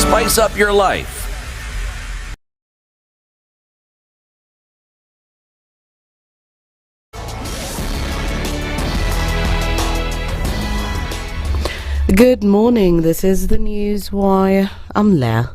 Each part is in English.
Spice up your life. Good morning. This is the News Wire. I'm Leah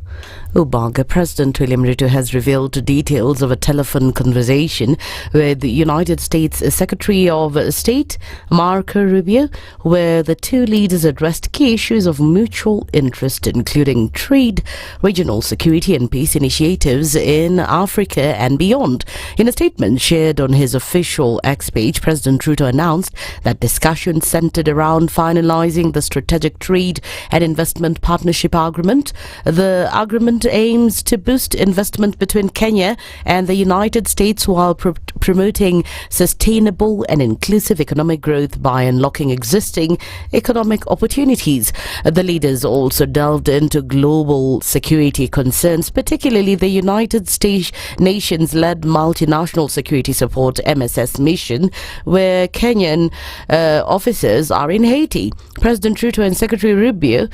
Ubaga. President William Ruto has revealed details of a telephone conversation with the United States Secretary of State Marco Rubio, where the two leaders addressed key issues of mutual interest, including trade, regional security and peace initiatives in Africa and beyond. In a statement shared on his official X page, President Ruto announced that discussions centered around finalizing the Strategic Trade and Investment Partnership Agreement. The agreement aims to boost investment between Kenya and the United States while promoting sustainable and inclusive economic growth by unlocking existing economic opportunities. The leaders also delved into global security concerns, particularly the United States nations-led multinational security support MSS mission, where Kenyan officers are in Haiti. President Ruto and Secretary Rubio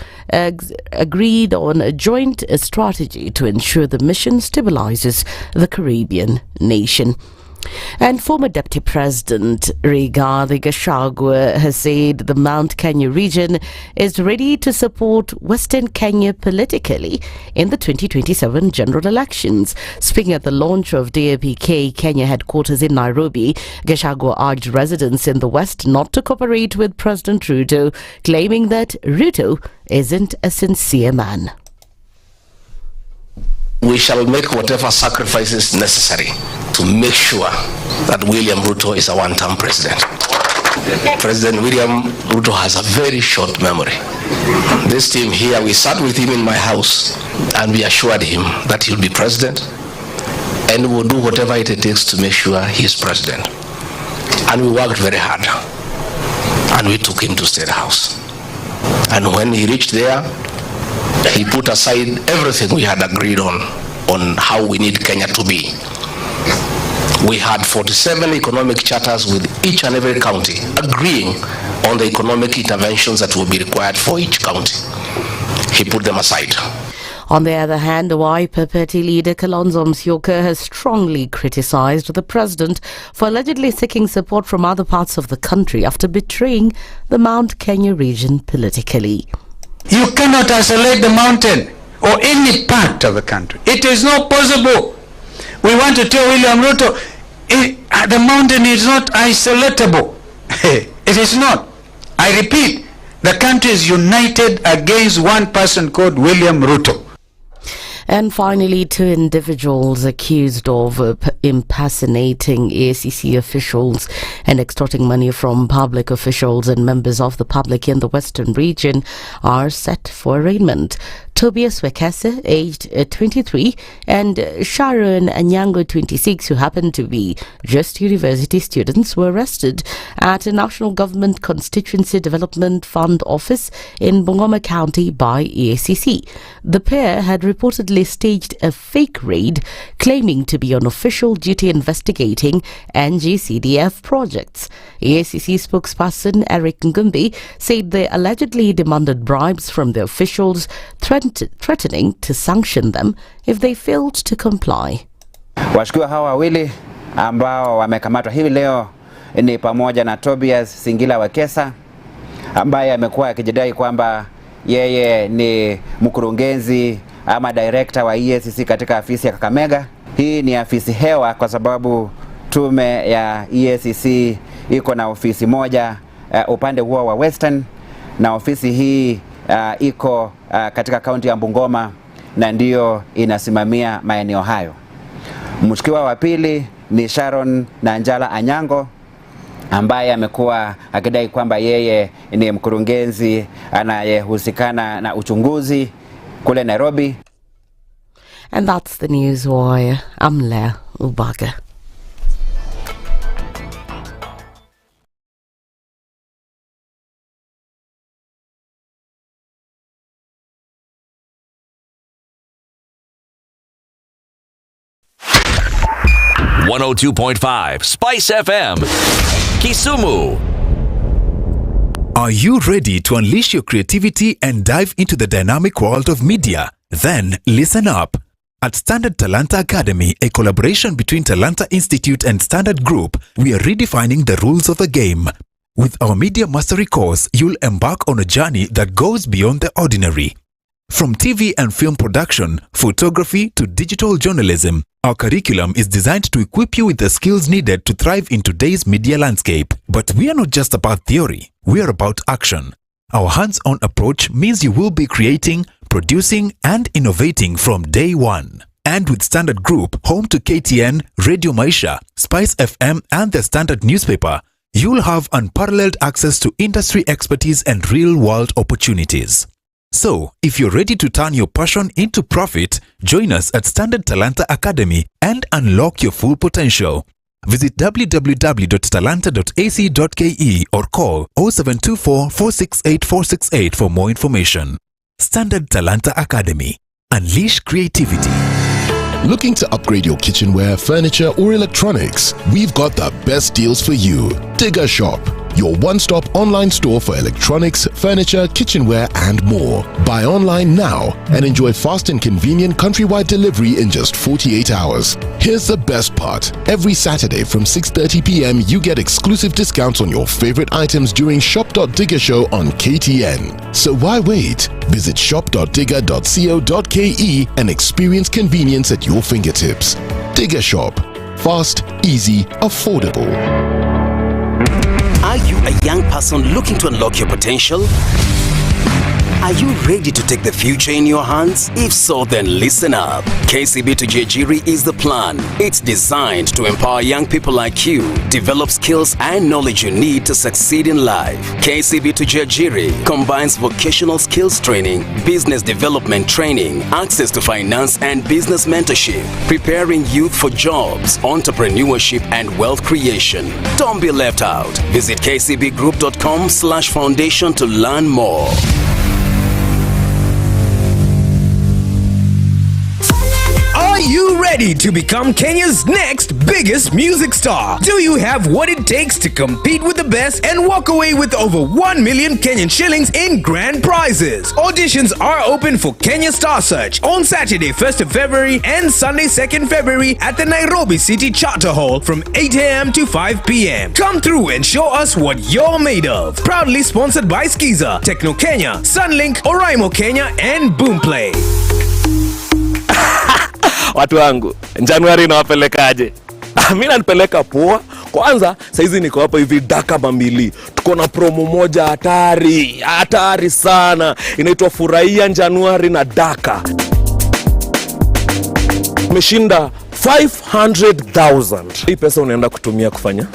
agreed on a joint strategy to ensure the mission stabilizes the Caribbean nation. And former Deputy President Rigathi Gachagua has said the Mount Kenya region is ready to support Western Kenya politically in the 2027 general elections. Speaking at the launch of DAP-K Kenya headquarters in Nairobi, Gachagua urged residents in the West not to cooperate with President Ruto, claiming that Ruto isn't a sincere man. We shall make whatever sacrifices necessary to make sure that William Ruto is a one-term president. President William Ruto has a very short memory. This team here, we sat with him in my house and we assured him that he'll be president and we will do whatever it takes to make sure he's president. And we worked very hard and we took him to State House. And when he reached there, he put aside everything we had agreed on how we need Kenya to be. We had 47 economic charters with each and every county agreeing on the economic interventions that will be required for each county. He put them aside. On the other hand, the Wiper Party leader Kalonzo Musyoka has strongly criticized the president for allegedly seeking support from other parts of the country after betraying the Mount Kenya region politically. You cannot isolate the mountain or any part of the country. It is not possible. We want to tell William Ruto, the mountain is not isolatable. It is not. I repeat, the country is united against one person called William Ruto. And finally, two individuals accused of impersonating ACC officials and extorting money from public officials and members of the public in the Western region are set for arraignment. Tobias Wekese, aged 23, and Sharon Anyango, 26, who happened to be just university students, were arrested at a National Government Constituency Development Fund office in Bungoma County by EACC. The pair had reportedly staged a fake raid claiming to be on official duty investigating NGCDF projects. EACC spokesperson Eric Ngumbi said they allegedly demanded bribes from the officials, threatening to sanction them if they failed to comply. Washukiwa hawa wawili ambao wamekamatwa hivi leo ni pamoja na Tobias Singila Wekesa ambaye amekuwa akijidai kwamba yeye ni mkurugenzi ama director wa EACC katika afisi ya Kakamega. Hii ni afisi hewa kwa sababu tume ya EACC iko na ofisi moja upande huo wa Western, na ofisi hii iko katika kaunti ya Bungoma na ndio inasimamia maeneo hayo. Mshukiwa wa pili ni Sharon Nanjala Anyango ambaye amekuwa akidai kwamba yeye ni mkurugenzi anayehusikana na uchunguzi kule Nairobi. And that's the News Wire. I'm Leah Ubaga. .5 Spice FM, Kisumu. Are you ready to unleash your creativity and dive into the dynamic world of media? Then listen up. At Standard Talanta Academy, a collaboration between Talanta Institute and Standard Group, we are redefining the rules of the game. With our Media Mastery course, you'll embark on a journey that goes beyond the ordinary. From TV and film production, photography to digital journalism, our curriculum is designed to equip you with the skills needed to thrive in today's media landscape. But we are not just about theory, we are about action. Our hands-on approach means you will be creating, producing, and innovating from day one. And with Standard Group, home to KTN, Radio Maisha, SpiceFM, and the Standard newspaper, you'll have unparalleled access to industry expertise and real-world opportunities. So, if you're ready to turn your passion into profit, join us at Standard Talanta Academy and unlock your full potential. Visit www.talanta.ac.ke or call 0724 468 468 for more information. Standard Talanta Academy. Unleash creativity. Looking to upgrade your kitchenware, furniture, or electronics? We've got the best deals for you. Digger Shop, your one-stop online store for electronics, furniture, kitchenware, and more. Buy online now and enjoy fast and convenient countrywide delivery in just 48 hours. Here's the best part. Every Saturday from 6:30 p.m. you get exclusive discounts on your favorite items during Shop.Digger Show on KTN. So why wait? Visit shop.digger.co.ke and experience convenience at your fingertips. Digger Shop. Fast, easy, affordable. Are you a young person looking to unlock your potential? Are you ready to take the future in your hands? If so, then listen up. KCB to Jejiri is the plan. It's designed to empower young people like you, develop skills and knowledge you need to succeed in life. KCB to Jejiri combines vocational skills training, business development training, access to finance and business mentorship, preparing youth for jobs, entrepreneurship and wealth creation. Don't be left out. Visit kcbgroup.com/foundation to learn more. Are you ready to become Kenya's next biggest music star? Do you have what it takes to compete with the best and walk away with over 1 million Kenyan shillings in grand prizes? Auditions are open for Kenya Star Search on Saturday 1st of February and Sunday 2nd February at the Nairobi City Charter Hall from 8 a.m. to 5 p.m. Come through and show us what you're made of. Proudly sponsored by Skiza, Techno Kenya, Sunlink, Wairimu Kenya, and Boomplay. Watu wangu, Januari nawapelekaje? Mimi nanipeleka poa. Kwanza saizi niko hapa hivi Daka Mamili. Tuko na promo moja hatari sana. Inaitwa Furahia Januari na Daka. Umeshinda 500,000. Hii pesa unaenda kutumia kufanya?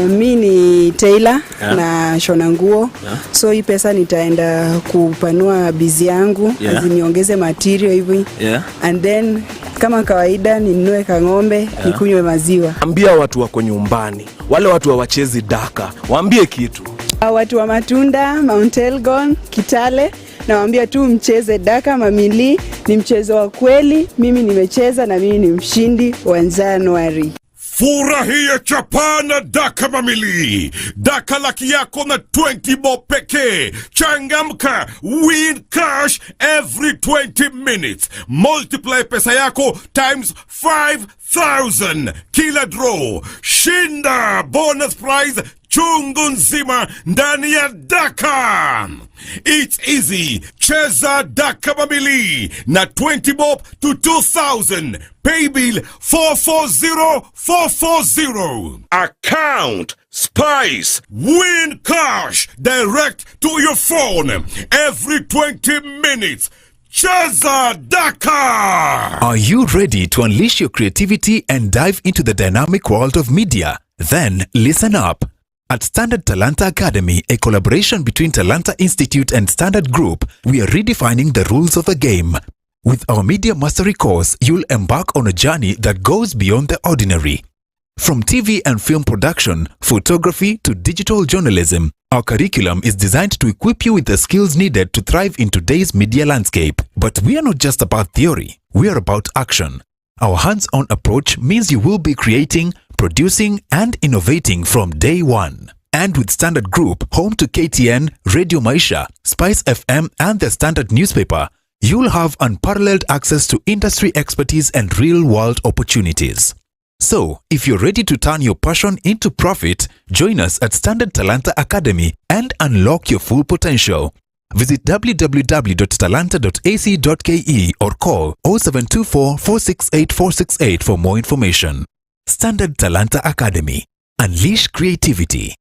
Mi ni Taylor na shona nguo. So hii pesa nitaenda kupanua bizi yangu, niongeze material hivi. And then kama kawaida ninunue kang'ombe, nikunywe maziwa. Ambia watu wako nyumbani, wale watu hawachezi Daka, waambie kitu. Watu wa Matunda, Mount Elgon, Kitale, nawaambia tu mcheze Daka Mamili, ni mchezo wa kweli. Mimi nimecheza na mimi ni mshindi wa Januari. Furahia chapana Daka Mamili. Daka laki yako na 20 bob pekee. Changamka, win cash every 20 minutes. Multiply pesa yako times 5,000. Kila draw. Shinda bonus prize chungu nzima ndani ya Daka. It's easy. Cheza Daka Mamili na 20 bob to 2,000. Pay bill 440440. Account Spice. Win cash direct to your phone every 20 minutes. Cheza Daka! Are you ready to unleash your creativity and dive into the dynamic world of media? Then listen up. At Standard Talanta Academy, a collaboration between Talanta Institute and Standard Group, we are redefining the rules of the game. With our Media Mastery course, you'll embark on a journey that goes beyond the ordinary. From TV and film production, photography to digital journalism, our curriculum is designed to equip you with the skills needed to thrive in today's media landscape. But we are not just about theory, we are about action. Our hands-on approach means you will be creating, producing, and innovating from day one. And with Standard Group, home to KTN, Radio Maisha, SpiceFM, and the Standard newspaper, you'll have unparalleled access to industry expertise and real-world opportunities. So, if you're ready to turn your passion into profit, join us at Standard Talanta Academy and unlock your full potential. Visit www.talanta.ac.ke or call 0724 468 468 for more information. Standard Talanta Academy. Unleash creativity.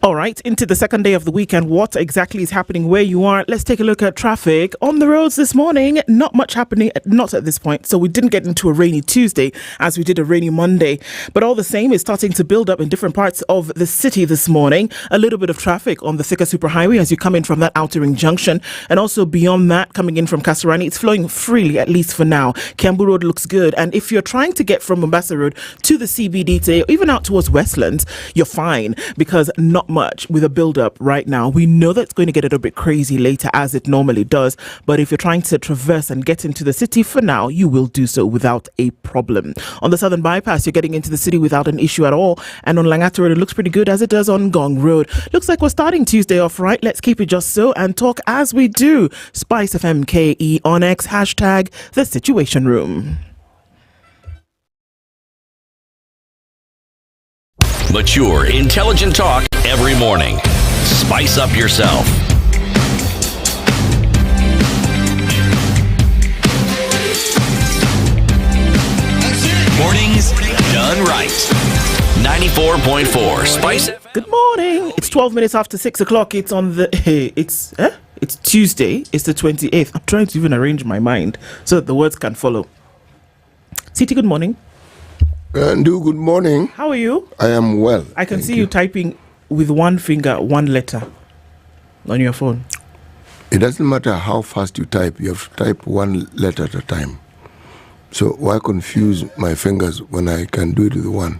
All right, into the second day of the weekend. What exactly is happening where you are? Let's take a look at traffic on the roads this morning. Not much happening, not at this point. So we didn't get into a rainy Tuesday as we did a rainy Monday. But all the same, it's starting to build up in different parts of the city this morning. A little bit of traffic on the Thika Superhighway as you come in from that Outer Ring Junction. And also beyond that, coming in from Kasarani, it's flowing freely, at least for now. Kiambu Road looks good. And if you're trying to get from Mombasa Road to the CBD today, or even out towards Westlands, you're fine because not much with a build-up right now. We know that's going to get a little bit crazy later as it normally does, but if you're trying to traverse and get into the city for now, you will do so without a problem. On the Southern Bypass, you're getting into the city without an issue at all, and on Langata Road, it looks pretty good as it does on Gong Road. Looks like we're starting Tuesday off right. Let's keep it just so and talk as we do. SpiceFM KE on X, hashtag The Situation Room. Mature, intelligent talk every morning. Spice up yourself. Mornings done right. 94.4 Spice. Good morning. It's 12 minutes after 6 o'clock. It's on the... It's Tuesday. It's the 28th. I'm trying to even arrange my mind so that the words can follow. City, good morning. Ndu, good morning. How are you? I am well. I can see you typing with one finger, one letter on your phone. It doesn't matter how fast you type. You have to type one letter at a time. So why confuse my fingers when I can do it with one?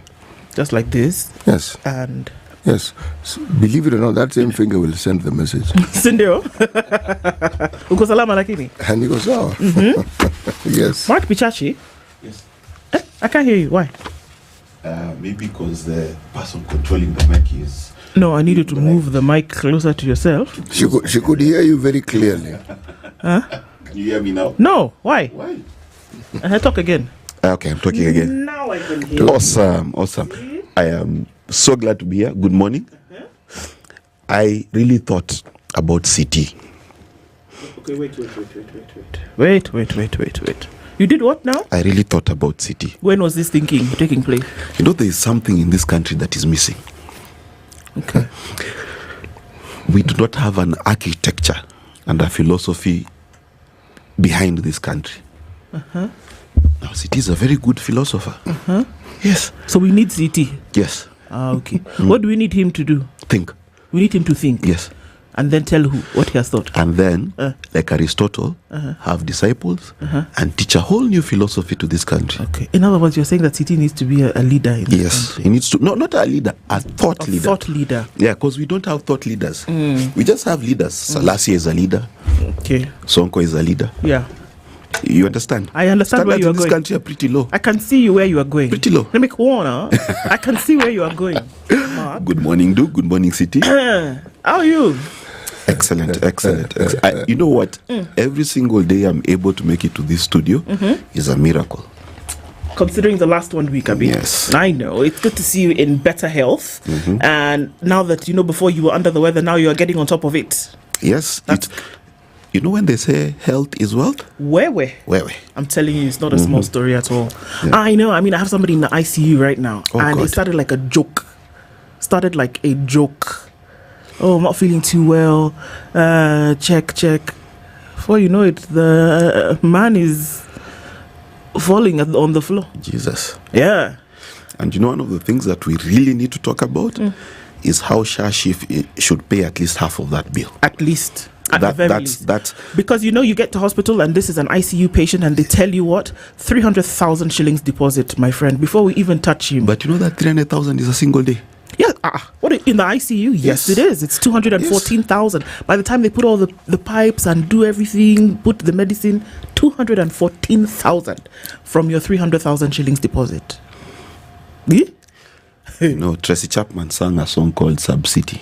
Just like this? Yes. And? Yes. So, believe it or not, that same finger will send the message. Sindio? Uko salama lakini? And you go, so. Yes. Mark Pichachi? Yes. I can't hear you. Why? Maybe because the person controlling the mic is... No, I need you to move the mic closer to yourself. She could hear you very clearly. Huh? Can you hear me now? No. Why? Why? Talk again. Okay, I'm talking again. Now I can hear you. Awesome. I am so glad to be here. Good morning. I really thought about CT. Okay, wait. Wait. You did what now? I really thought about CT. When was this thinking taking place? You know, there is something in this country that is missing. Okay. We do not have an architecture and a philosophy behind this country. Uh-huh. Now, CT is a very good philosopher. Uh-huh. Yes. So we need CT? Yes. Okay. What do we need him to do? Think. We need him to think? Yes. And then tell what he has thought. And then, like Aristotle, have disciples and teach a whole new philosophy to this country. Okay. In other words, you're saying that City needs to be a leader in this country. He needs to. No, not a leader, a thought leader. Thought leader. Yeah, because we don't have thought leaders. We just have leaders. Selassie is a leader. Okay. Sonko is a leader. Yeah. You understand? I understand where you are going. Standards in this country are pretty low. I can see you where you are going. Pretty low. Let me corner. I can see where you are going. Mark. Good morning, Duke. Good morning, City. How are you? Excellent. You know what? Every single day I'm able to make it to this studio is a miracle. Considering the last 1 week, Yes. I know. It's good to see you in better health. And now that, before you were under the weather, now you are getting on top of it. Yes. You know when they say health is wealth? Where? I'm telling you, it's not a small story at all. Yeah. I know. I have somebody in the ICU right now. And it started like a joke. Oh, I'm not feeling too well. Check. Before you know it, the man is falling on the floor. Jesus. Yeah. And one of the things that we really need to talk about is how SHA should pay at least half of that bill. At least. At the very least. Because you get to hospital and this is an ICU patient and they tell you what? 300,000 shillings deposit, my friend, before we even touch him. But you know that 300,000 is a single day. Yeah, what in the ICU? Yes, it is. It's 214,000. By the time they put all the pipes and do everything, put the medicine, 214,000 from your 300,000 shillings deposit. Tracy Chapman sang a song called Sub City.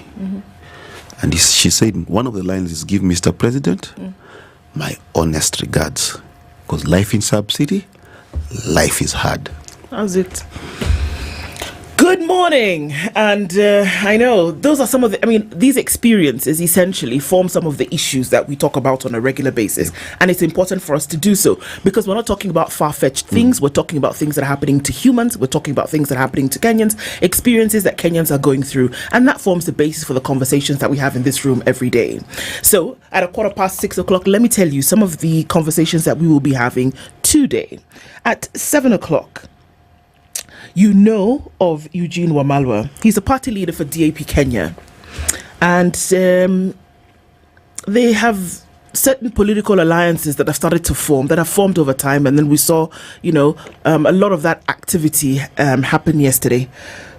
And she said, one of the lines is, give Mr. President my honest regards. Because life in Sub City, life is hard. How's it? Good morning. And I know those are some of these experiences essentially form some of the issues that we talk about on a regular basis. And it's important for us to do so because we're not talking about far-fetched things. We're talking about things that are happening to humans. We're talking about things that are happening to Kenyans, experiences that Kenyans are going through. And that forms the basis for the conversations that we have in this room every day. So at 6:15, let me tell you some of the conversations that we will be having today. At 7:00, you know of Eugene Wamalwa. He's a party leader for DAP Kenya. And they have certain political alliances that have started to form, that have formed over time. And then we saw, a lot of that activity happen yesterday.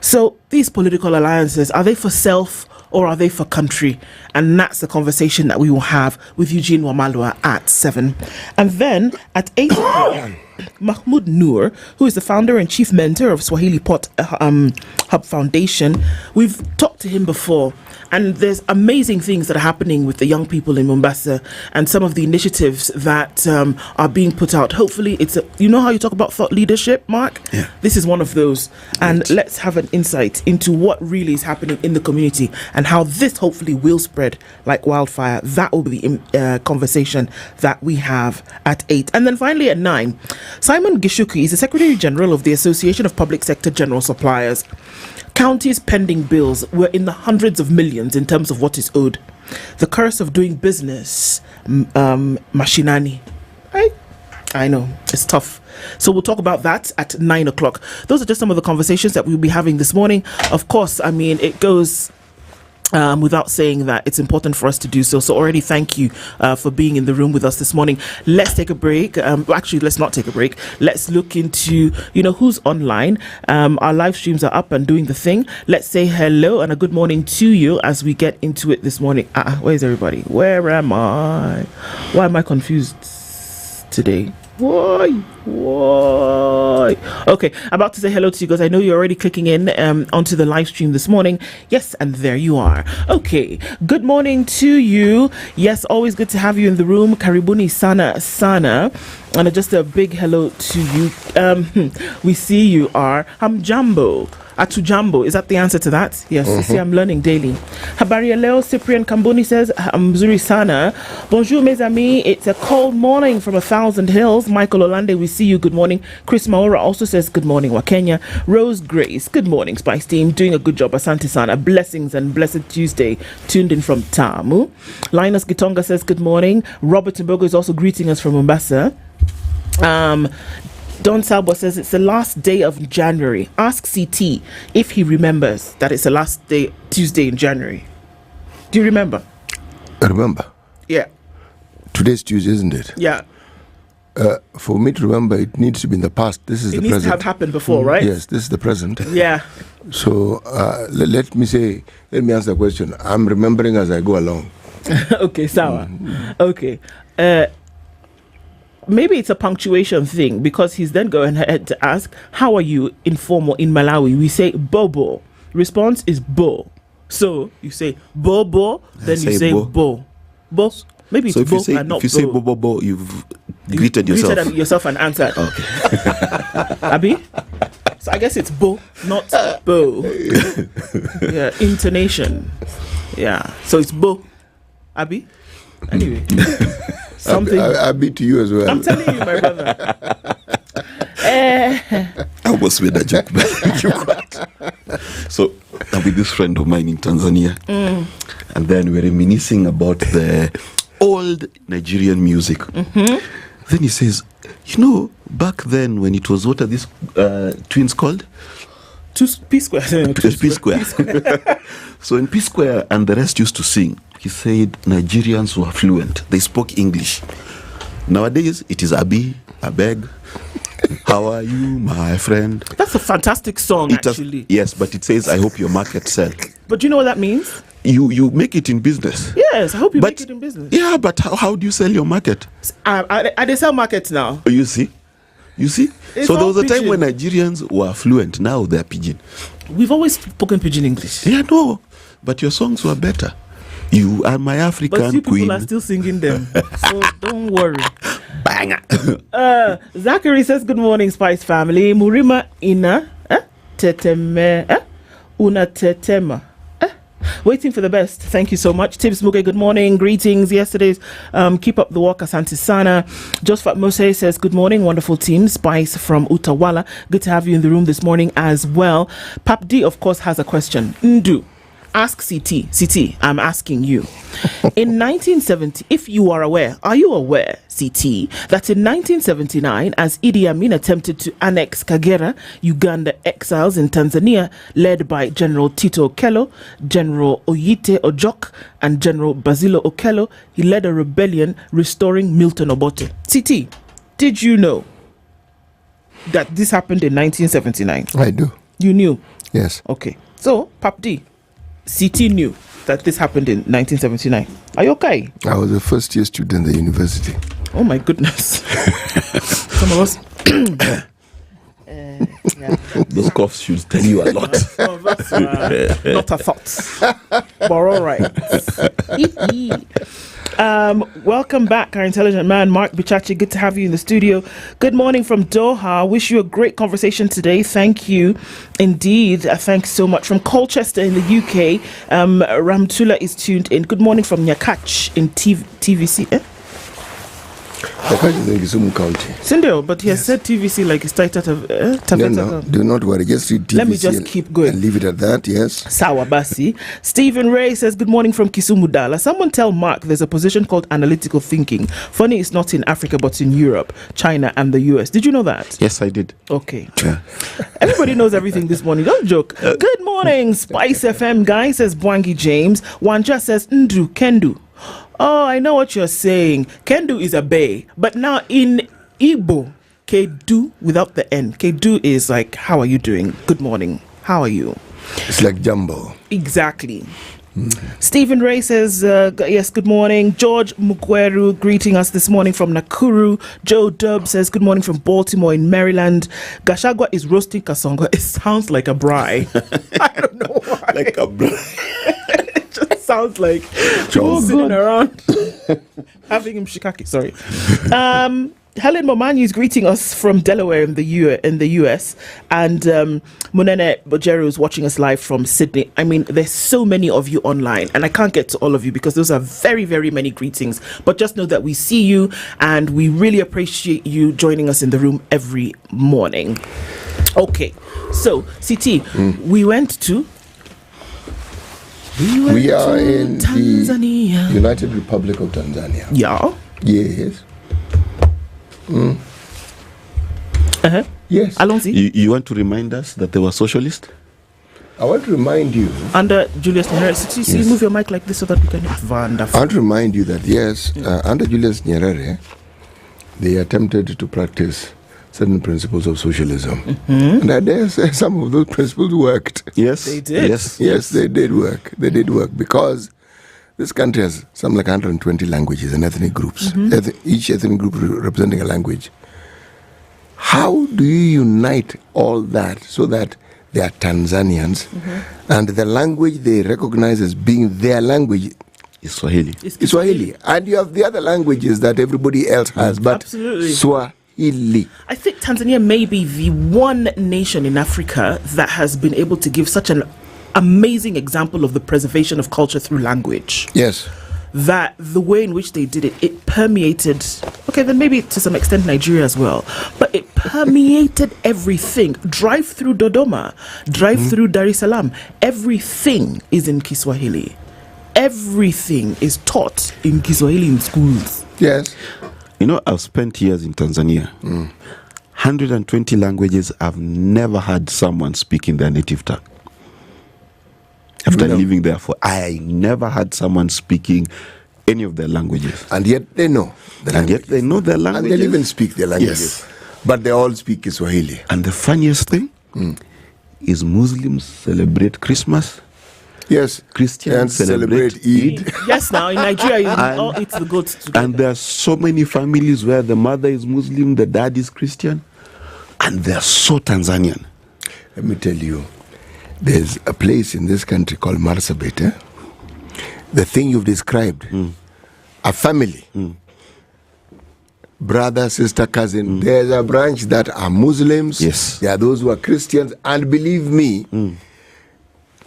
So these political alliances, are they for self or are they for country? And that's the conversation that we will have with Eugene Wamalwa at 7. And then at 8 Mahmoud Noor, who is the founder and chief mentor of Swahili Pot Hub Foundation. We've talked to him before, and there's amazing things that are happening with the young people in Mombasa and some of the initiatives that are being put out. Hopefully, how you talk about thought leadership, Mark? Yeah. This is one of those. And let's have an insight into what really is happening in the community and how this hopefully will spread like wildfire. That will be the conversation that we have at 8. And then finally at 9, Simon Gishuki is the Secretary General of the Association of Public Sector General Suppliers. Counties' pending bills were in the hundreds of millions in terms of what is owed. The curse of doing business, mashinani. I know, it's tough. So we'll talk about that at 9:00. Those are just some of the conversations that we'll be having this morning. Of course, it goes without saying that it's important for us to do so. So already thank you for being in the room with us this morning. Let's take a break. Actually, let's not take a break. Let's look into, who's online. Our live streams are up and doing the thing. Let's say hello and a good morning to you as we get into it this morning. Where's everybody? Where am I? Why am I confused today? Why? Okay, about to say hello to you guys. I know you're already clicking in onto the live stream this morning. Yes, and there you are. Okay, good morning to you. Yes, always good to have you in the room. Karibuni sana. And just a big hello to you. We see you are Hamjambo. Atujambo, is that the answer to that? Yes, see, I'm learning daily. Habari ya leo, Cyprian Kambuni says, mzuri sana. Bonjour, mes amis. It's a cold morning from 1,000 hills. Michael Olande, we see you. Good morning. Chris Maura also says, good morning, Wakenya. Rose Grace, good morning, Spice Team. Doing a good job. Asante sana. Blessings and blessed Tuesday. Tuned in from Tamu. Linus Gitonga says, good morning. Robert Mbogo is also greeting us from Mombasa. Don Salbo says it's the last day of January. Ask CT if he remembers that it's the last day, Tuesday in January. Do you remember? I remember. Yeah. Today's Tuesday, isn't it? Yeah. For me to remember, it needs to be in the past. This is the present. It needs to have happened before, right? Yes, this is the present. Yeah. So let me answer the question. I'm remembering as I go along. Okay, sawa. Okay. Maybe it's a punctuation thing because he's then going ahead to ask, how are you in Malawi? We say bobo. Response is bo. So you say bobo, then you say bo. Bo. Maybe it's bo and not bo. If you say bo, you've greeted yourself. Greeted yourself and answered. Okay. Abi? So I guess it's bo, not bo. Yeah, intonation. Yeah. So it's bo. Abi? Anyway. Something. I beat you as well. I'm telling you, my brother. I almost made a joke, but you got. So I'm with this friend of mine in Tanzania, and then we were reminiscing about the old Nigerian music. Then he says, back then when it was, what are these twins called? P-Square. P-Square. So in P-Square and the rest used to sing. He said Nigerians were fluent. They spoke English. Nowadays, it is Abi, Abeg. How are you, my friend? That's a fantastic song, actually. Yes, but it says, I hope your market sell. But do you know what that means? You make it in business. Yes, I hope you make it in business. Yeah, but how do you sell your market? I sell markets now. You see? You see? It's So there all was a time pidgin. when Nigerians were fluent. Now they're pidgin. We've always spoken pidgin English. Yeah, no. But your songs were better. You are my African But you people queen. are still singing them. So don't worry. Banger. Zachary says, good morning, Spice family. Murima ina teteme una tetema. Waiting for the best. Thank you so much. Tibbs Muga, good morning. Greetings. Yesterday's keep up the work. Asante Sana. Josephat Mose says, good morning. Wonderful team. Spice from Utawala. Good to have you in the room this morning as well. Pap D, of course, has a question. Ndu. Ask CT, I'm asking you. In 1970, if you are aware, are you aware, CT, that in 1979, as Idi Amin attempted to annex Kagera, Uganda exiles in Tanzania, led by General Tito Okello, General Oyite Ojok, and General Basilo Okello, he led a rebellion restoring Milton Obote. CT, did you know that this happened in 1979? I do. You knew? Yes. Okay. So, Pap D, CT knew that this happened in 1979. Are you okay? I was a first-year student at the university. Oh my goodness. Some of us. Those coughs should tell you a lot. Some of us not a thought. But all right. Welcome back, our intelligent man, Mark Bichachi. Good to have you in the studio. Good morning from Doha. Wish you a great conversation today. Thank you indeed. Thanks so much. From Colchester in the UK, Ramtula is tuned in. Good morning from Nyakach in TVC. Nyakach is in Kisumu County. Sindel, but he has said TVC like it's tight out of... No, do not worry. Just read TVC. Let me just keep going. And leave it at that, yes. Sawabasi. Stephen Ray says, good morning from Kisumu, Dala. Someone tell Mark there's a position called analytical thinking. Funny, it's not in Africa, but in Europe, China, and the US. Did you know that? Yes, I did. Okay. Yeah. Everybody knows everything this morning. Don't joke. Good morning, Spice FM guy, says Bwangi James. Wanja says, Ndu, Kendu. Oh, I know what you're saying. Kendu is a bay. But now in Igbo, Kedu without the N. Kedu is like, how are you doing? Good morning. How are you? It's like jumbo. Exactly. Stephen Ray says, yes, good morning. George Mugweru greeting us this morning from Nakuru. Joe Dub says, good morning from Baltimore in Maryland. Gashagwa is roasting kasongo. It sounds like a braai. I don't know why. Like a braai. It just sounds like people sitting around having him shikaki. Sorry. Helen Momanyi is greeting us from Delaware in the US, and Munene Bojero is watching us live from Sydney. I mean, there's so many of you online, and I can't get to all of you because those are very, very many greetings. But just know that we see you, and we really appreciate you joining us in the room every morning. Okay, so CT, we went to. We are in Tanzania. The United Republic of Tanzania. Yeah. Yes. Yes. Alonzi? You want to remind us that they were socialists? I want to remind you. Under Julius Nyerere. See, move your mic like this so that we can hear. Wonderful. I want to remind you that, yes, under Julius Nyerere, they attempted to practice certain principles of socialism. And I dare say some of those principles worked. Yes. They did. Yes, they did work. They did work because this country has something like 120 languages and ethnic groups, each ethnic group representing a language. How do you unite all that so that they are Tanzanians and the language they recognize as being their language is Swahili? It's Swahili. And you have the other languages that everybody else has, but absolutely. Swahili. I think Tanzania may be the one nation in Africa that has been able to give such an amazing example of the preservation of culture through language. Yes. That the way in which they did it, it permeated, okay, then maybe to some extent Nigeria as well, but it permeated everything. Drive through Dodoma, drive through Dar es Salaam, everything is in Kiswahili. Everything is taught in Kiswahili in schools. Yes. You know, I've spent years in Tanzania. 120 languages. I've never had someone speak in their native tongue. After living there I never had someone speaking any of their languages. And yet they know. And yet they know their languages. And they even speak their languages. Yes. But they all speak Kiswahili. And the funniest thing is Muslims celebrate Christmas. Yes. Christians celebrate Eid. Yes, now in Nigeria, you all eat the goats together. And there are so many families where the mother is Muslim, the dad is Christian. and they're so Tanzanian. Let me tell you, there's a place in this country called Marsabit. The thing you've described, a family, brother, sister, cousin. There's a branch that are Muslims. Yes. There are those who are Christians. And believe me,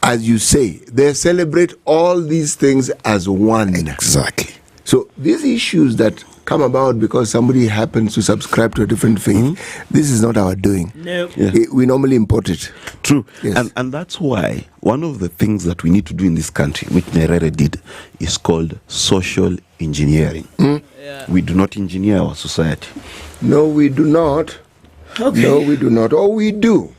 as you say, they celebrate all these things as one. Exactly. So these issues that come about because somebody happens to subscribe to a different faith, this is not our doing. No. Yeah. We normally import it. True. Yes. And that's why one of the things that we need to do in this country, which Nyerere did, is called social engineering. We do not engineer our society. No, we do not. Okay. No, we do not. Or we do.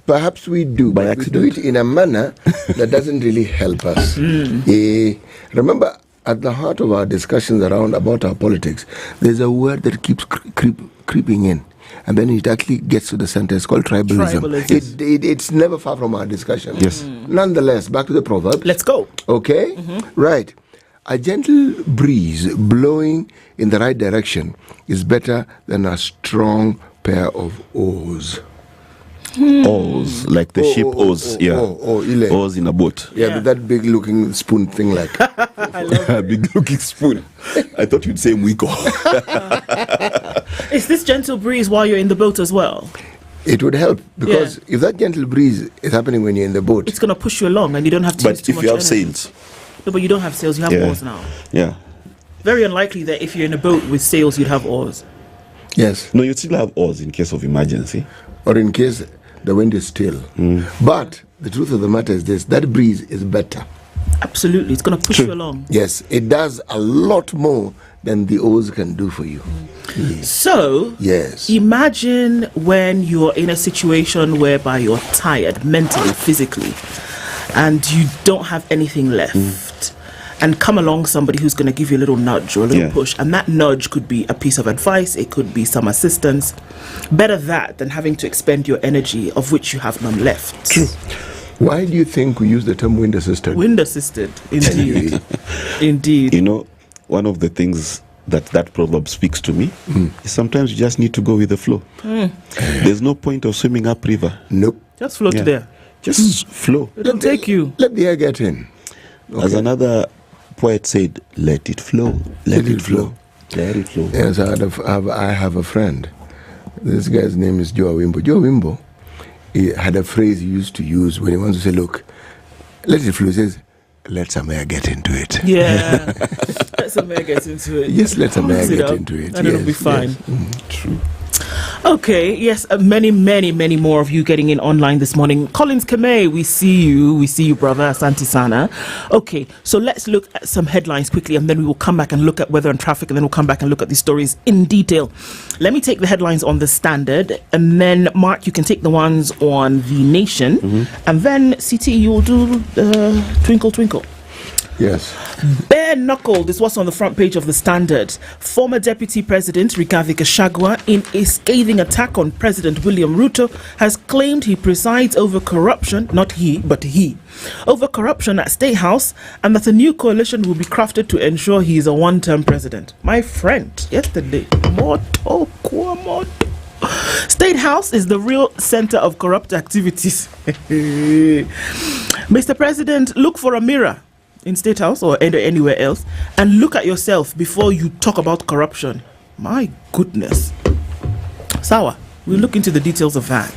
Perhaps we do. By but accident. we do it in a manner that doesn't really help us. Remember, at the heart of our discussions about our politics, there's a word that keeps creeping in. And then it actually gets to the center. It's called tribalism. It's never far from our discussion. Yes. Nonetheless, back to the proverb. Let's go. Okay? Right. A gentle breeze blowing in the right direction is better than a strong pair of oars. Oars, like the ship oars. Ile. Oars in a boat. Yeah, that big looking spoon thing like. I love it. Big looking spoon. I thought you'd say mwiko. Is this gentle breeze while you're in the boat as well? It would help because if that gentle breeze is happening when you're in the boat, It's going to push you along and you don't have to use But too if much you have energy. sails. No, but you don't have sails, you have oars now. Yeah. Very unlikely that if you're in a boat with sails, you'd have oars. yes, No, you still have oars in case of emergency. or in case the wind is still. But the truth of the matter is this: that breeze is better. Absolutely. It's going to push you along. Yes, it does a lot more than the oars can do for you. So, Yes. imagine when you're in a situation whereby you're tired mentally, physically, and you don't have anything left. And come along somebody who's going to give you a little nudge or a little push. And that nudge could be a piece of advice. It could be some assistance. Better that than having to expend your energy, of which you have none left. True. Why do you think we use the term wind assisted? Wind assisted, indeed. Indeed. You know, one of the things that proverb speaks to me is sometimes you just need to go with the flow. There's no point of swimming upriver. Nope. Just float there. Just flow. It'll take you. Let the air get in. As another poet said, let it flow. Let it flow. Let it flow. Yes, I have a friend. This guy's name is Joe Wimbo. Joe Wimbo, he had a phrase he used to use when he wants to say, look, let it flow. He says, let some air get into it. Yeah. Let some air get into it. Yes, let some air Mix it get up, into it. and it'll be fine. True. Okay, yes, many more of you getting in online this morning. Collins Kamei, we see you, brother. Asante Sana. Okay, so let's look at some headlines quickly, and then we will come back and look at weather and traffic, and then we'll come back and look at these stories in detail. Let me take the headlines on the Standard, and then Mark, you can take the ones on The Nation, and then CT, you'll do Twinkle Twinkle. Yes. Bare knuckle, this was on the front page of the Standard. Former Deputy President Rigathi Gachagua, in a scathing attack on President William Ruto, has claimed he presides over corruption, not he, but he, over corruption at State House, and that a new coalition will be crafted to ensure he is a one-term president. My friend, yesterday, Moto Kuamoto. State House is the real center of corrupt activities. Mr. President, look for a mirror in State House or anywhere else and look at yourself before you talk about corruption. My goodness. Sawa, we'll look into the details of that.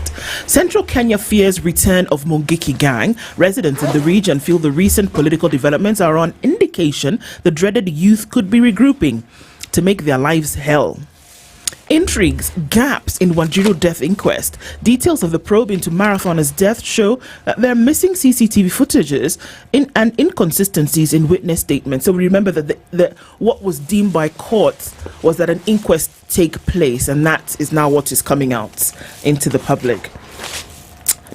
Central Kenya fears return of Mungiki gang. Residents in the region feel the recent political developments are on indication the dreaded youth could be regrouping to make their lives hell. Intrigues, gaps in Wanjiru death inquest. Details of the probe into Marathoner's death show that there are missing CCTV footages and inconsistencies in witness statements. So we remember that what was deemed by courts was that an inquest take place, and that is now what is coming out into the public.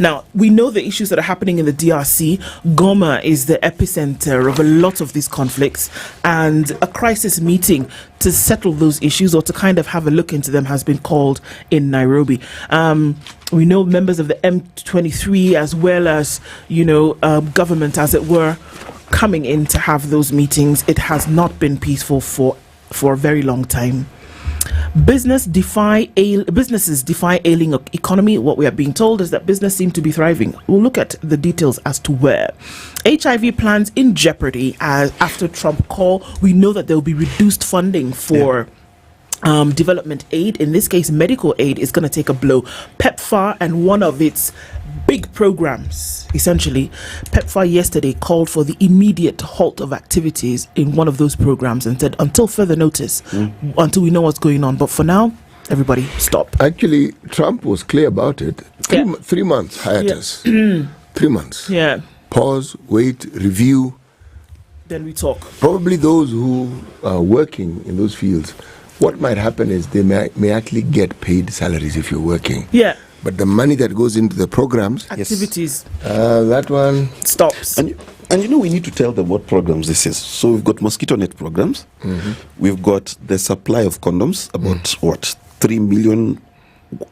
Now, we know the issues that are happening in the DRC. Goma is the epicenter of a lot of these conflicts, and a crisis meeting to settle those issues or to kind of have a look into them has been called in Nairobi. We know members of the M23 as well as, government, as it were, coming in to have those meetings. It has not been peaceful for a very long time. Businesses defy ailing economy. What we are being told is that business seem to be thriving. We'll look at the details as to where. HIV plans in jeopardy as after Trump call. We know that there will be reduced funding for development aid. In this case, medical aid is going to take a blow. PEPFAR and one of its big programs, essentially, PEPFAR yesterday called for the immediate halt of activities in one of those programs and said until further notice, until we know what's going on. But for now, everybody stop. Actually, Trump was clear about it. 3 months hiatus. 3 months. Yeah. Pause, wait, review. Then we talk. Probably those who are working in those fields, what might happen is they may actually get paid salaries if you're working. Yeah. But the money that goes into the programs, activities, that one stops. And you know, we need to tell them what programs this is. So we've got mosquito net programs. We've got the supply of condoms, about 3 million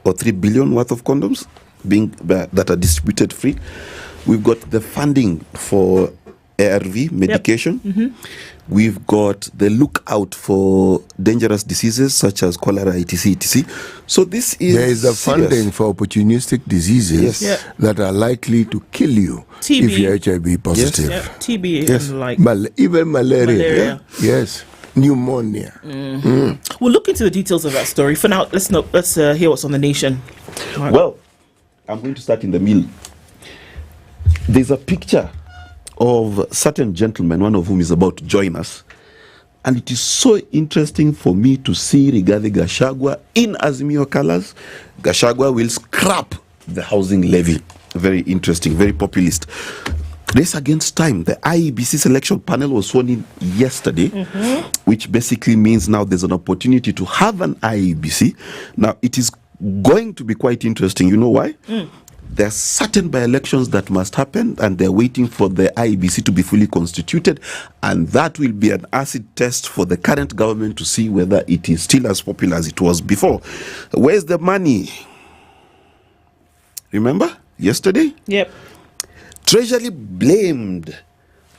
or 3 billion worth of condoms being that are distributed free. We've got the funding for ARV medication. We've got the lookout for dangerous diseases such as cholera, etc. So this is there is the funding for opportunistic diseases that are likely to kill you if you're HIV positive. TB and like even malaria. Yes. Pneumonia. We'll look into the details of that story. For now, let's hear what's on the nation. Well, I'm going to start in the middle. There's a picture of certain gentlemen, one of whom is about to join us. And it is so interesting for me to see Rigathi Gachagua in Azimio colors. Gachagua will scrap the housing levy. Very interesting, very populist. Race against time. The IEBC selection panel was sworn in yesterday, which basically means now there's an opportunity to have an IEBC. Now, it is going to be quite interesting. You know why? There are certain by-elections that must happen, and they're waiting for the IEBC to be fully constituted, and that will be an acid test for the current government to see whether it is still as popular as it was before. Where's the money? Remember yesterday? Yep. Treasury blamed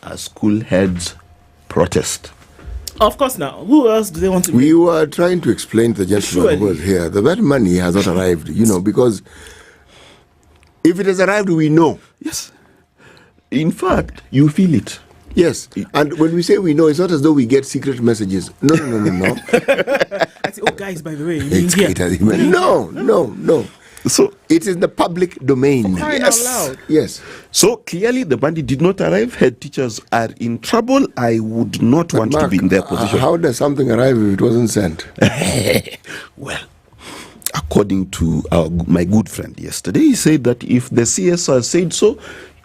a school heads protest. Of course. Now, who else do they want to? We were trying to explain to the gentleman who was here that money has not arrived. Because if it has arrived, we know. Yes. In fact, you feel it. Yes. And when we say we know, it's not as though we get secret messages. No. I say, guys, by the way, No. So it is the public domain. For crying out loud. Yes. So clearly the money did not arrive. Head teachers are in trouble. I would not want to be in their position. How does something arrive if it wasn't sent? Well, according to my good friend yesterday, he said that if the CS has said so,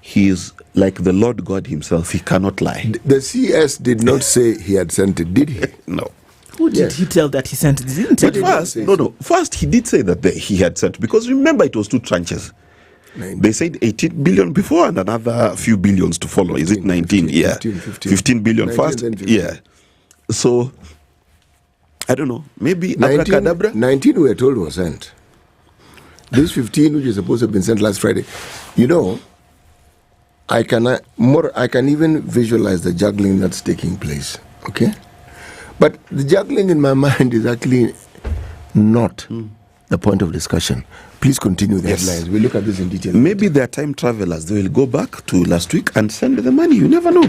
he is like the Lord God himself. He cannot lie. The CS did not say he had sent it, did he? No. Who did he tell that he sent it? Didn't but first he did say that he had sent, because remember it was 2 tranches. They said 18 billion before and another few billions to follow. 15, is it 19? 15 billion 19, first. 15. Yeah. So I don't know. Maybe 19 we were told was sent. This 15, which is supposed to have been sent last Friday. I can even visualize the juggling that's taking place. Okay? But the juggling in my mind is actually not the point of discussion. Please continue the headlines. We'll look at this in detail. Maybe they are time travelers. They will go back to last week and send the money. You never know.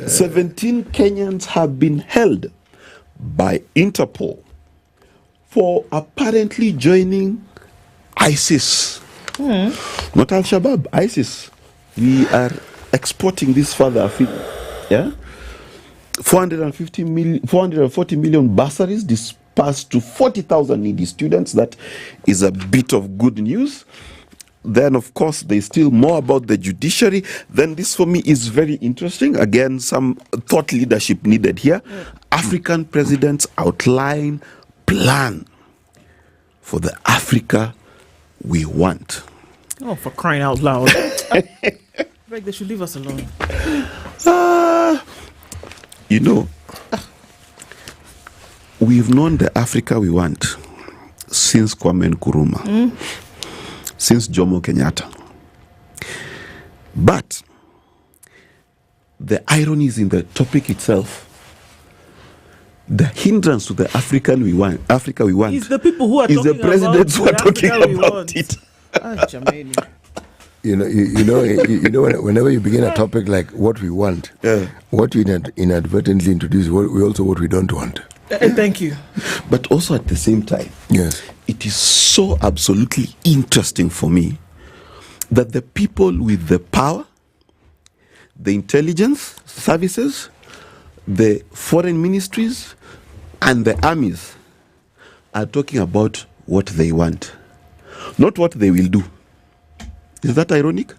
17 Kenyans have been held by Interpol for apparently joining ISIS. Not Al-Shabaab, ISIS. We are exporting this further. 440 million bursaries dispersed to 40,000 needy students. That is a bit of good news. Then, of course, there's still more about the judiciary. Then this, for me, is very interesting. Again, some thought leadership needed here. African presidents outline plan for the Africa we want. Oh, for crying out loud. They should leave us alone. We've known the Africa we want since Kwame Nkrumah, since Jomo Kenyatta. But the irony is in the topic itself. The hindrance to the Africa we want, is the people who are is talking the presidents who are talking about it. Whenever you begin a topic like what we want, what you inadvertently introduce, we also what we don't want. Thank you. But also at the same time, yes, it is so absolutely interesting for me that the people with the power, the intelligence services, the foreign ministries, and the armies are talking about what they want, not what they will do. Is that ironic?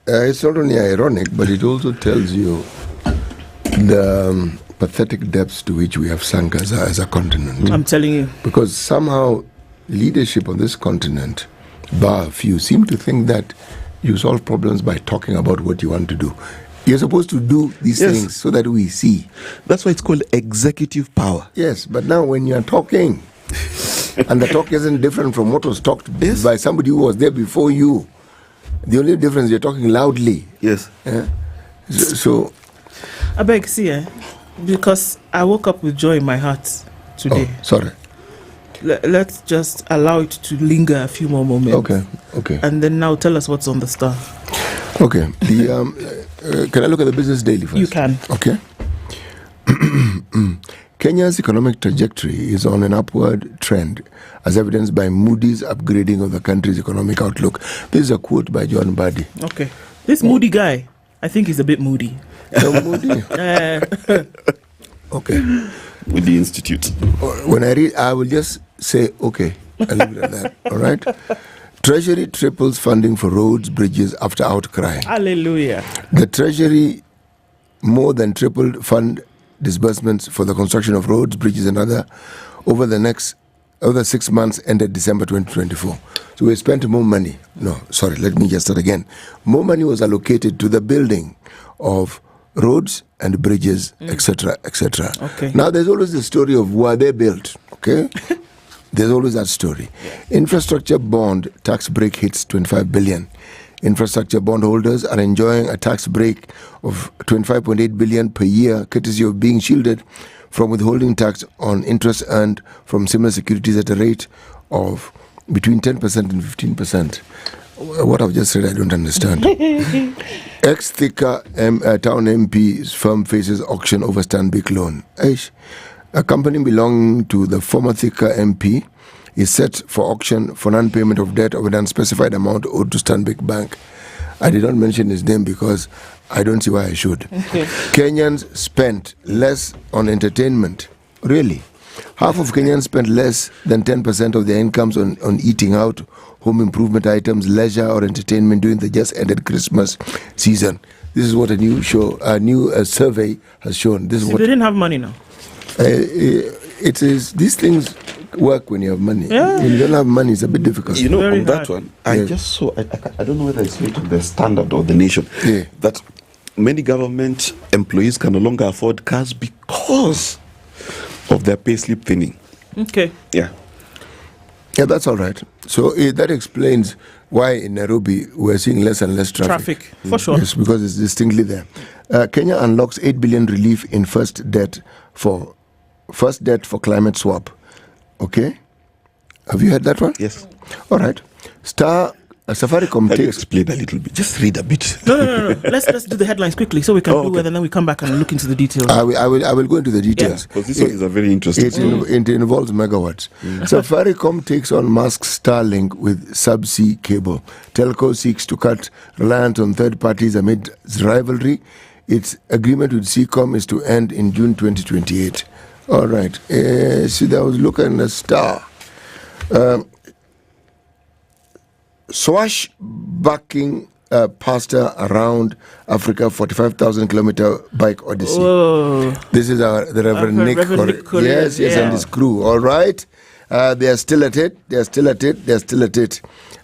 It's not only ironic, but it also tells you the pathetic depths to which we have sunk as a continent. I'm telling you. Because somehow leadership on this continent, bar a few, seem to think that you solve problems by talking about what you want to do. You're supposed to do these things so that we see. That's why it's called executive power. Yes, but now when you're talking, and the talk isn't different from what was talked by somebody who was there before you, the only difference, you're talking loudly. Yes. So I beg, see, because I woke up with joy in my heart today. Oh, sorry. Let's just allow it to linger a few more moments. Okay. And then now tell us what's on the star. Okay. Can I look at the Business Daily first? You can. Okay. Kenya's economic trajectory is on an upward trend, as evidenced by Moody's upgrading of the country's economic outlook. This is a quote by John Buddy. Okay. This Moody guy, I think he's a bit moody. Moody? Okay. With the Institute. When I read, I will just say, okay, I'll leave it at that. All right? Treasury triples funding for roads, bridges after outcry. Hallelujah. The Treasury more than tripled fund disbursements for the construction of roads, bridges and other over the 6 months ended December 2024. So we spent more money. No, sorry, let me just start again. More money was allocated to the building of roads and bridges, etc., etc. Okay. Now there's always the story of were they built, okay? There's always that story. Infrastructure bond tax break hits 25 billion. Infrastructure bondholders are enjoying a tax break of 25.8 billion per year, courtesy of being shielded from withholding tax on interest earned from similar securities at a rate of between 10% and 15%. What I've just said, I don't understand. Ex-Thika town MP's firm faces auction over Stanbic loan. A company belonging to the former Thika MP is set for auction for non-payment of debt of an unspecified amount owed to Stanbic Bank. I did not mention his name because I don't see why I should. Okay. Kenyans spent less on entertainment. Really? Half of Kenyans spent less than 10% of their incomes on eating out, home improvement items, leisure or entertainment during the just ended Christmas season. This is what a new survey has shown. This is what they didn't have money now. It is, these things work when you have money. Yeah. When you don't have money, it's a bit difficult. You know, Very on that hard. one, I just saw, I don't know whether it's written the Standard or the Nation, that many government employees can no longer afford cars because of their payslip thinning. Okay. Yeah, that's all right. So that explains why in Nairobi we're seeing less and less traffic. For sure. Yes, because it's distinctly there. Kenya unlocks 8 billion relief in first debt for climate swap. Okay? Have you heard that one? Yes. All right. Safaricom Can you takes... explain a little bit? Just read a bit. No. Let's do the headlines quickly so we can do it, and then we come back and look into the details. I will go into the details. Because this one is a very interesting It involves megawatts. Safaricom takes on Musk's Starlink with subsea cable. Telco seeks to cut reliance on third parties amid rivalry. Its agreement with Seacom is to end in June 2028. All right. See, I was looking at the Star. Swashbucking pastor around Africa, 45,000 kilometer bike odyssey. Whoa. This is the Reverend Nick. Yes, and his crew. All right. They are still at it.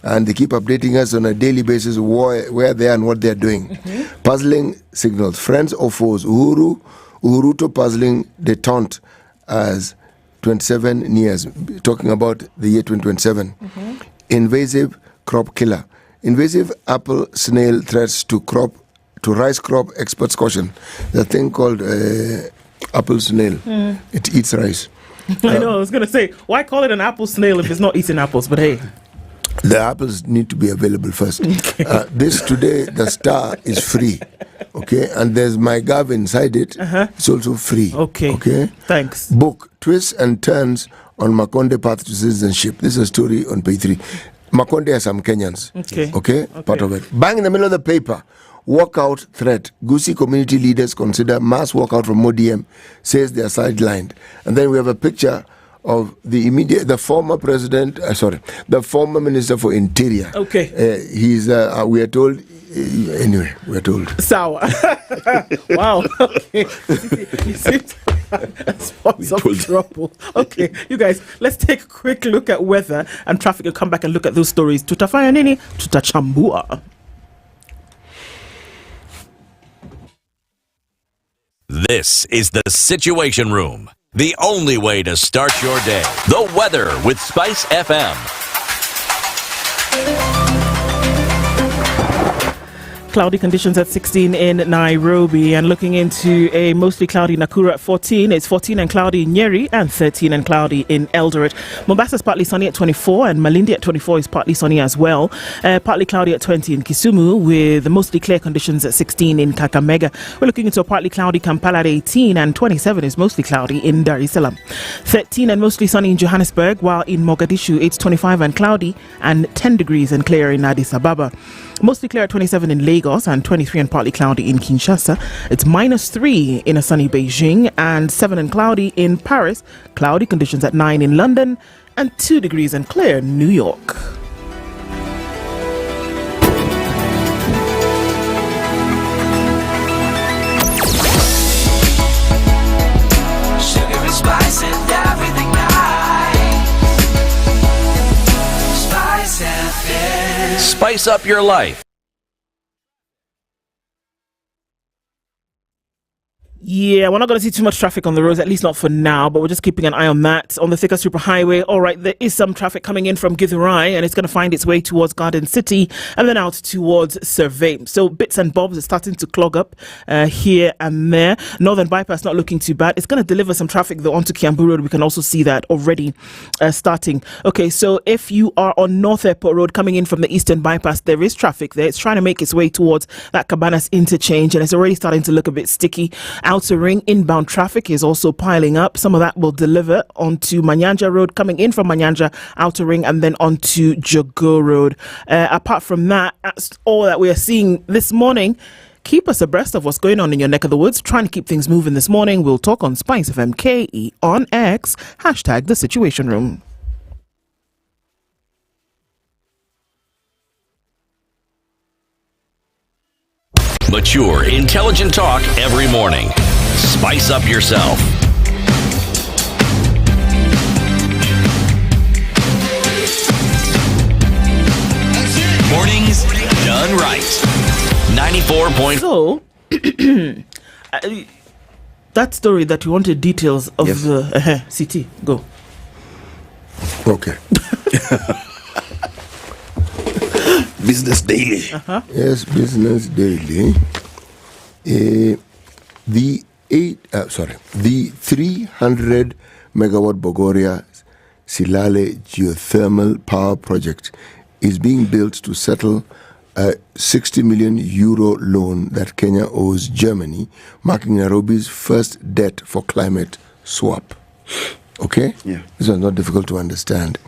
And they keep updating us on a daily basis where they are and what they are doing. Puzzling signals. Friends or foes. Uhuruto puzzling detente as 27 years. Talking about the year 2027. Invasive crop killer. Invasive apple snail threats to crop to rice crop experts caution. The thing called apple snail. It eats rice. I know, I was going to say, why call it an apple snail if it's not eating apples? But hey. The apples need to be available first. This today, the Star is free. Okay, and there's my Gav inside it. It's also free. Okay. Thanks. Book Twists and Turns on Makonde Path to Citizenship. This is a story on page 3. Makonde has some Kenyans. Okay. Part of it. Bang in the middle of the paper. Walkout threat. Gusii community leaders consider mass walkout from ODM, says they are sidelined. And then we have a picture of the former president, the former minister for interior. He's, we are told, anyway, we are told. Sour. Wow. Okay. You seem spots of trouble. Okay, you guys, let's take a quick look at weather and traffic and come back and look at those stories. Tutafanya nini? Tutachambua. This is the Situation Room, the only way to start your day. The weather with SpiceFM. Cloudy conditions at 16 in Nairobi, and looking into a mostly cloudy Nakuru at 14. It's 14 and cloudy in Nyeri and 13 and cloudy in Eldoret. Mombasa is partly sunny at 24, and Malindi at 24 is partly sunny as well. Partly cloudy at 20 in Kisumu, with mostly clear conditions at 16 in Kakamega. We're looking into a partly cloudy Kampala at 18, and 27 is mostly cloudy in Dar es Salaam. 13 and mostly sunny in Johannesburg, while in Mogadishu it's 25 and cloudy and 10 degrees and clear in Addis Ababa. Mostly clear at 27 in Lagos and 23 and partly cloudy in Kinshasa. It's -3 in a sunny Beijing and 7 and cloudy in Paris. Cloudy conditions at 9 in London and 2 degrees and clear in New York. Sugar and spice and everything nice. Spice FM. Spice up your life. Yeah, we're not going to see too much traffic on the roads, at least not for now, but we're just keeping an eye on that. On the Thika Superhighway, all right, there is some traffic coming in from Githurai, and it's going to find its way towards Garden City and then out towards Survey. So bits and bobs are starting to clog up here and there. Northern Bypass not looking too bad. It's going to deliver some traffic though onto Kiambu Road. We can also see that already starting. Okay, so if you are on North Airport Road coming in from the Eastern Bypass, there is traffic there. It's trying to make its way towards that Cabanas interchange, and it's already starting to look a bit sticky. Outer Ring inbound traffic is also piling up. Some of that will deliver onto Manyanja Road, coming in from Manyanja, Outer Ring, and then onto Jogo Road. Apart from that, that's all that we are seeing this morning. Keep us abreast of what's going on in your neck of the woods. Trying to keep things moving this morning. We'll talk on SpiceFM KE on X, hashtag the Situation Room. Mature, intelligent talk every morning. Spice up yourself. Mornings done right. 94. So, that story that you wanted details of the CT, go. Okay. Business Daily. Yes, Business Daily. The 300 megawatt Bogoria Silale geothermal power project is being built to settle a 60 million euro loan that Kenya owes Germany, marking Nairobi's first debt for climate swap. Okay? Yeah. This is not difficult to understand.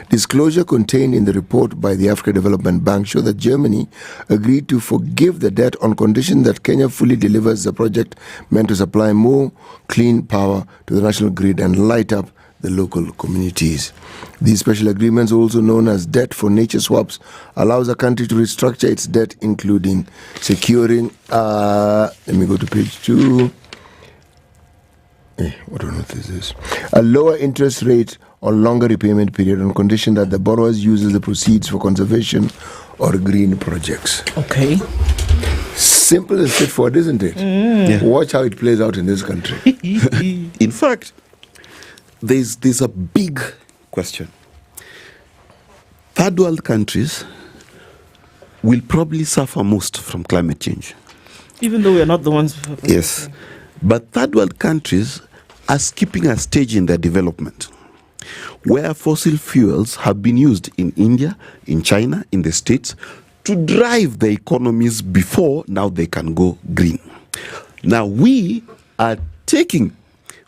Disclosure contained in the report by the Africa Development Bank show that Germany agreed to forgive the debt on condition that Kenya fully delivers the project meant to supply more clean power to the national grid and light up the local communities. These special agreements, also known as debt for nature swaps, allows a country to restructure its debt, including securing, let me go to page 2. What on earth is this? A lower interest rate or longer repayment period on condition that the borrowers uses the proceeds for conservation or green projects. Okay. Simple and straightforward, isn't it? Yeah. Watch how it plays out in this country. In fact, there's a big question. Third world countries will probably suffer most from climate change. Even though we are not the ones. Yes. But third world countries are skipping a stage in their development, where fossil fuels have been used in India, in China, in the States, to drive the economies before now they can go green. Now we are taking,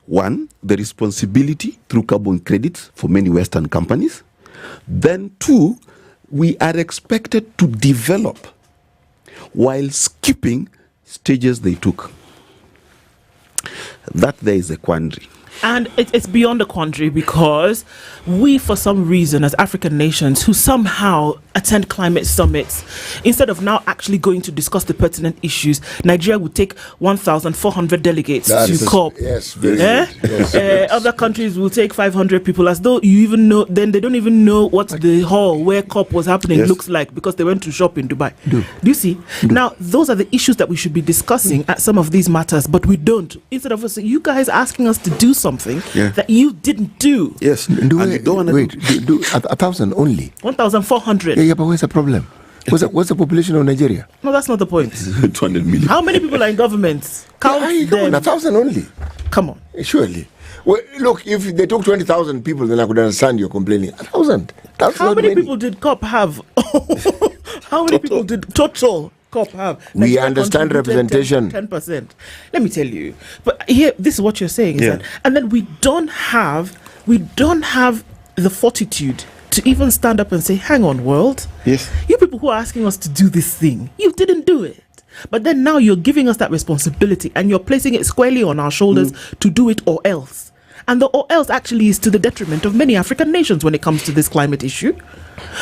one, the responsibility through carbon credits for many Western companies. Then two, we are expected to develop while skipping stages they took. That there is a quandary. And it's beyond a quandary, because we, for some reason, as African nations who somehow attend climate summits, instead of now actually going to discuss the pertinent issues, Nigeria would take 1,400 delegates to COP. Yes, very good. Yes. Other countries will take 500 people, as though you even know. Then they don't even know what the hall where COP was happening looks like, because they went to shop in Dubai. Do you see? Now, those are the issues that we should be discussing at some of these matters, but we don't. Instead of us, you guys asking us to do something that you didn't do. Yes. Do 1,000 only. 1,400. Yeah, but where's the problem? What's the population of Nigeria? No, that's not the point. 200 million. How many people are in government? Count them. 1,000 only. Come on. Surely. Well, look, if they took 20,000 people, then I could understand you're complaining. 1,000. How many people did COP have? How many people did total COP have? We understand representation. 10%. Let me tell you. But here, this is what you're saying. Is that, and then we don't have the fortitude to even stand up and say, hang on, world. Yes. You people who are asking us to do this thing, you didn't do it. But then now you're giving us that responsibility and you're placing it squarely on our shoulders to do it or else. And the or else actually is to the detriment of many African nations when it comes to this climate issue.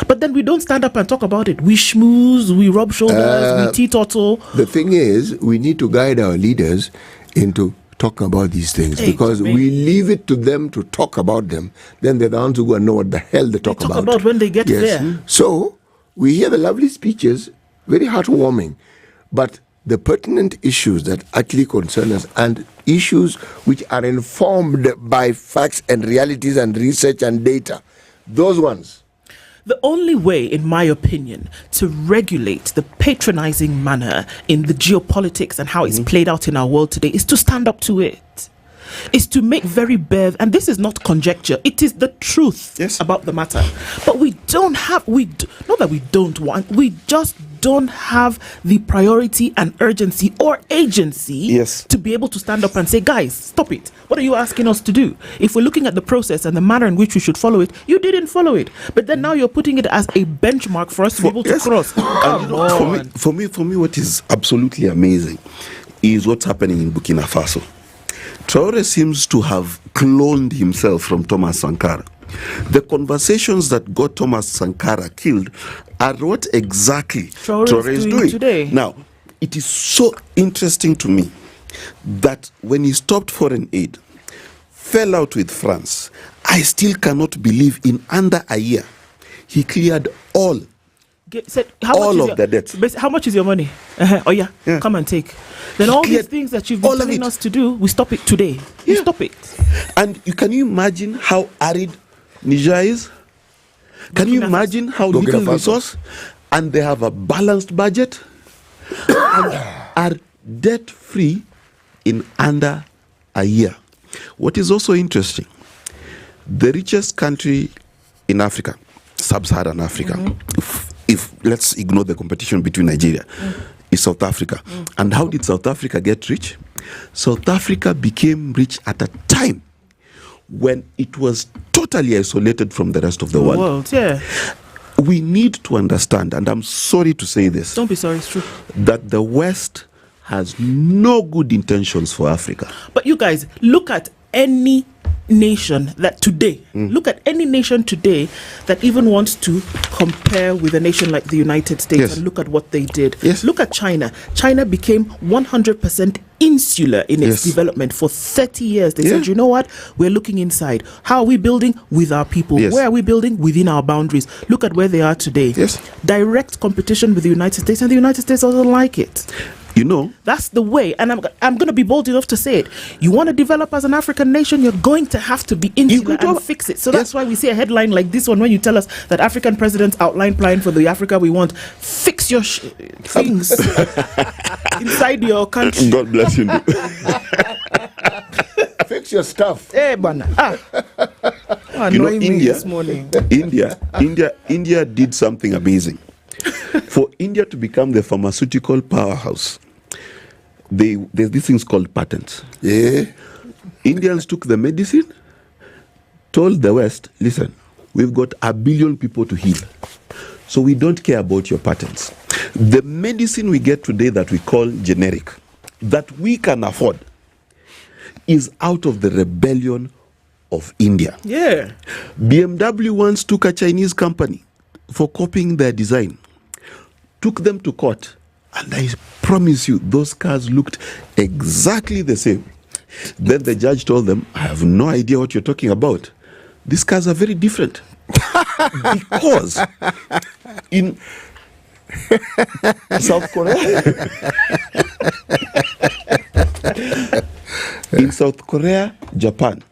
But then we don't stand up and talk about it. We schmooze, we rub shoulders, we teetotal. The thing is, we need to guide our leaders into talking about these things, because we leave it to them to talk about them. Then they're the ones who go and know what the hell they talk about. Talk about when they get there. So we hear the lovely speeches, very heartwarming, but the pertinent issues that actually concern us and issues which are informed by facts and realities and research and data, those ones. The only way, in my opinion, to regulate the patronizing manner in the geopolitics and how it's played out in our world today is to stand up to it. Is to make very bare, and this is not conjecture, it is the truth about the matter. But we don't have, not that we don't want, we just don't have the priority and urgency or agency to be able to stand up and say, guys, stop it. What are you asking us to do? If we're looking at the process and the manner in which we should follow it, you didn't follow it. But then now you're putting it as a benchmark for us to be able to cross. For me, what is absolutely amazing is what's happening in Burkina Faso. Traore seems to have cloned himself from Thomas Sankara. The conversations that got Thomas Sankara killed are what exactly Traore is doing today. Now, it is so interesting to me that when he stopped foreign aid, fell out with France, I still cannot believe in under a year he cleared all the debts. How much is your money? Come and take. Then all these things that you've been telling us to do, we stop it today. We stop it. And can you imagine how arid Niger is? Can you imagine how little resource? And they have a balanced budget and are debt-free in under a year. What is also interesting, the richest country in Africa, sub-Saharan Africa, if let's ignore the competition between Nigeria, is South Africa. And how did South Africa get rich? South Africa became rich at a time when it was totally isolated from the rest of the world. We need to understand, and I'm sorry to say this. Don't be sorry, it's true. That the West has no good intentions for Africa. But you guys, look at any nation that today, look at any nation today that even wants to compare with a nation like the United States and look at what they did. Look at China. China became 100% insular in its development for 30 years. They said, you know what? We're looking inside. How are we building? With our people. Where are we building? Within our boundaries. Look at where they are today. Direct competition with the United States, and the United States doesn't like it. You know, that's the way. And I'm going to be bold enough to say it. You want to develop as an African nation, you're going to have to be insular and fix it. So that's why we see a headline like this one when you tell us that African presidents outline plan for the Africa we want. Fix your things inside your country. God bless you. Fix your stuff. Hey, bana. You know, India this morning. India did something amazing. For India to become the pharmaceutical powerhouse, there's these things called patents. Yeah. Indians took the medicine, told the West, listen, we've got 1 billion people to heal, so we don't care about your patents. The medicine we get today that we call generic, that we can afford, is out of the rebellion of India. Yeah. BMW once took a Chinese company for copying their design, took them to court, and I promise you, those cars looked exactly the same. Then the judge told them, I have no idea what you're talking about. These cars are very different. Because in South Korea, in South Korea, Japan,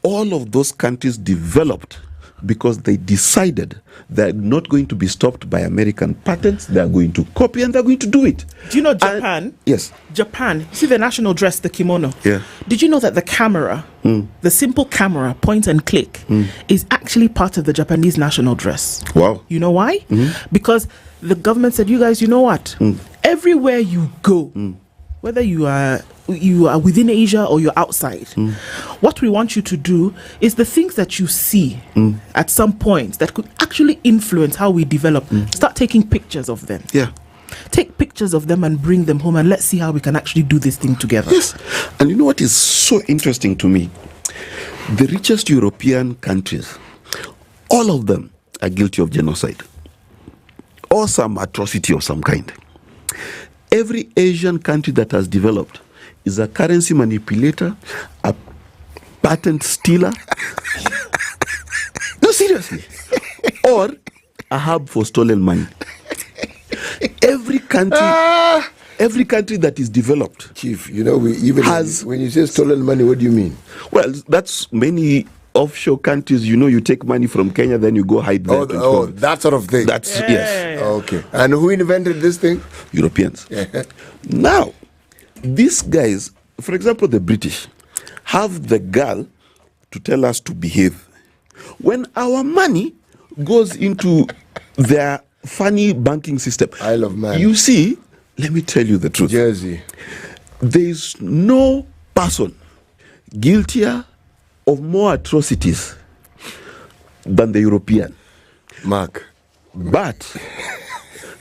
all of those countries developed because they decided they're not going to be stopped by American patents. They're going to copy and they're going to do it. Do you know Japan? Yes. Japan. You see the national dress, the kimono? Yeah. Did you know that the camera, the simple camera, point and click, is actually part of the Japanese national dress? Wow. You know why? Because the government said, you guys, you know what? Everywhere you go, whether you are within Asia or you're outside, what we want you to do is the things that you see at some point that could actually influence how we develop, start taking pictures of them. Yeah. Take pictures of them and bring them home, and let's see how we can actually do this thing together. Yes. And you know what is so interesting to me? The richest European countries, all of them are guilty of genocide or some atrocity of some kind. Every Asian country that has developed is a currency manipulator, a patent stealer. No, seriously. Or a hub for stolen money. Every country that is developed, Chief, you know, when you say stolen money, what do you mean? Well, that's many offshore countries. You know, you take money from Kenya, then you go hide there. That sort of thing. That's yes. Okay. And who invented this thing? Europeans. Now, these guys, for example, the British, have the gall to tell us to behave. When our money goes into their funny banking system, Isle of Man, you see, let me tell you the truth. Jersey. There is no person guiltier of more atrocities than the European. Mark. But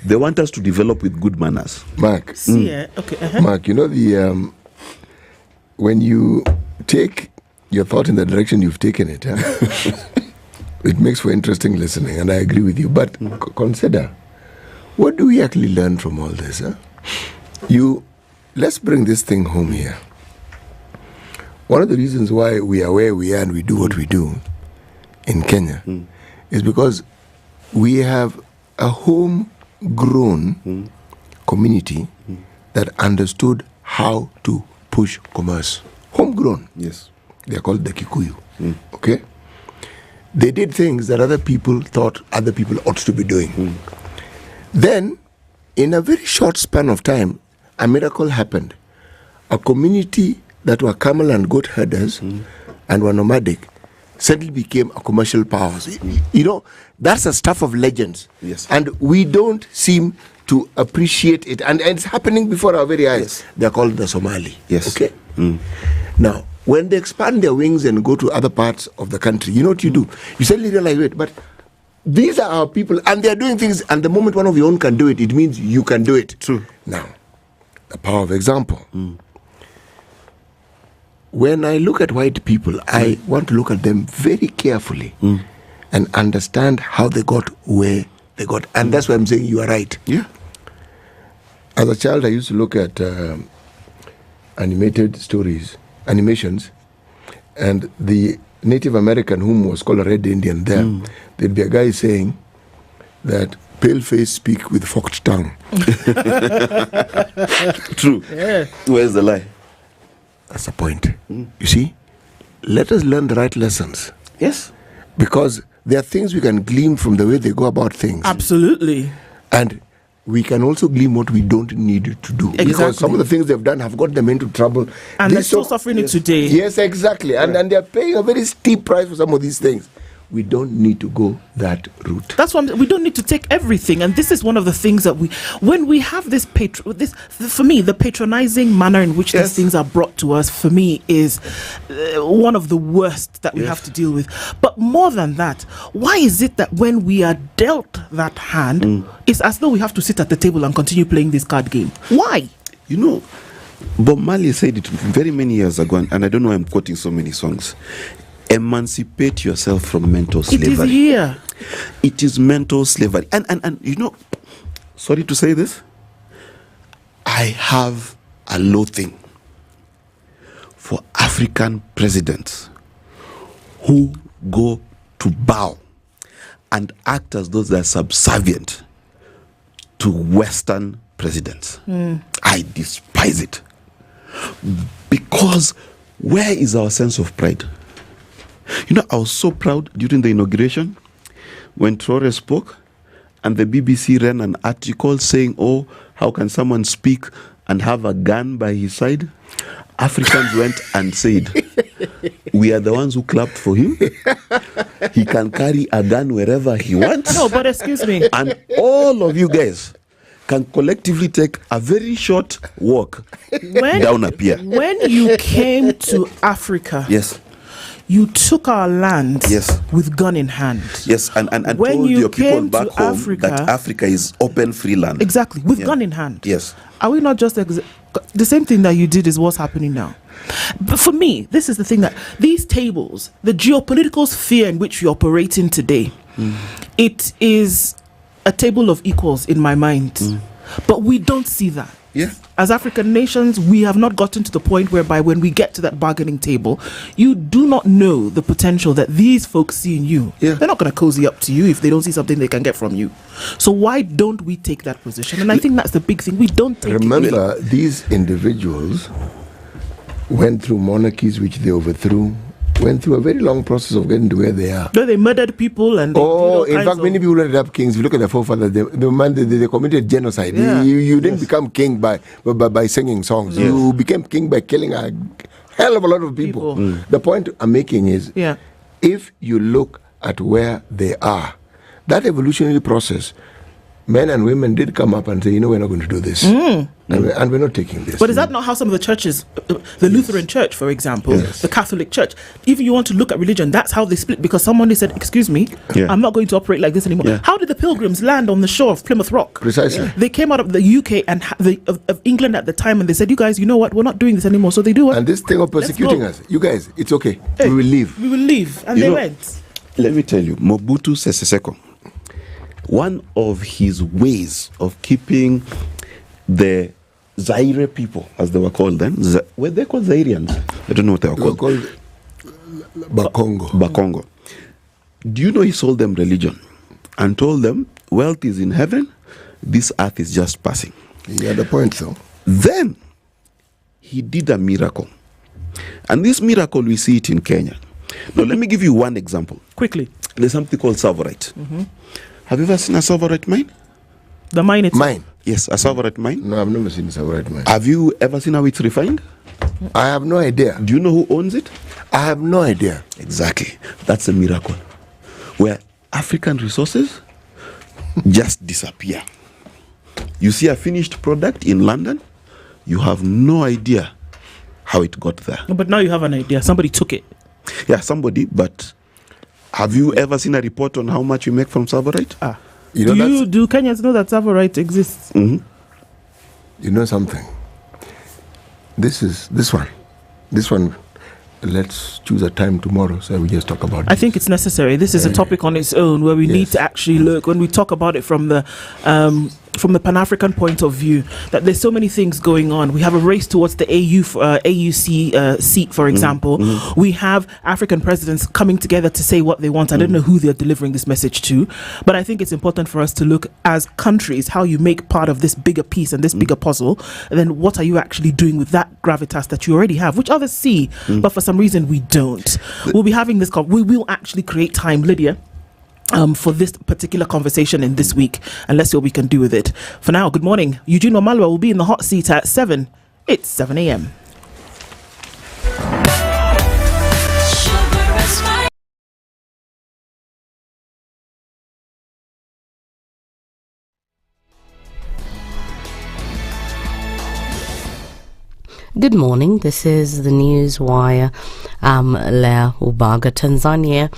they want us to develop with good manners. Mark. Okay. Mark, you know when you take your thought in the direction you've taken it, it makes for interesting listening, and I agree with you. But consider, what do we actually learn from all this? Let's bring this thing home here. One of the reasons why we are where we are and we do what we do in Kenya is because we have a homegrown community that understood how to push commerce. Homegrown. Yes. They are called the Kikuyu. Okay? They did things that other people thought other people ought to be doing. Then, in a very short span of time, a miracle happened. A community that were camel and goat herders and were nomadic suddenly became a commercial powerhouse. You know, that's the stuff of legends. Yes. And we don't seem to appreciate it. And it's happening before our very eyes. Yes. They're called the Somali. Yes. Okay? Now, when they expand their wings and go to other parts of the country, you know what you do? You suddenly realize, wait, but these are our people, and they're doing things, and the moment one of your own can do it, it means you can do it. True. Now, the power of example. When I look at white people, I want to look at them very carefully and understand how they got where they got. And that's why I'm saying you are right. Yeah. As a child, I used to look at animations, and the Native American whom was called a Red Indian there, there'd be a guy saying that pale face speak with forked tongue. True. Yeah. Where's the lie? That's the point. You see, let us learn the right lessons. Yes. Because there are things we can glean from the way they go about things. Absolutely. And we can also glean what we don't need to do. Exactly. Because some of the things they've done have got them into trouble. And they're still suffering it today. Yes, exactly. And they're paying a very steep price for some of these things. We don't need to go that route. That's why we don't need to take everything, and this is one of the things that when we have for me, the patronizing manner in which these things are brought to us, for me, is one of the worst that we have to deal with. But more than that, why is it that when we are dealt that hand, it's as though we have to sit at the table and continue playing this card game? Why? You know, Bob Marley said it very many years ago, and I don't know why I'm quoting so many songs. Emancipate yourself from mental slavery. It is here. It is mental slavery. And you know, sorry to say this, I have a loathing for African presidents who go to bow and act as though they're subservient to Western presidents. I despise it. Because where is our sense of pride? You know, I was so proud during the inauguration when Traore spoke and the BBC ran an article saying, oh, how can someone speak and have a gun by his side? Africans went and said, we are the ones who clapped for him. He can carry a gun wherever he wants. No, but excuse me. And all of you guys can collectively take a very short walk down a pier. When you came to Africa, yes, you took our land with gun in hand. Yes, and when told you your people came back to home Africa, that Africa is open, free land. Exactly, with gun in hand. Yes. Are we not just the same thing that you did is what's happening now? But for me, this is the thing that these tables, the geopolitical sphere in which we operate in today, it is a table of equals in my mind. But we don't see that. Yeah. As African nations, we have not gotten to the point whereby when we get to that bargaining table, you do not know the potential that these folks see in you. Yeah. They're not going to cozy up to you if they don't see something they can get from you. So why don't we take that position? And I think that's the big thing. We don't take Remember, these individuals went through monarchies which they overthrew, went through a very long process of getting to where they are. No, they murdered people and in fact, many people ended up kings. If you look at their forefathers, they committed genocide. Yeah. You didn't become king by singing songs. Yes. You became king by killing a hell of a lot of people. The point I'm making is, if you look at where they are, that evolutionary process, men and women did come up and say, you know, we're not going to do this. And we're not taking this. But is that not how some of the churches, the Lutheran Church, for example, the Catholic Church, even you want to look at religion, that's how they split, because somebody said, excuse me, I'm not going to operate like this anymore. How did the Pilgrims land on the shore of Plymouth Rock? Precisely. They came out of the UK and of England at the time, and they said, you guys, you know what, we're not doing this anymore. So they do it. And this thing of persecuting us, you guys, it's okay. Hey, we will leave. We will leave. And they went. Let me tell you, Mobutu Sese Seko, one of his ways of keeping the Zaire people, as they were called then, were they called Zairians? I don't know what they were called. Bakongo. Do you know he sold them religion and told them wealth is in heaven, this earth is just passing? Yeah, the point though. Then he did a miracle. And this miracle, we see it in Kenya. Now, let me give you one example. Quickly. There's something called Savorite. Have you ever seen a Savorite mine? The mine itself? Mine? Yes, a Savorite mine. No, I've never seen a Savorite mine. Have you ever seen how it's refined? I have no idea. Do you know who owns it? I have no idea. Exactly. That's a miracle. Where African resources just disappear. You see a finished product in London, you have no idea how it got there. No, but now you have an idea. Somebody took it. Yeah, somebody, but have you ever seen a report on how much you make from Savorite? Do Kenyans know that Savorite exists? You know something? This one, let's choose a time tomorrow so we just talk about it. I think it's necessary. This is a topic on its own where we need to actually look, when we talk about it from the from the Pan-African point of view, that there's so many things going on. We have a race towards the AUC seat, for example. We have African presidents coming together to say what they want. I don't know who they're delivering this message to, but I think it's important for us to look as countries how you make part of this bigger piece and this bigger puzzle, and then what are you actually doing with that gravitas that you already have, which others see, but for some reason we don't. We'll be having this we will actually create time, Lydiah, for this particular conversation in this week, and let's see what we can do with it. For now, good morning. Eugene Wamalwa will be in the hot seat at 7. It's 7 a.m. Good morning. This is the News Wire. I'm Lea Ubaga. Tanzania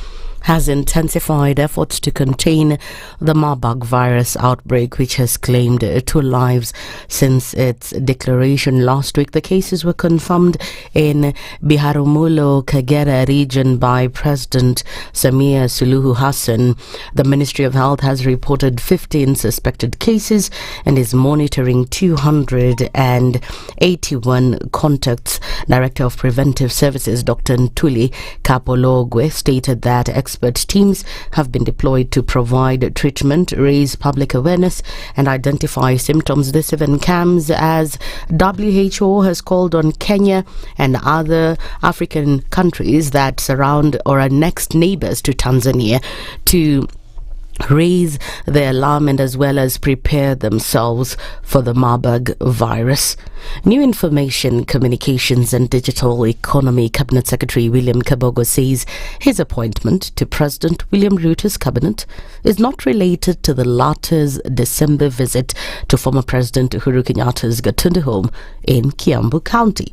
has intensified efforts to contain the Marburg virus outbreak, which has claimed 2 lives since its declaration last week. The cases were confirmed in Biharamulo, Kagera region by President Samia Suluhu Hassan. The Ministry of Health has reported 15 suspected cases and is monitoring 281 contacts. Director of Preventive Services, Dr. Ntuli Kapologwe, stated that expert teams have been deployed to provide treatment, raise public awareness, and identify symptoms. This event comes as WHO has called on Kenya and other African countries that surround or are next neighbors to Tanzania to raise the alarm and as well as prepare themselves for the Marburg virus. New Information, Communications and Digital Economy Cabinet Secretary William Kabogo says his appointment to President William Ruto's cabinet is not related to the latter's December visit to former President Uhuru Kenyatta's Gatundu home in Kiambu County.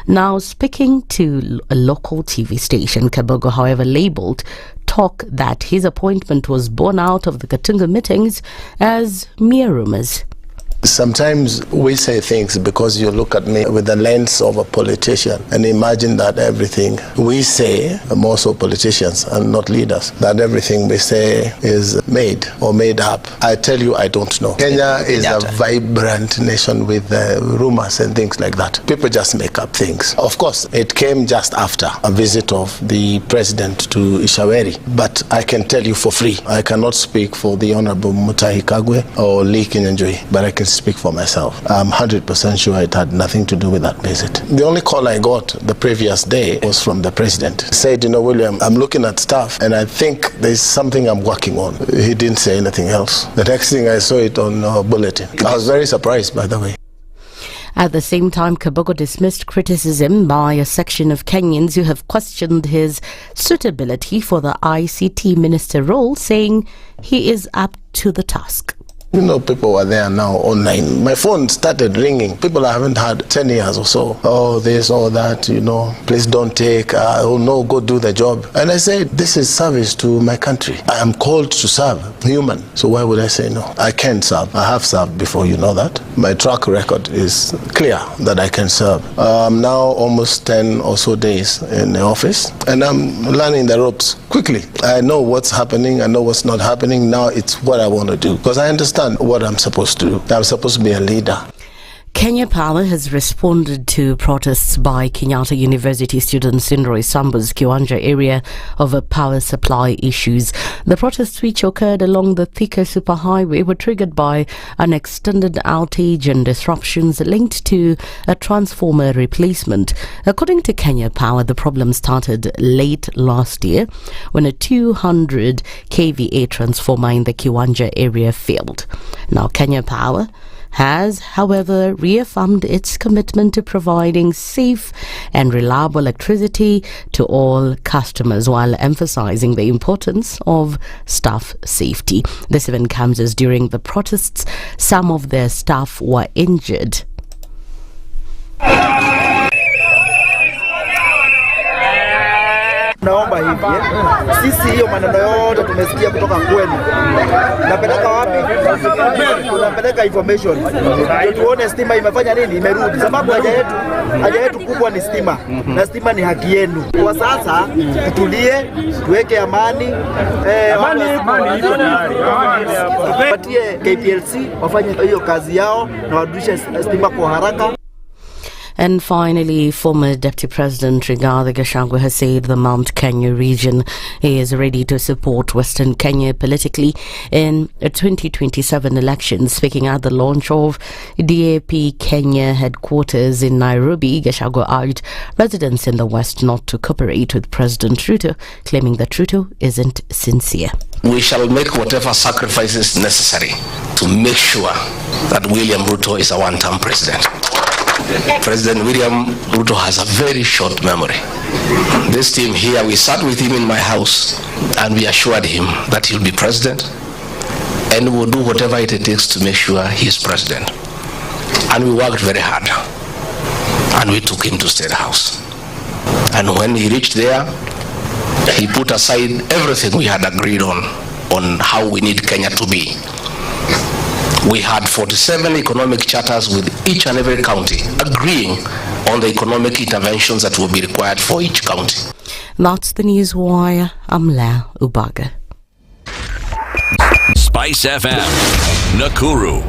Now, speaking to a local TV station, Kabogo, however, labelled talk that his appointment was born out of the Gatundu meetings as mere rumours. Sometimes we say things because you look at me with the lens of a politician and imagine that everything we say, more so politicians and not leaders, that everything we say is made or made up. I tell you, I don't know. Kenya is a vibrant nation with rumors and things like that. People just make up things. Of course, it came just after a visit of the president to Ishaweri, but I can tell you for free, I cannot speak for the Honorable Mutahi Kagwe or Lee Kinyanjui, but I can speak for myself. I'm 100% sure it had nothing to do with that visit. The only call I got the previous day was from the president. He said, William, I'm looking at stuff and I think there's something I'm working on. He didn't say anything else. The next thing I saw it on bulletin. I was very surprised, by the way. At the same time, Kabogo dismissed criticism by a section of Kenyans who have questioned his suitability for the ICT minister role, saying he is up to the task. People were there now online. My phone started ringing. People I haven't had 10 years or so. Oh, this or that, please don't take. Oh, no, go do the job. And I said, this is service to my country. I am called to serve, human. So why would I say no? I can serve. I have served before, you know that. My track record is clear that I can serve. I'm now almost 10 or so days in the office, and I'm learning the ropes quickly. I know what's happening. I know what's not happening. Now it's what I want to do, because I understand what I'm supposed to do. I'm supposed to be a leader. Kenya Power has responded to protests by Kenyatta University students in Roysambu's Kiwanja area over power supply issues. The protests, which occurred along the Thika Superhighway, were triggered by an extended outage and disruptions linked to a transformer replacement. According to Kenya Power, the problem started late last year when a 200 kVA transformer in the Kiwanja area failed. Now, Kenya Power has, however, reaffirmed its commitment to providing safe and reliable electricity to all customers while emphasizing the importance of staff safety. This event comes as during the protests, some of their staff were injured. Naomba hivi sisi hiyo maneno yote tumesikia kutoka kwenu. Napeleka wapi? Tunapeleka information. Tuone stima imefanya nini, imerudi. Sababu haja yetu kubwa ni stima. Na stima ni haki yenu. Kwa sasa tutulie, tuweke amani. Patie KPLC wafanye hiyo kazi yao na warudishe stima kwa haraka. And finally, former Deputy President Rigathi Gachagua has said the Mount Kenya region is ready to support Western Kenya politically in 2027 elections. Speaking at the launch of DAP Kenya headquarters in Nairobi, Gachagua urged residents in the West not to cooperate with President Ruto, claiming that Ruto isn't sincere. We shall make whatever sacrifices necessary to make sure that William Ruto is a one-term president. President William Ruto has a very short memory. This team here, we sat with him in my house and we assured him that he'll be president and we'll do whatever it takes to make sure he's president. And we worked very hard and we took him to State House. And when he reached there, he put aside everything we had agreed on how we need Kenya to be. We had 47 economic charters with each and every county agreeing on the economic interventions that will be required for each county. That's the news wire. I'm Lea Ubaga. Spice FM, Nakuru.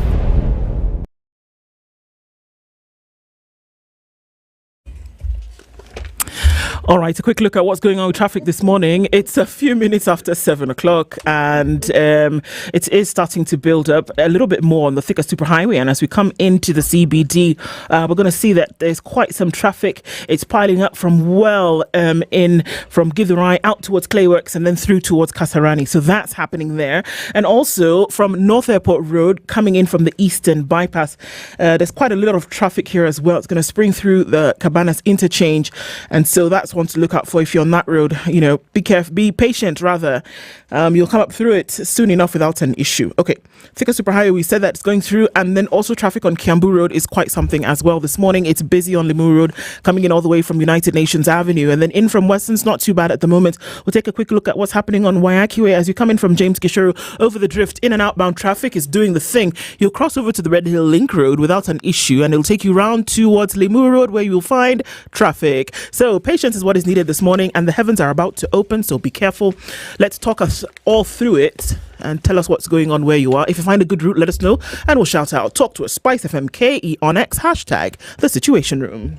All right, a quick look at what's going on with traffic this morning. It's a few minutes after 7 o'clock and it is starting to build up a little bit more on the Thika Superhighway. And as we come into the CBD, we're going to see that there's quite some traffic. It's piling up from from Githurai out towards Clayworks and then through towards Kasarani. So that's happening there. And also from North Airport Road coming in from the Eastern Bypass, there's quite a lot of traffic here as well. It's going to spring through the Cabanas interchange. And so that's one to look out for if you're on that road. You know, be careful, be patient rather. You'll come up through it soon enough without an issue. Okay, Thika Superhighway, we said that it's going through, and then also traffic on Kiambu Road is quite something as well. This morning it's busy on Limuru Road, coming in all the way from United Nations Avenue, and then in from Western's not too bad at the moment. We'll take a quick look at what's happening on Waiyaki Way as you come in from James Gishuru over the drift. In and outbound traffic is doing the thing. You'll cross over to the Red Hill Link Road without an issue, and it'll take you round towards Limuru Road where you'll find traffic. So patience is what is needed this morning, and the heavens are about to open, so be careful. Let's talk us all through it and tell us what's going on where you are. If you find a good route, let us know and we'll shout out. Talk to us, SpiceFM KE on X, hashtag The Situation Room.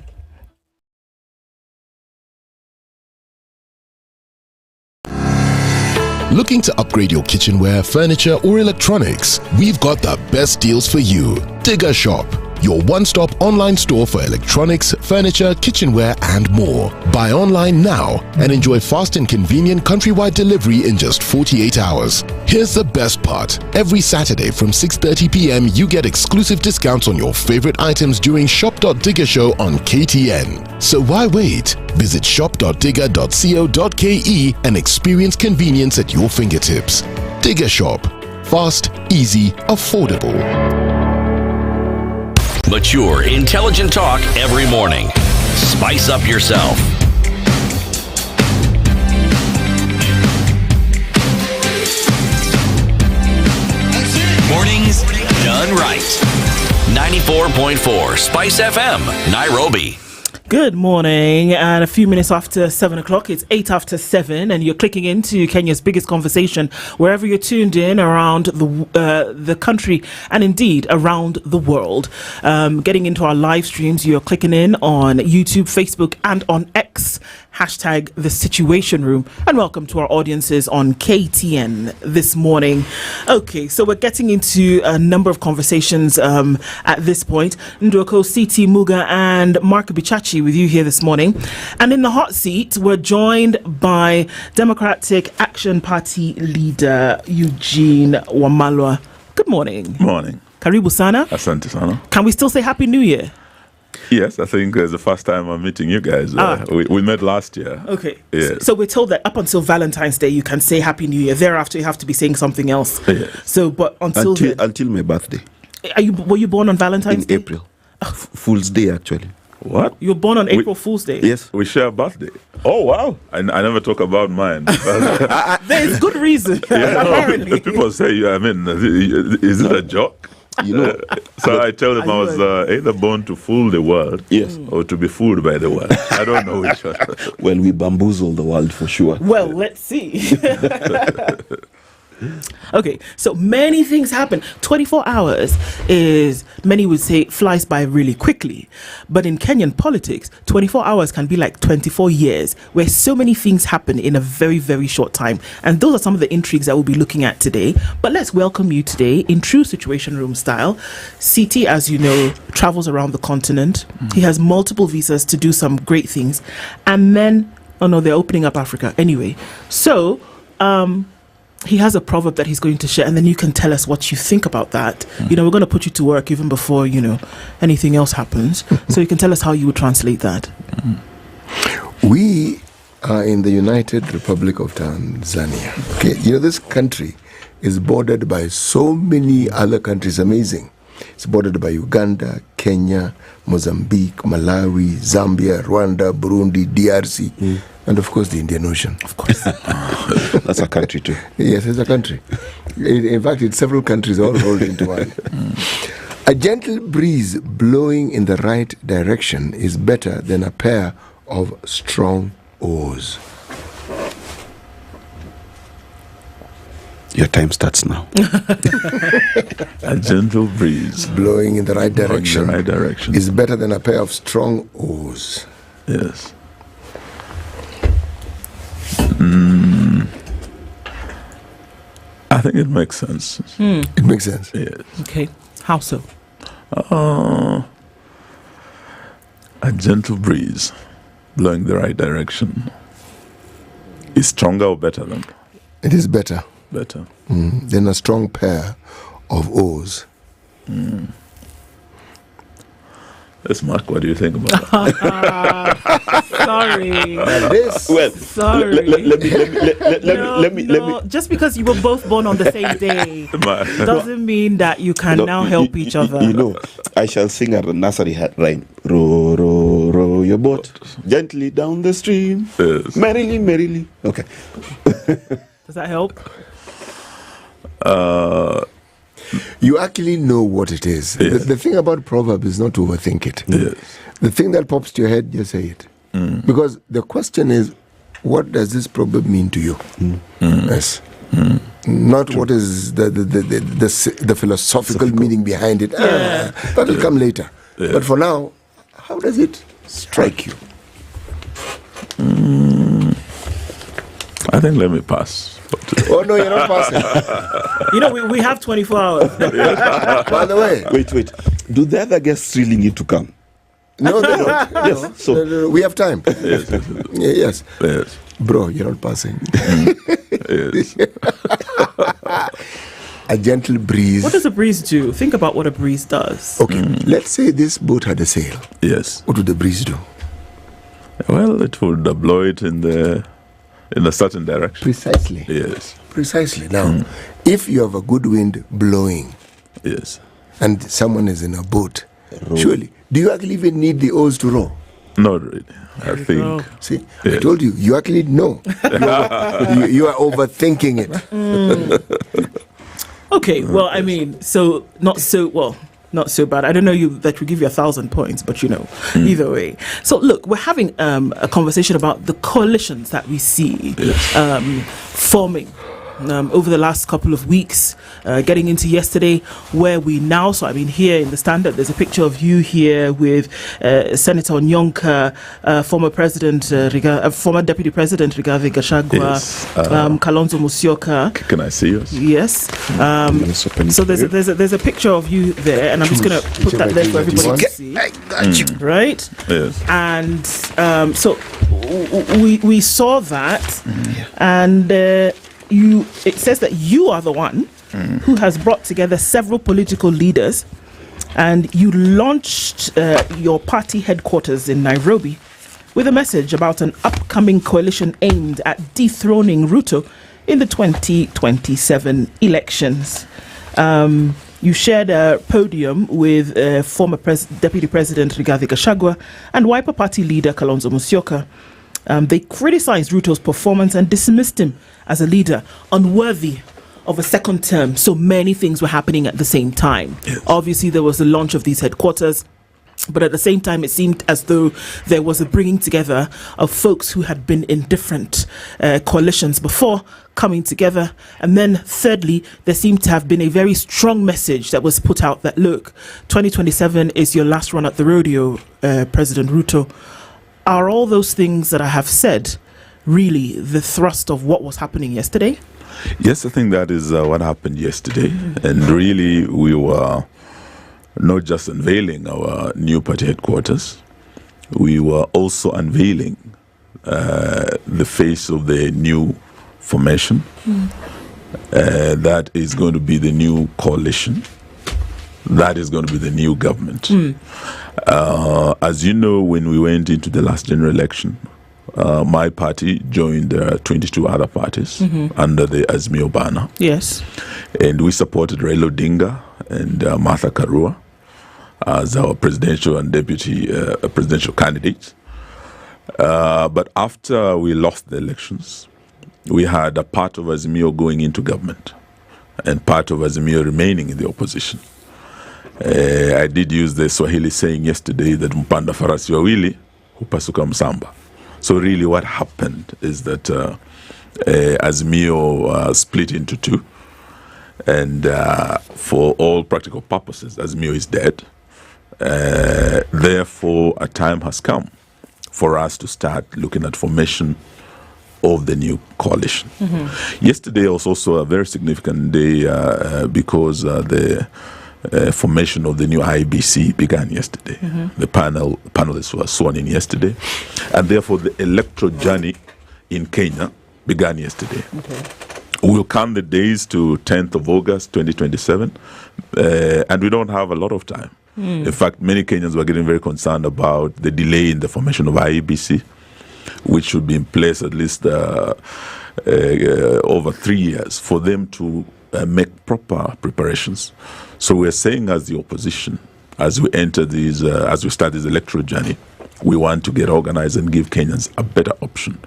Looking to upgrade your kitchenware, furniture, or electronics? We've got the best deals for you. Digger Shop, your one-stop online store for electronics, furniture, kitchenware, and more. Buy online now and enjoy fast and convenient countrywide delivery in just 48 hours. Here's the best part. Every Saturday from 6:30 p.m. you get exclusive discounts on your favorite items during Shop.Digger Show on KTN. So why wait? Visit shop.digger.co.ke and experience convenience at your fingertips. Digger Shop. Fast, easy, affordable. Mature, intelligent talk every morning. Spice up yourself. Mornings done right. 94.4 Spice FM, Nairobi. Good morning, and a few minutes after 7 o'clock, it's 8 after 7, and you're clicking into Kenya's biggest conversation wherever you're tuned in around the country and indeed around the world. Getting into our live streams, you're clicking in on YouTube, Facebook, and on X, hashtag The Situation Room, and welcome to our audiences on KTN this morning. Okay, so we're getting into a number of conversations at this point. Okoh, CT Muga, and Mark Bichachi with you here this morning. And in the hot seat, we're joined by Democratic Action Party leader Eugene Wamalwa. Good morning. Morning. Karibu sana. Asante sana. Can we still say Happy New Year? Yes, I think it's the first time I'm meeting you guys. We met last year. Okay. Yes. So we're told that up until Valentine's Day, you can say Happy New Year. Thereafter, you have to be saying something else. Yes. So, but until my birthday. Were you born on Valentine's Day? In April. Fool's Day, actually. What? You were born on April Fool's Day. Yes. We share a birthday. Oh, wow. I never talk about mine. There's good reason. Apparently. People say, is it a joke? So I tell them I was either born to fool the world, or to be fooled by the world. I don't know which one. Well, we bamboozle the world for sure. Well, let's see. Okay, so many things happen. 24 hours is, many would say, flies by really quickly. But in Kenyan politics, 24 hours can be like 24 years, where so many things happen in a very, very short time. And those are some of the intrigues that we'll be looking at today. But let's welcome you today in true Situation Room style. CT, as you know, travels around the continent. He has multiple visas to do some great things. And then, they're opening up Africa. Anyway, so... he has a proverb that he's going to share, and then you can tell us what you think about that. We're going to put you to work even before, anything else happens. So you can tell us how you would translate that. We are in the United Republic of Tanzania. Okay, this country is bordered by so many other countries. Amazing. It's bordered by Uganda, Kenya, Mozambique, Malawi, Zambia, Rwanda, Burundi, DRC, and of course the Indian Ocean. Of course. That's a country too. Yes, it's a country. In fact, it's several countries all rolled into one. A gentle breeze blowing in the right direction is better than a pair of strong oars. Your time starts now. A gentle breeze blowing in the right direction, is better than a pair of strong oars. Yes. I think it makes sense. It makes sense. Yes. Okay. How so? A gentle breeze blowing the right direction is stronger or better than? It is better. Better. Than a strong pair of oars. Yes, Mark, what do you think about that? Sorry. Sorry. Let me. Just because you were both born on the same day doesn't mean that you can now help each other. I shall sing a nursery rhyme. Row, row, row your boat gently down the stream. Yes. Merrily, merrily. Okay. Does that help? You actually know what it is. Yes. The thing about proverb is not to overthink it. Yes. The thing that pops to your head, just say it. Because the question is, what does this proverb mean to you? Yes. Not what is the philosophical meaning behind it. That will come later. Yeah. But for now, how does it strike you? I think let me pass. Oh no, you're not passing. We have 24 hours. By the way, wait. Do the other guests really need to come? No, they don't. Yes. So no, we have time. Yes. Bro, you're not passing. Yes. A gentle breeze. What does a breeze do? Think about what a breeze does. Okay, let's say this boat had a sail. Yes. What would the breeze do? Well, it would blow it in a certain direction. Precisely. Yes. Precisely. Now, if you have a good wind blowing, yes, and someone is in a boat, surely, do you actually even need the oars to row? Not really. I think. See, I told you, you actually know. You are overthinking it. Okay, well, I mean, not so bad. I don't know that we give you 1,000 points, but either way. So look, we're having a conversation about the coalitions that we see forming over the last couple of weeks, getting into yesterday, where we now saw, here in the Standard, there's a picture of you here with Senator Onyonka, former Deputy President Rigathi Gachagua, Kalonzo Musyoka. Can I see yours? Yes. So there's a picture of you there, and I'm just going to put that there for everybody to see. Right? Yes. And so we saw that, and it says that you are the one who has brought together several political leaders, and you launched your party headquarters in Nairobi with a message about an upcoming coalition aimed at dethroning Ruto in the 2027 elections. You shared a podium with former Deputy President Rigathi Gachagua and Wiper Party leader Kalonzo Musyoka. They criticized Ruto's performance and dismissed him as a leader unworthy of a second term. So many things were happening at the same time. Yes. Obviously, there was the launch of these headquarters, but at the same time, it seemed as though there was a bringing together of folks who had been in different coalitions before coming together. And then thirdly, there seemed to have been a very strong message that was put out that, look, 2027 is your last run at the rodeo, President Ruto. Are all those things that I have said really the thrust of what was happening yesterday? Yes, I think that is what happened yesterday. And really, we were not just unveiling our new party headquarters, we were also unveiling the face of the new formation. That is going to be the new coalition. That is going to be the new government. As you know, when we went into the last general election, my party joined 22 other parties under the Azimio banner. Yes. And we supported Raila Odinga and Martha Karua as our presidential and deputy presidential candidates. But after we lost the elections, we had a part of Azimio going into government and part of Azimio remaining in the opposition. I did use the Swahili saying yesterday that mpanda farasi wawili hupasuka msamba. So really what happened is that Azimio split into two, and for all practical purposes, Azimio is dead. Therefore, a time has come for us to start looking at formation of the new coalition. Yesterday was also a very significant day because the formation of the new IBC began yesterday. The panelists were sworn in yesterday, and therefore the electoral journey in Kenya began yesterday. We'll count the days to 10th of August 2027, and we don't have a lot of time. In fact, many Kenyans were getting very concerned about the delay in the formation of IEBC, which should be in place at least over 3 years for them to make proper preparations. So we're saying, as the opposition, as we enter these, as we start this electoral journey, we want to get organized and give Kenyans a better option.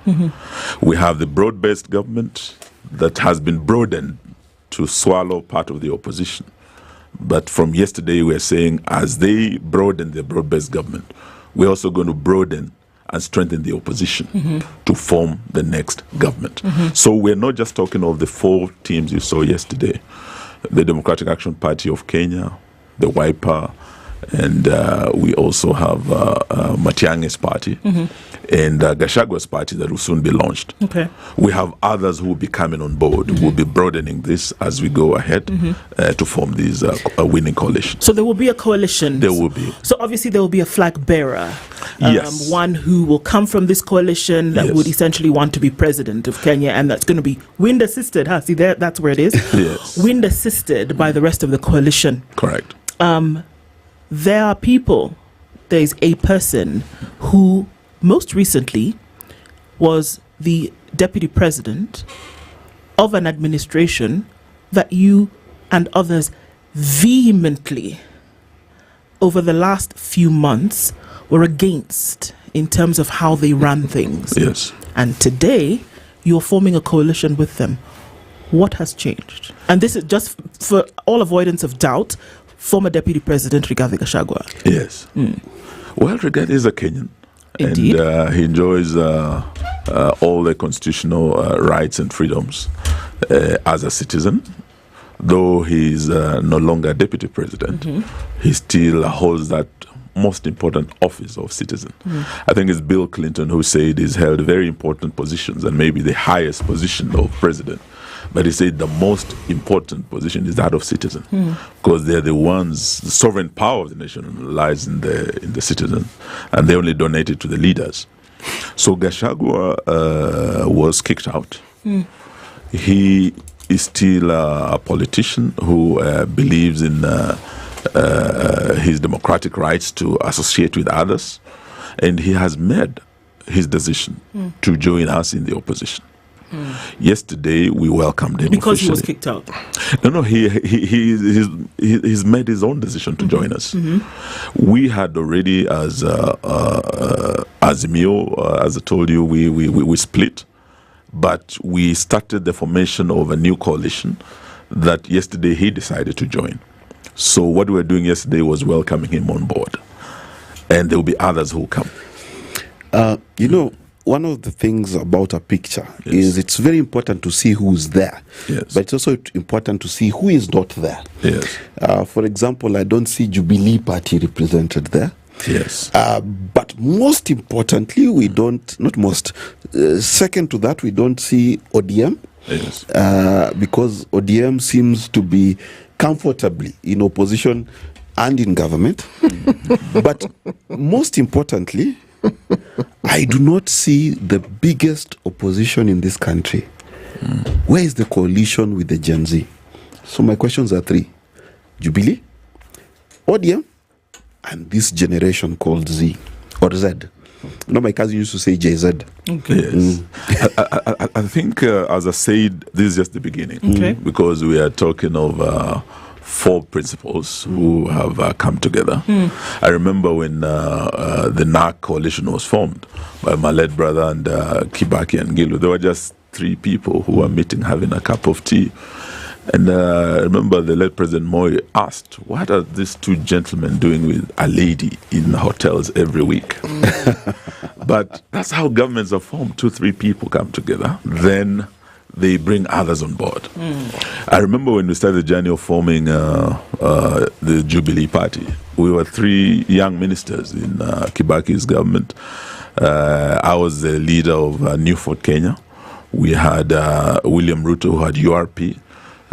We have the broad-based government that has been broadened to swallow part of the opposition. But from yesterday, we're saying, as they broaden the broad-based government, we're also going to broaden and strengthen the opposition to form the next government. So we're not just talking of the four teams you saw yesterday: the Democratic Action Party of Kenya, the Wiper, and we also have Matiang'i's party and Gashagua's party that will soon be launched. We have others who will be coming on board. We'll be broadening this as we go ahead to form these winning coalition. So there will be a coalition. There will be. So obviously there will be a flag bearer. Yes. One who will come from this coalition that would essentially want to be president of Kenya, and that's going to be wind assisted. See there, that's where it is. Yes. Wind assisted by the rest of the coalition. Correct. There are people, there's a person who most recently was the deputy president of an administration that you and others vehemently over the last few months were against in terms of how they ran things. Yes. And today you're forming a coalition with them. What has changed? And this is just for all avoidance of doubt. Former Deputy President Rigathi Gachagua. Yes. Well, Rigathi is a Kenyan. Indeed. And he enjoys all the constitutional rights and freedoms as a citizen. Though he is no longer Deputy President, he still holds that most important office of citizen. I think it's Bill Clinton who said he's held very important positions and maybe the highest position of president. But he said the most important position is that of citizen, because they're the ones, the sovereign power of the nation lies in the citizen, and they only donate it to the leaders. So Gachagua was kicked out. He is still a politician who believes in his democratic rights to associate with others, and he has made his decision to join us in the opposition. Yesterday, we welcomed him Because he was officially. kicked out. No, he's made his own decision to join us. We had already, as Azimio, as I told you, we split, but we started the formation of a new coalition that yesterday he decided to join. So what we were doing yesterday was welcoming him on board, and there will be others who will come. One of the things about a picture is it's very important to see who's there. Yes. But it's also important to see who is not there. Yes. For example, I don't see Jubilee Party represented there. Yes. But most importantly, we don't, not most, second to that, we don't see ODM. Yes. Because ODM seems to be comfortably in opposition and in government. But most importantly, I do not see the biggest opposition in this country. Where is the coalition with the Gen Z? So my questions are three. Jubilee, ODM, and this generation called Z or Z. My cousin used to say JZ. Okay. Yes. I think, as I said, this is just the beginning. Okay. Because we are talking of 4 principals who have come together. I remember when the NAC coalition was formed by my late brother and Kibaki and Gilu. There were just 3 people who were meeting, having a cup of tea. And I remember the late President Moi asked, what are these 2 gentlemen doing with a lady in hotels every week? But that's how governments are formed. 2-3 people come together. Then they bring others on board. I remember when we started the journey of forming the Jubilee Party, we were 3 young ministers in Kibaki's government. I was the leader of Newfort, Kenya. We had William Ruto, who had URP,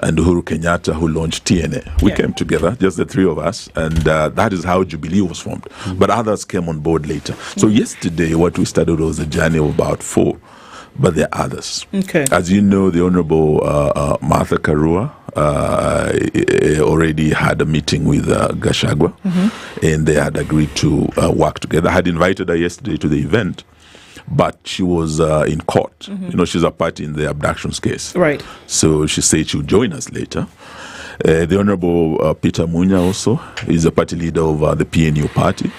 and Uhuru Kenyatta, who launched TNA. We came together, just the 3 of us, and that is how Jubilee was formed. But others came on board later. So yesterday, what we started was a journey of about 4. But there are others. Okay. As you know, the Honorable Martha Karua already had a meeting with Gachagua, and they had agreed to work together. I had invited her yesterday to the event, but she was in court. She's a party in the abductions case. Right. So she said she'll join us later. The Honorable Peter Munya also is a party leader of the PNU party.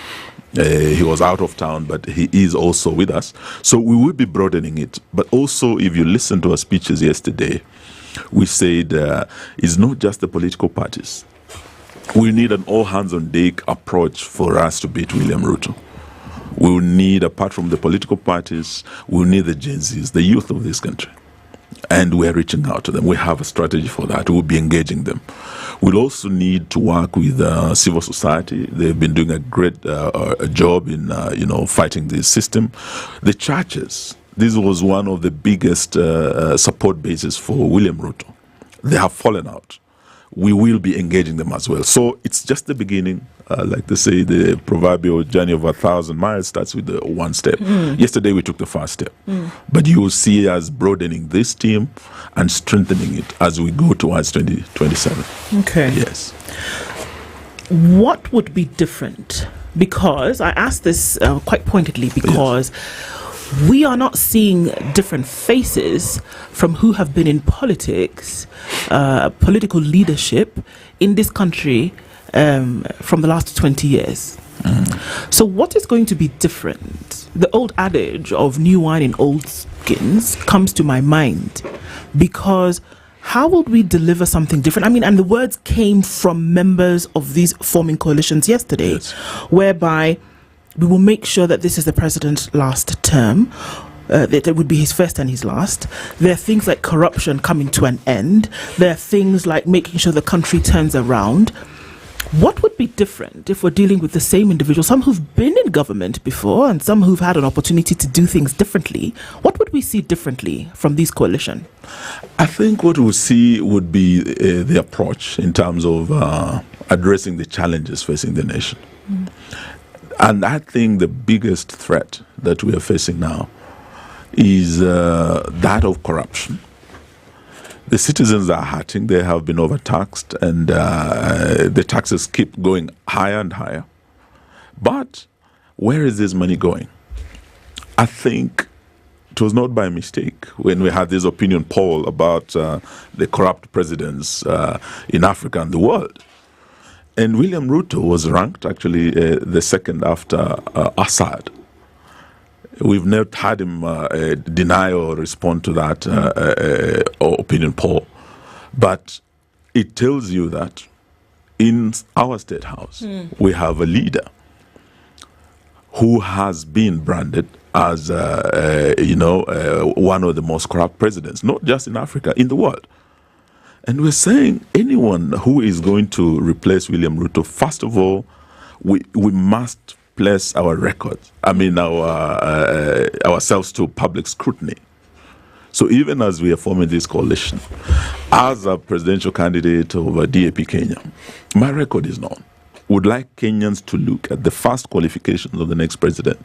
He was out of town, but he is also with us. So we will be broadening it. But also, if you listen to our speeches yesterday, we said it's not just the political parties. We need an all-hands-on-deck approach for us to beat William Ruto. We will need, apart from the political parties, we will need the Gen Zs, the youth of this country. And we are reaching out to them. We have a strategy for that. We'll be engaging them. We'll also need to work with civil society. They've been doing a great job in, fighting this system. The churches, this was one of the biggest support bases for William Ruto. They have fallen out. We will be engaging them as well. So it's just the beginning. Like they say, the proverbial journey of 1,000 miles starts with the 1 step. Yesterday we took the first step. But you will see us broadening this team and strengthening it as we go towards 2027. Okay. Yes. What would be different? Because I asked this quite pointedly because we are not seeing different faces from who have been in politics, political leadership in this country from the last 20 years. So what is going to be different? The old adage of new wine in old skins comes to my mind, because how would we deliver something different? I mean, and the words came from members of these forming coalitions yesterday, whereby we will make sure that this is the president's last term. That it would be his first and his last. There are things like corruption coming to an end. There are things like making sure the country turns around. What would be different if we're dealing with the same individuals, some who've been in government before and some who've had an opportunity to do things differently? What would we see differently from this coalition? I think what we'll see would be the approach in terms of addressing the challenges facing the nation. And I think the biggest threat that we are facing now is that of corruption. The citizens are hurting. They have been overtaxed, and the taxes keep going higher and higher. But where is this money going? I think it was not by mistake when we had this opinion poll about the corrupt presidents in Africa and the world. And William Ruto was ranked actually the second after Assad. We've never had him deny or respond to that opinion poll. But it tells you that in our State House, we have a leader who has been branded as, one of the most corrupt presidents, not just in Africa, in the world. And we're saying anyone who is going to replace William Ruto, first of all, we must place our records, ourselves to public scrutiny. So even as we are forming this coalition, as a presidential candidate of DAP Kenya, my record is known. Would like Kenyans to look at the first qualifications of the next president.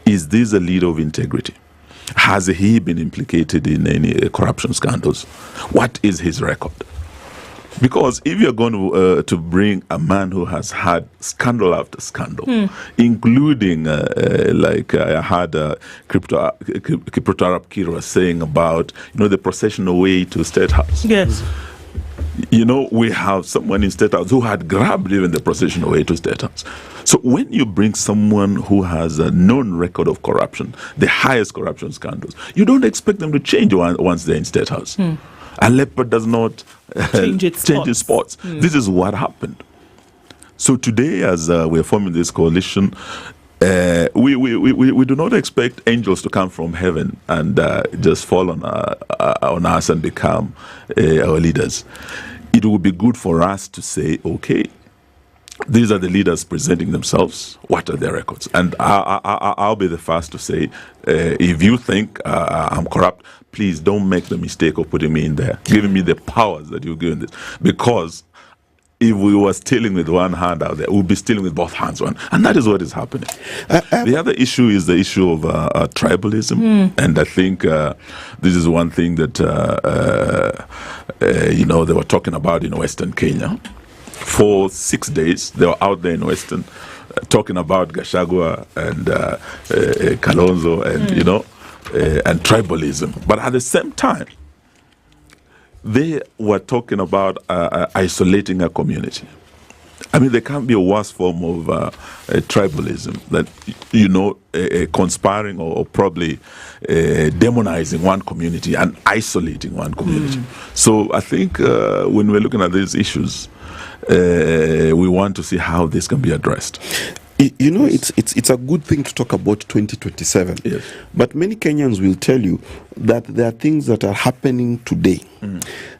Is this a leader of integrity? Has he been implicated in any corruption scandals? What is his record? Because if you're going to bring a man who has had scandal after scandal, including like I had Kiprotarapp Kirwa saying about the procession away to State House. Yes. We have someone in State House who had grabbed even the procession away to State House. So when you bring someone who has a known record of corruption, the highest corruption scandals, you don't expect them to change once they're in State House. A leopard does not change its spots. This is what happened. So today, as we're forming this coalition, we do not expect angels to come from heaven and just fall on us and become our leaders. It would be good for us to say, okay, these are the leaders presenting themselves. What are their records? And I'll be the first to say, if you think I'm corrupt, please don't make the mistake of putting me in there, giving me the powers that you've given this. Because if we were stealing with one hand out there, we'd be stealing with both hands. And that is what is happening. The other issue is the issue of tribalism. And I think this is one thing that, they were talking about in Western Kenya. For 6 days, they were out there in Western talking about Gachagua and Kalonzo and, and tribalism. But at the same time, they were talking about isolating a community. There can't be a worse form of tribalism that, conspiring or probably demonizing one community and isolating one community. So I think when we're looking at these issues, we want to see how this can be addressed. It's a good thing to talk about 2027. Yes. But many Kenyans will tell you that there are things that are happening today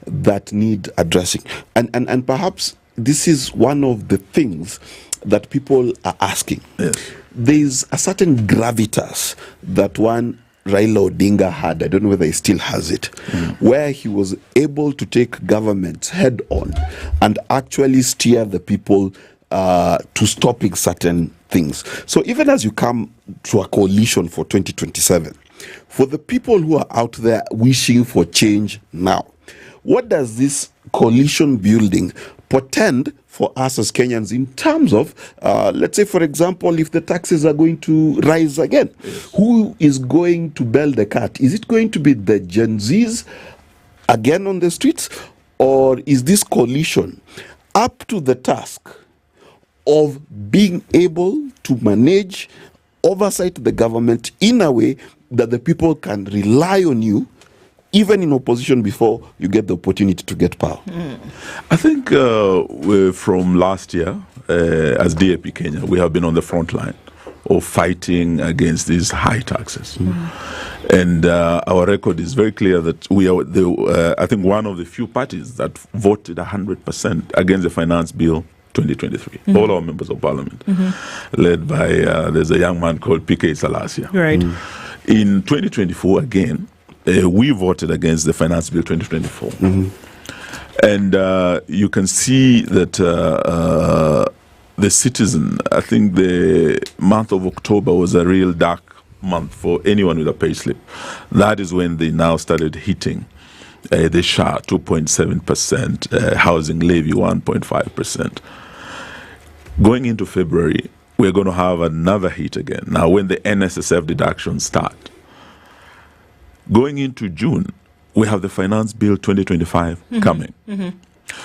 that need addressing. And perhaps this is one of the things that people are asking. Yes. There's a certain gravitas that one Raila Odinga had, I don't know whether he still has it, where he was able to take governments head on and actually steer the people to stopping certain things. So even as you come to a coalition for 2027, for the people who are out there wishing for change now, what does this coalition building portend for us as Kenyans in terms of, let's say, for example, if the taxes are going to rise again, who is going to bail the cat? Is it going to be the Gen Zs again on the streets? Or is this coalition up to the task of being able to manage, oversight the government in a way that the people can rely on you even in opposition before you get the opportunity to get power? I think from last year, as DAP Kenya, we have been on the front line of fighting against these high taxes. And our record is very clear that we are, I think, one of the few parties that voted 100% against the finance bill 2023. All our members of parliament, led by, there's a young man called PK Salasia. Right. In 2024, again, we voted against the finance bill 2024. And you can see that the citizen, I think the month of October was a real dark month for anyone with a pay slip. That is when they now started hitting the SHA 2.7%, housing levy 1.5%. Going into February, we're going to have another hit again. Now, when the NSSF deductions start, Going into June, we have the Finance Bill 2025 coming.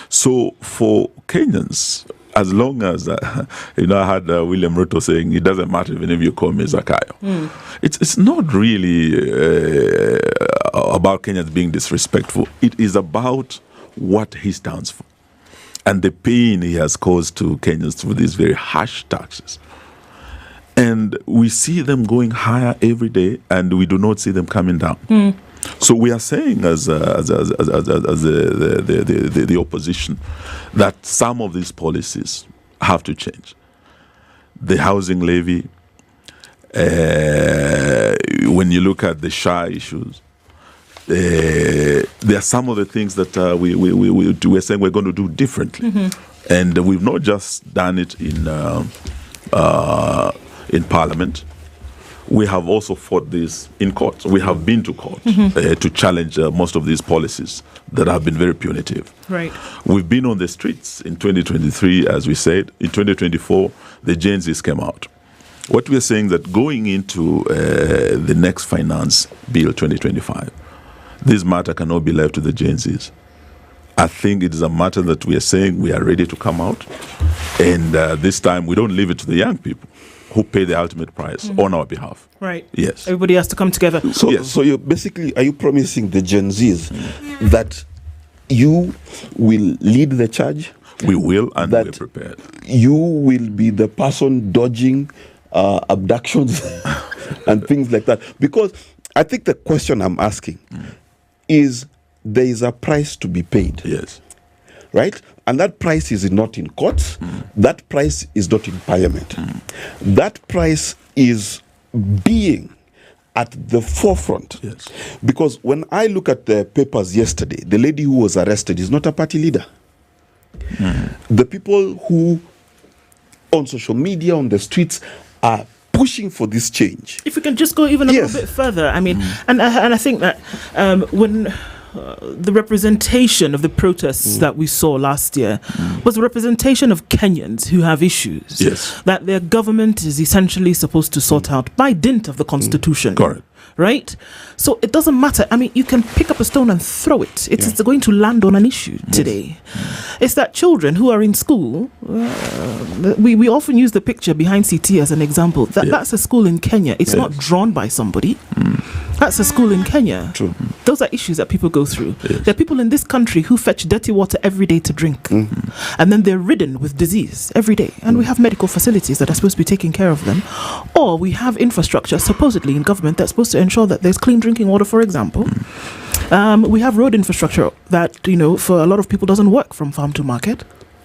So for Kenyans, as long as, I had William Ruto saying, it doesn't matter even if you call me Zakayo. It's not really about Kenyans being disrespectful. It is about what he stands for and the pain he has caused to Kenyans through these very harsh taxes. And we see them going higher every day, and we do not see them coming down. So we are saying as the opposition that some of these policies have to change. The housing levy, when you look at the SHA issues, there are some of the things that we're saying we're going to do differently. And we've not just done it in Parliament. We have also fought this in court. We have been to court to challenge most of these policies that have been very punitive. Right. We've been on the streets in 2023, as we said. In 2024, the Gen Zs came out. What we are saying that going into the next Finance Bill 2025, this matter cannot be left to the Gen Zs. I think it is a matter that we are saying we are ready to come out. And this time, we don't leave it to the young people who pay the ultimate price on our behalf. Right. Yes. Everybody has to come together. So, Yes. so you basically, are you promising the Gen Zs that you will lead the charge? We will, and that we're prepared. You will be the person dodging abductions and things like that? Because I think the question I'm asking is, there is a price to be paid. Yes. Right? And that price is not in courts. That price is not in Parliament. That price is being at the forefront. Yes. Because when I look at the papers yesterday, the lady who was arrested is not a party leader. The people who on social media, on the streets, are pushing for this change. If we can just go even a little bit further, I mean, and I think that when the representation of the protests that we saw last year was a representation of Kenyans who have issues that their government is essentially supposed to sort out by dint of the constitution. Correct. Right? So it doesn't matter. I mean, you can pick up a stone and throw it. It's going to land on an issue today. It's that children who are in school, we often use the picture behind CT as an example. That's a school in Kenya. It's not drawn by somebody. That's a school in Kenya. True. Those are issues that people go through. There are people in this country who fetch dirty water every day to drink. And then they're ridden with disease every day. And we have medical facilities that are supposed to be taking care of them. Or we have infrastructure supposedly in government that's supposed to ensure that there's clean drinking water, for example. We have road infrastructure that, for a lot of people doesn't work from farm to market.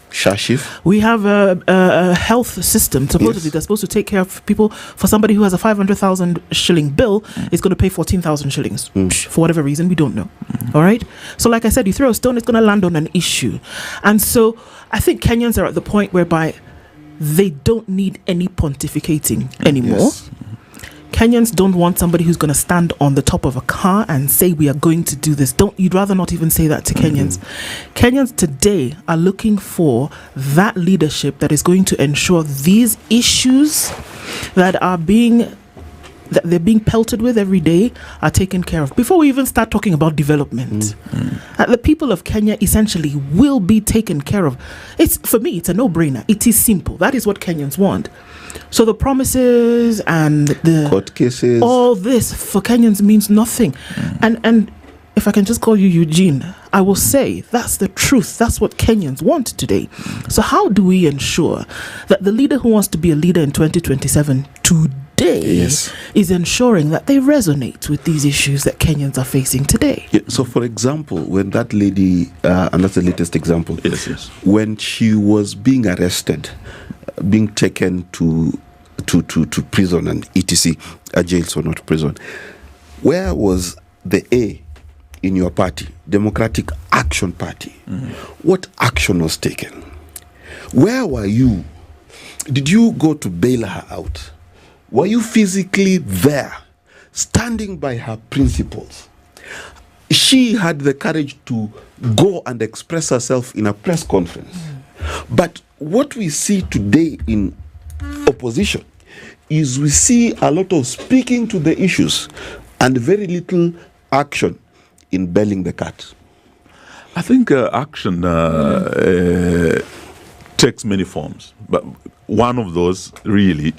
Shashif. We have a health system supposedly that's supposed to take care of people. For somebody who has a 500,000 shilling bill, is going to pay 14,000 shillings for whatever reason, we don't know. All right. So like I said, you throw a stone, it's going to land on an issue. And so I think Kenyans are at the point whereby they don't need any pontificating anymore. Kenyans don't want somebody who's going to stand on the top of a car and say we are going to do this. You'd rather not even say that to Kenyans. Kenyans today are looking for that leadership that is going to ensure these issues that they're being pelted with every day are taken care of before we even start talking about development. The people of Kenya essentially will be taken care of. For me, it's a no-brainer. It is simple. That is what Kenyans want. So the promises and the court cases, all this for Kenyans means nothing. And if I can just call you Eugene, I will say that's the truth. That's what Kenyans want today. So how do we ensure that the leader who wants to be a leader in 2027 today is ensuring that they resonate with these issues that Kenyans are facing today? So, for example, when that lady, and that's the latest example, when she was being arrested, being taken to prison and etc., a jail, so not prison, where was the A in your party, Democratic Action Party? What action was taken? Where were you? Did you go to bail her out? Were you physically there, standing by her principles? She had the courage to go and express herself in a press conference. But what we see today in opposition is we see a lot of speaking to the issues and very little action in belling the cat? I think action takes many forms, but one of those really,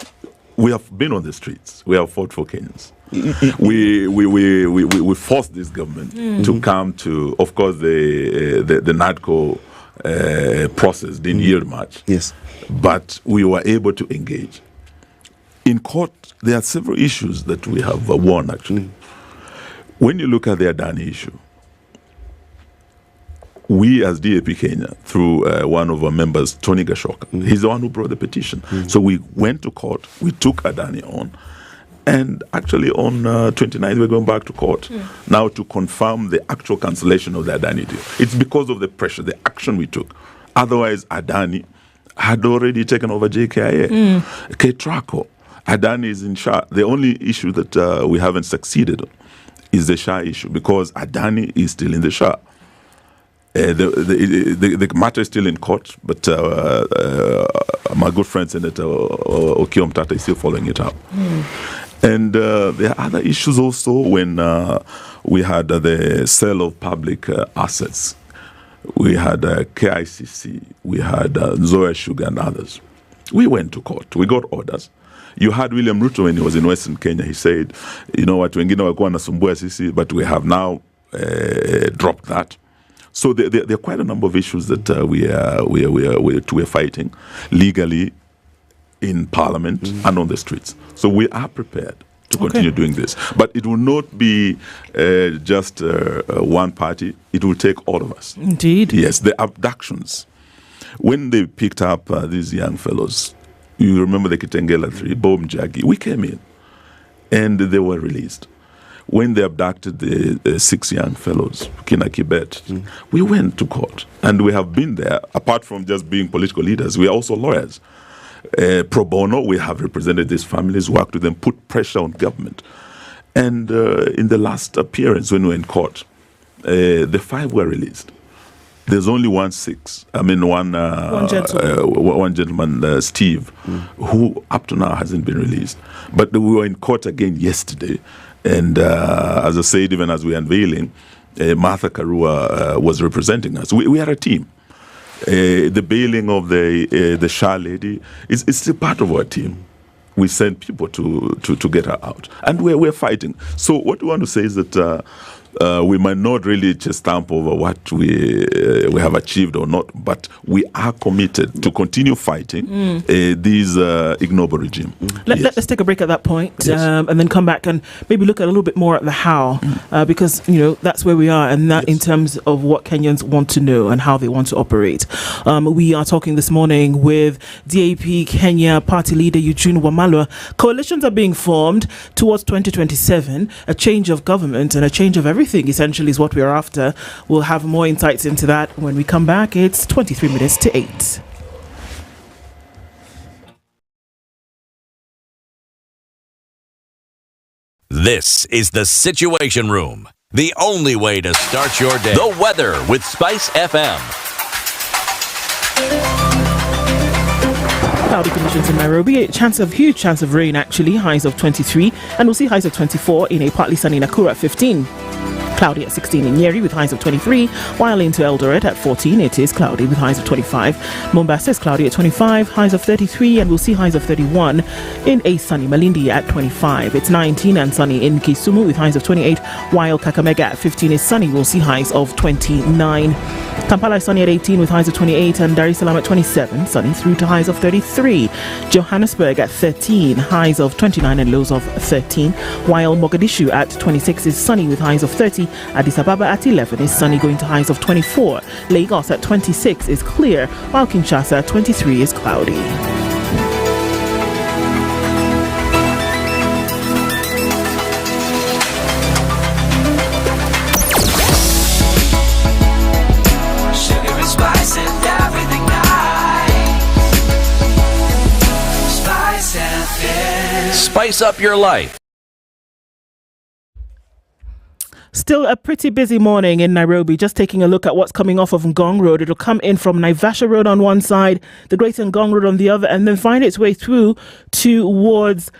we have been on the streets. We have fought for Kenyans. We forced this government to come to, of course, the NADCO process didn't yield much. Yes, but we were able to engage. In court, there are several issues that we have won, actually. When you look at the Adani issue, we as DAP Kenya, through one of our members, Tony Gashoka, he's the one who brought the petition. So we went to court, we took Adani on, and actually on 29th, we're going back to court now to confirm the actual cancellation of the Adani deal. It's because of the pressure, the action we took. Otherwise, Adani had already taken over JKIA. Ketraco, Adani is in Shah. The only issue that we haven't succeeded on is the Shah issue, because Adani is still in the Shah. The matter is still in court, but my good friend Senator Okoh Mtata is still following it up. And there are other issues also when we had the sale of public assets. We had KICC, we had Zoya Sugar and others. We went to court, we got orders. You had William Ruto when he was in Western Kenya, he said, you know what, wengine walikuwa nasumbua sisi, but we have now dropped that. So there are quite a number of issues that we're fighting legally in Parliament and on the streets. So we are prepared to continue doing this. But it will not be just one party. It will take all of us. Indeed. Yes, the abductions. When they picked up these young fellows, you remember the Kitengela 3, Bob Njagi, we came in and they were released. When they abducted the 6 young fellows, Kina Kibet, we went to court. And we have been there, apart from just being political leaders, we are also lawyers. Pro bono, we have represented these families, worked with them, put pressure on government. And in the last appearance, when we were in court, the 5 were released. There's only one gentleman, Steve, who up to now hasn't been released. But we were in court again yesterday. And as I said, even as we're unveiling, Martha Karua was representing us. We are a team. The bailing of the Shah lady is still part of our team. We send people to get her out. And we're fighting. So what we want to say is that we might not really just stamp over what we have achieved or not, but we are committed to continue fighting these ignoble regime. Let's take a break at that point, and then come back and maybe look at a little bit more at the how, because that's where we are, and that in terms of what Kenyans want to know and how they want to operate. We are talking this morning with DAP Kenya Party leader Eugene Wamalwa. Coalitions are being formed towards 2027, a change of government and a change of everything essentially is what we're after. We'll have more insights into that when we come back. It's 23 minutes to 8. This is the Situation Room, the only way to start your day. The weather with SpiceFM. Cloudy conditions in Nairobi, huge chance of rain actually, highs of 23, and we'll see highs of 24 in a partly sunny Nakuru at 15. Cloudy at 16 in Nyeri with highs of 23, while into Eldoret at 14 it is cloudy with highs of 25. Mombasa is cloudy at 25, highs of 33, and we'll see highs of 31 in a sunny Malindi at 25. It's 19 and sunny in Kisumu with highs of 28, while Kakamega at 15 is sunny, we'll see highs of 29. Kampala is sunny at 18 with highs of 28, and Dar es Salaam at 27, sunny through to highs of 33. Johannesburg at 13, highs of 29 and lows of 13, while Mogadishu at 26 is sunny with highs of 30. Addis Ababa at 11 is sunny going to highs of 24. Lagos at 26 is clear, while Kinshasa at 23 is cloudy. Sugar and spice and everything nice. SpiceFM. Spice up your life. Still a pretty busy morning in Nairobi. Just taking a look at what's coming off of Ngong Road. It'll come in from Naivasha Road on one side, the Great Ngong Road on the other, and then find its way through towards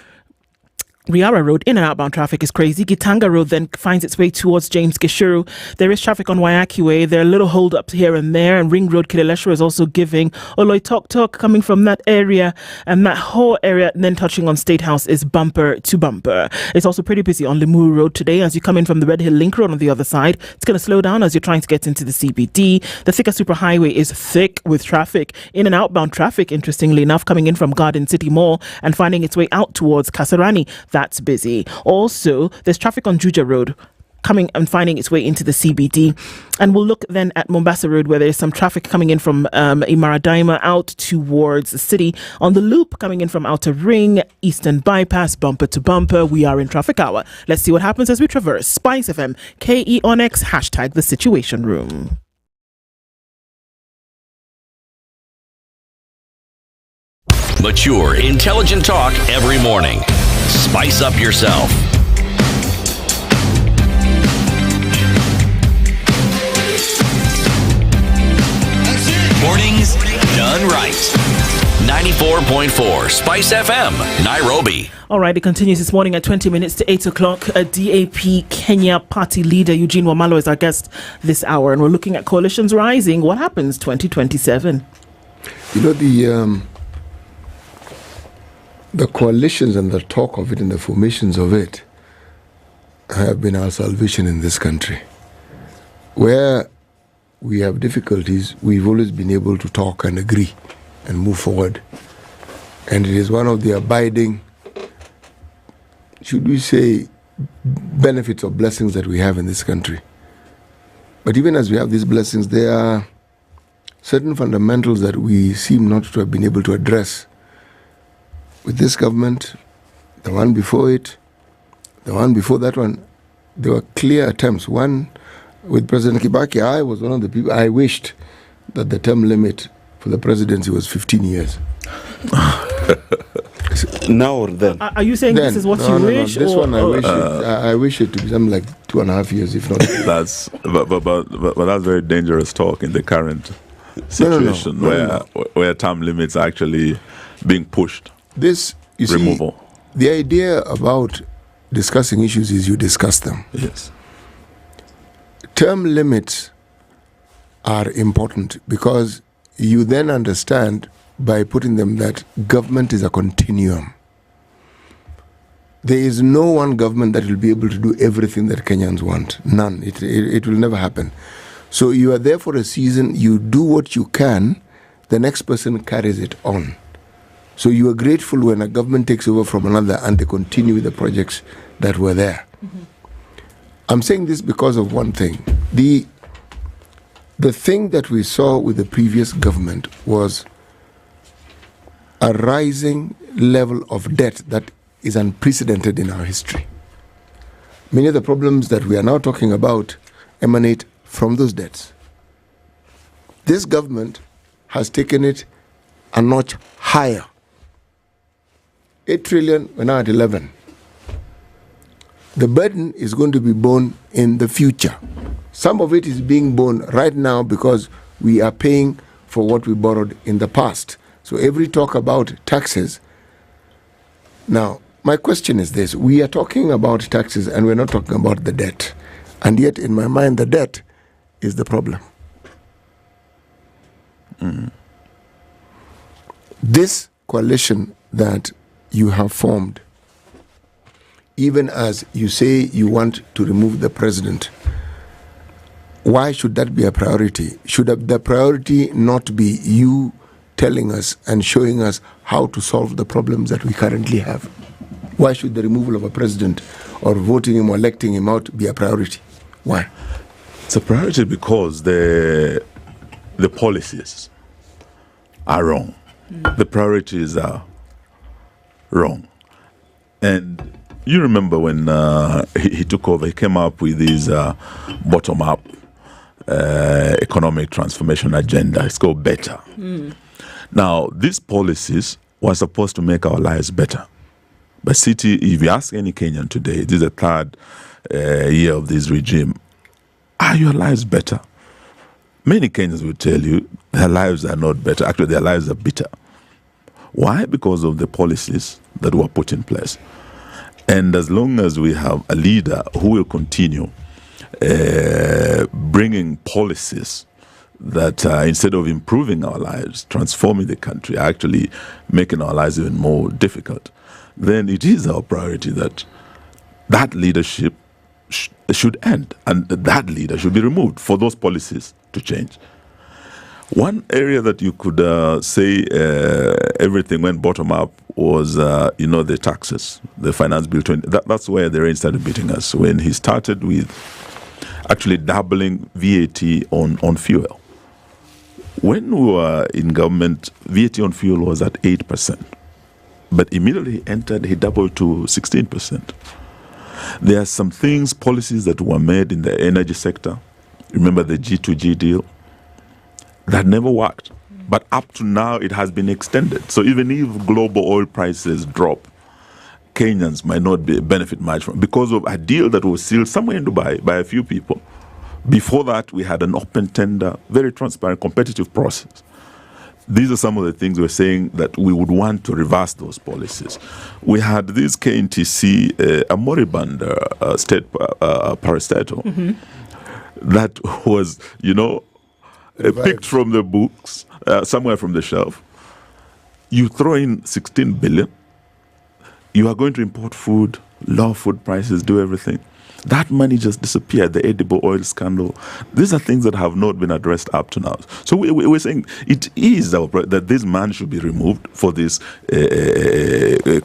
Riara Road, in and outbound traffic is crazy. Gitanga Road then finds its way towards James Gishuru. There is traffic on Wayaki Way. There are little hold-ups here and there. And Ring Road, Kileleshwa is also giving. Oloi Tok Tok coming from that area. And that whole area then touching on State House is bumper to bumper. It's also pretty busy on Limuru Road today as you come in from the Red Hill Link Road on the other side. It's going to slow down as you're trying to get into the CBD. The Thika Superhighway is thick with traffic. In and outbound traffic, interestingly enough, coming in from Garden City Mall and finding its way out towards Kasarani. That's busy. Also, there's traffic on Juja Road coming and finding its way into the CBD. And we'll look then at Mombasa Road, where there's some traffic coming in from Imaradaima out towards the city. On the loop, coming in from Outer Ring, Eastern Bypass, bumper to bumper. We are in traffic hour. Let's see what happens as we traverse Spice FM, KE on X, hashtag the Situation Room. Mature, intelligent talk every morning. Spice up yourself. Mornings done right. 94.4 Spice FM, Nairobi. All right, it continues this morning at 20 minutes to 8 o'clock. A DAP Kenya party leader, Eugene Wamalo, is our guest this hour. And we're looking at coalitions rising. What happens 2027? You know, the coalitions and the talk of it and the formations of it have been our salvation in this country. Where we have difficulties, we've always been able to talk and agree and move forward. And it is one of the abiding, should we say, benefits or blessings that we have in this country. But even as we have these blessings, there are certain fundamentals that we seem not to have been able to address. With this government, the one before it, the one before that one, there were clear attempts. One, with President Kibaki, I was one of the people, I wished that the term limit for the presidency was 15 years. Now or then? Are you saying this is what you wish? This one, I wish it to be something like 2.5 years, if not. That's but that's very dangerous talk in the current situation where term limits are actually being pushed. This, you removal. See, the idea about discussing issues is you discuss them. Yes. Term limits are important because you then understand by putting them that government is a continuum. There is no one government that will be able to do everything that Kenyans want. None. It will never happen. So you are there for a season, you do what you can, the next person carries it on. So you are grateful when a government takes over from another and they continue with the projects that were there. Mm-hmm. I'm saying this because of one thing. The thing that we saw with the previous government was a rising level of debt that is unprecedented in our history. Many of the problems that we are now talking about emanate from those debts. This government has taken it a notch higher. 8 trillion, we're now at 11. The burden is going to be borne in the future. Some of it is being borne right now because we are paying for what we borrowed in the past. So every talk about taxes. Now, my question is this. We are talking about taxes and we're not talking about the debt. And yet, in my mind, the debt is the problem. Mm. This coalition that you have formed, even as you say you want to remove the president, why should that be a priority? Should the priority not be you telling us and showing us how to solve the problems that we currently have? Why should the removal of a president or voting him or electing him out be a priority? Why? It's a priority because the policies are wrong. The priorities are wrong. And you remember when he took over, he came up with his bottom-up economic transformation agenda. It's called Better. Mm. Now, these policies were supposed to make our lives better. But City, if you ask any Kenyan today, this is the third year of this regime, are your lives better? Many Kenyans will tell you their lives are not better. Actually, their lives are bitter. Why? Because of the policies that were put in place. And as long as we have a leader who will continue bringing policies that instead of improving our lives, transforming the country, actually making our lives even more difficult, then it is our priority that leadership should end and that leader should be removed for those policies to change. One area that you could say everything went bottom up was, the taxes, the finance bill 20. That's where the rain started beating us, when he started with actually doubling VAT on fuel. When we were in government, VAT on fuel was at 8%. But immediately he entered, he doubled to 16%. There are some things, policies that were made in the energy sector. Remember the G2G deal? That never worked. But up to now, it has been extended. So even if global oil prices drop, Kenyans might not benefit much from it because of a deal that was sealed somewhere in Dubai by a few people. Before that, we had an open tender, very transparent, competitive process. These are some of the things we're saying that we would want to reverse those policies. We had this KNTC, a moribund state parastatal that was, picked from the books, somewhere from the shelf. You throw in 16 billion, you are going to import food, lower food prices, do everything. That money just disappeared, the edible oil scandal. These are things that have not been addressed up to now. So we're saying it is that this man should be removed for this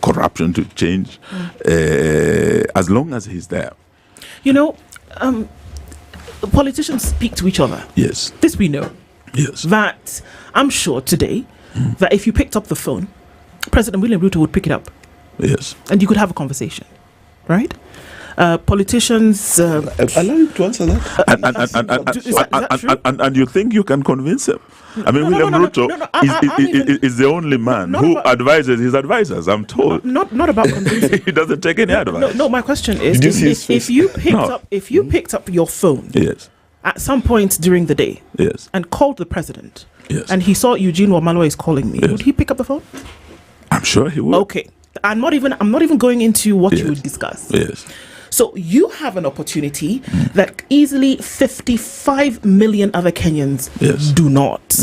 corruption to change as long as he's there. Politicians speak to each other. Yes. This we know. Yes. That I'm sure today that if you picked up the phone, President William Ruto would pick it up. Yes. And you could have a conversation, right? Politicians... allow him to answer that. And you think you can convince him? I mean, William Ruto is the only man who advises his advisors, I'm told. Not about convincing. He doesn't take any advice. No, my question is, if you picked up your phone at some point during the day and called the president and he saw Eugene Wamalwa is calling me, would he pick up the phone? I'm sure he would. Okay. I'm not even going into what you would discuss. Yes. So you have an opportunity that easily 55 million other Kenyans do not.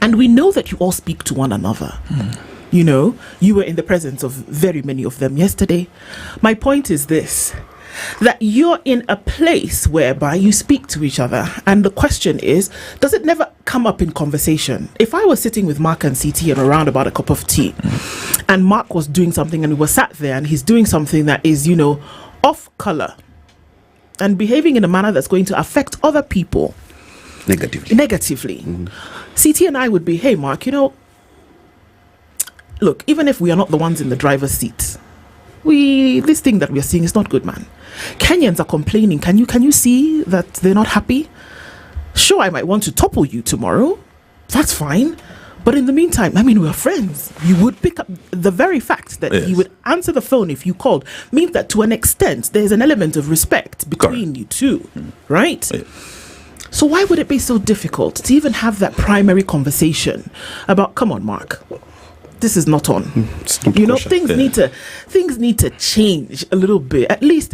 And we know that you all speak to one another. You were in the presence of very many of them yesterday. My point is this, that you're in a place whereby you speak to each other. And the question is, does it never come up in conversation? If I was sitting with Mark and CT and around about a cup of tea, and Mark was doing something and we were sat there and he's doing something that is, off color and behaving in a manner that's going to affect other people negatively. CT and I would be, hey Mark, look, even if we are not the ones in the driver's seat, this thing that we are seeing is not good, man. Kenyans are complaining. Can you see that they're not happy? Sure, I might want to topple you tomorrow. That's fine. But in the meantime, we are friends. You would pick up the very fact that he would answer the phone if you called, means that to an extent, there's an element of respect between you two, right? So why would it be so difficult to even have that primary conversation about, come on, Mark, this is not on. Things need to change a little bit. At least,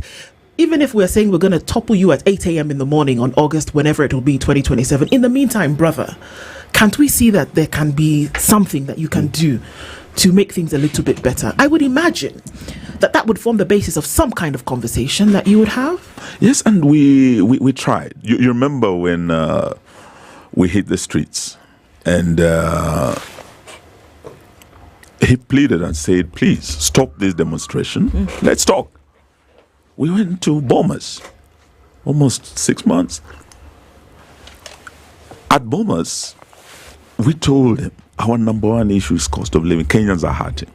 even if we're saying we're going to topple you at 8 a.m. in the morning on August, whenever it will be 2027, in the meantime, brother, can't we see that there can be something that you can do to make things a little bit better? I would imagine that would form the basis of some kind of conversation that you would have. Yes, and we tried. You remember when we hit the streets and he pleaded and said, please stop this demonstration. Let's talk. We went to Bomas, almost 6 months. At Bomas, we told him our number one issue is cost of living. Kenyans are hurting.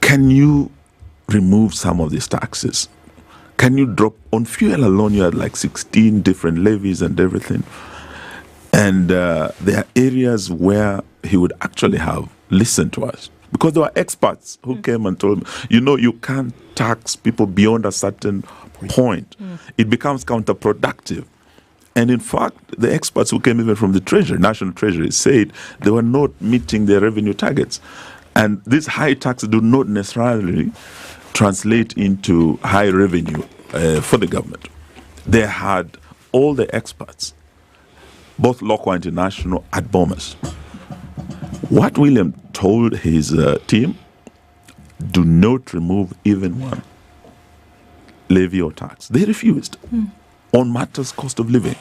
Can you remove some of these taxes? Can you drop on fuel alone? You had like 16 different levies and everything. And there are areas where he would actually have listened to us, because there were experts who came and told me, you can't tax people beyond a certain point. It becomes counterproductive. And in fact, the experts who came even from the Treasury, National Treasury, said they were not meeting their revenue targets. And these high taxes do not necessarily translate into high revenue for the government. They had all the experts, both local and international, at Bomas. What William told his team, do not remove even one levy or tax. They refused on matters cost of living.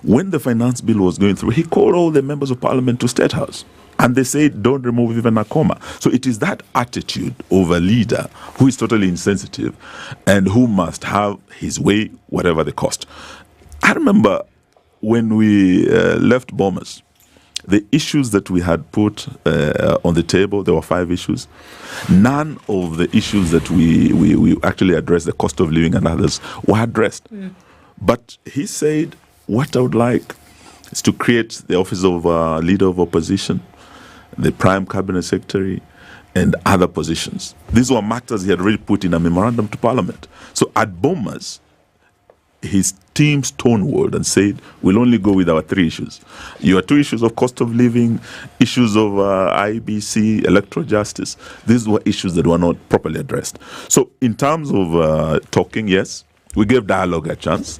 When the finance bill was going through, he called all the members of parliament to State House. And they said, don't remove even a comma. So it is that attitude of a leader who is totally insensitive and who must have his way, whatever the cost. I remember when we left Bomas, the issues that we had put on the table, there were 5 issues. None of the issues that we actually addressed, the cost of living and others, were addressed. But he said, what I would like is to create the office of leader of opposition, the prime cabinet secretary, and other positions. These were matters he had already put in a memorandum to parliament. So at Bomas, his team stonewalled and said, we'll only go with our 3 issues. Your 2 issues of cost of living, issues of IBC, electoral justice, these were issues that were not properly addressed. So in terms of talking, yes, we gave dialogue a chance.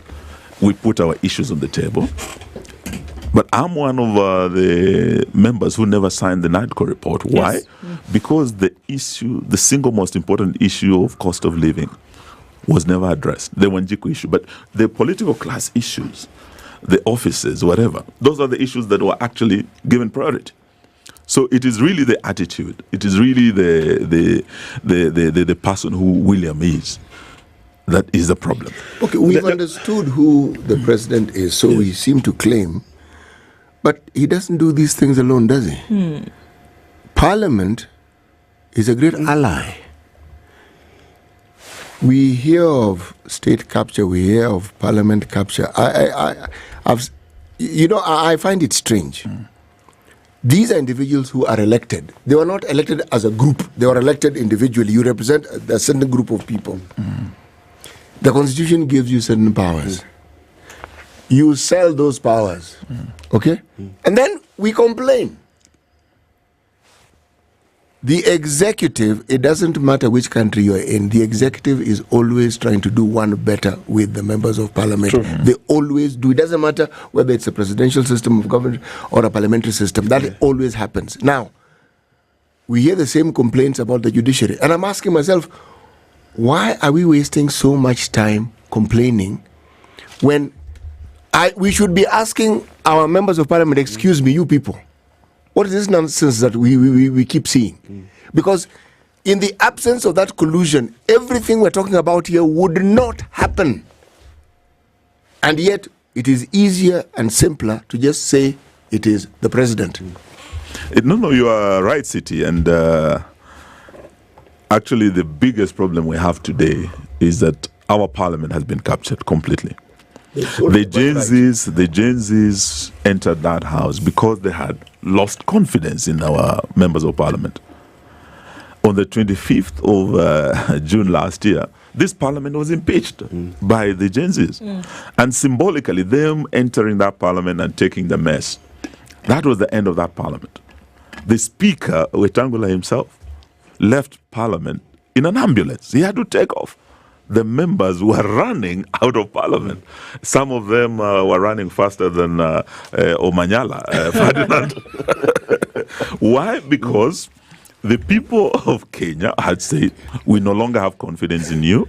We put our issues on the table. But I'm one of the members who never signed the NADCO report. Why? Yes. Because the single most important issue of cost of living was never addressed. The Wanjiku issue. But the political class issues, the offices, whatever, those are the issues that were actually given priority. So it is really the attitude. It is really the person who William is. That is the problem. Okay, we've understood who the president is, so we seem to claim. But he doesn't do these things alone, does he? Parliament is a great ally. We hear of state capture, we hear of parliament capture. I find it strange. These are individuals who are elected. They were not elected as a group. They were elected individually. You represent a certain group of people. The Constitution gives you certain powers. You sell those powers. Okay? And then we complain. The executive, it doesn't matter which country you're in, the executive is always trying to do one better with the members of parliament. True. They always do. It doesn't matter whether it's a presidential system of government or a parliamentary system. That always happens. Now, we hear the same complaints about the judiciary. And I'm asking myself, why are we wasting so much time complaining when we should be asking our members of parliament, excuse me, you people, what is this nonsense that we keep seeing? Because in the absence of that collusion, everything we're talking about here would not happen. And yet, it is easier and simpler to just say it is the president. No, you are right, City. And actually, the biggest problem we have today is that our parliament has been captured completely. The Gen Zs entered that house because they had lost confidence in our members of parliament. On the 25th of June last year, this parliament was impeached by the Gen Zs. And symbolically, them entering that parliament and taking the mess, that was the end of that parliament. The speaker, Wetangula himself, left parliament in an ambulance. He had to take off. The members were running out of parliament. Some of them were running faster than Omanyala, Ferdinand. Why? Because the people of Kenya had said, we no longer have confidence in you.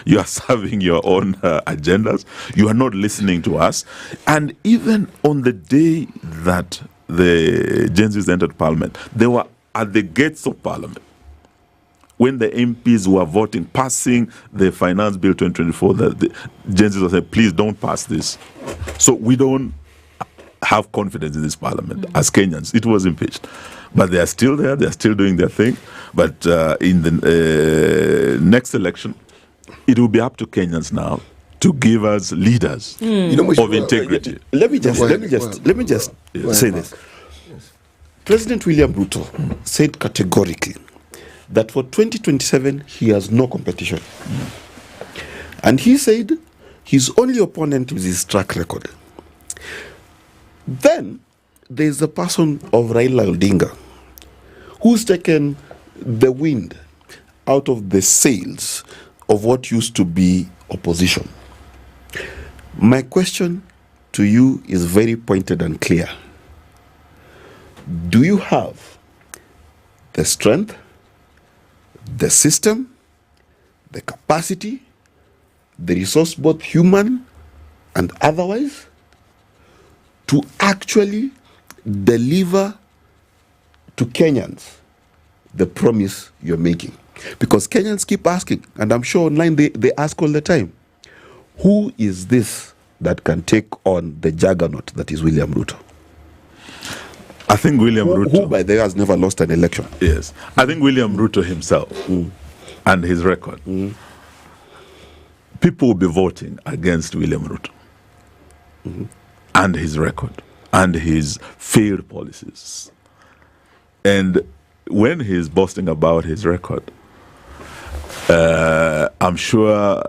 You are serving your own agendas. You are not listening to us. And even on the day that the Gen Zs entered parliament, they were at the gates of parliament. When the MPs were voting, passing the Finance Bill 2024, the Gen Zs were saying, please don't pass this. So we don't have confidence in this parliament as Kenyans. It was impeached. But they are still there. They are still doing their thing. But in the next election, it will be up to Kenyans now to give us leaders of integrity. Let me just say this. President William Ruto said categorically that for 2027 he has no competition. And he said his only opponent is his track record. Then there's the person of Raila Odinga who's taken the wind out of the sails of what used to be opposition. My question to you is very pointed and clear. Do you have the strength, the system, the capacity, the resource, both human and otherwise, to actually deliver to Kenyans the promise you're making? Because Kenyans keep asking, and I'm sure online they ask all the time, who is this that can take on the juggernaut that is William Ruto? I think William Ruto, who by the way has never lost an election. Yes, I think William Ruto himself and his record, people will be voting against William Ruto and his record and his failed policies. And when he's boasting about his record, I'm sure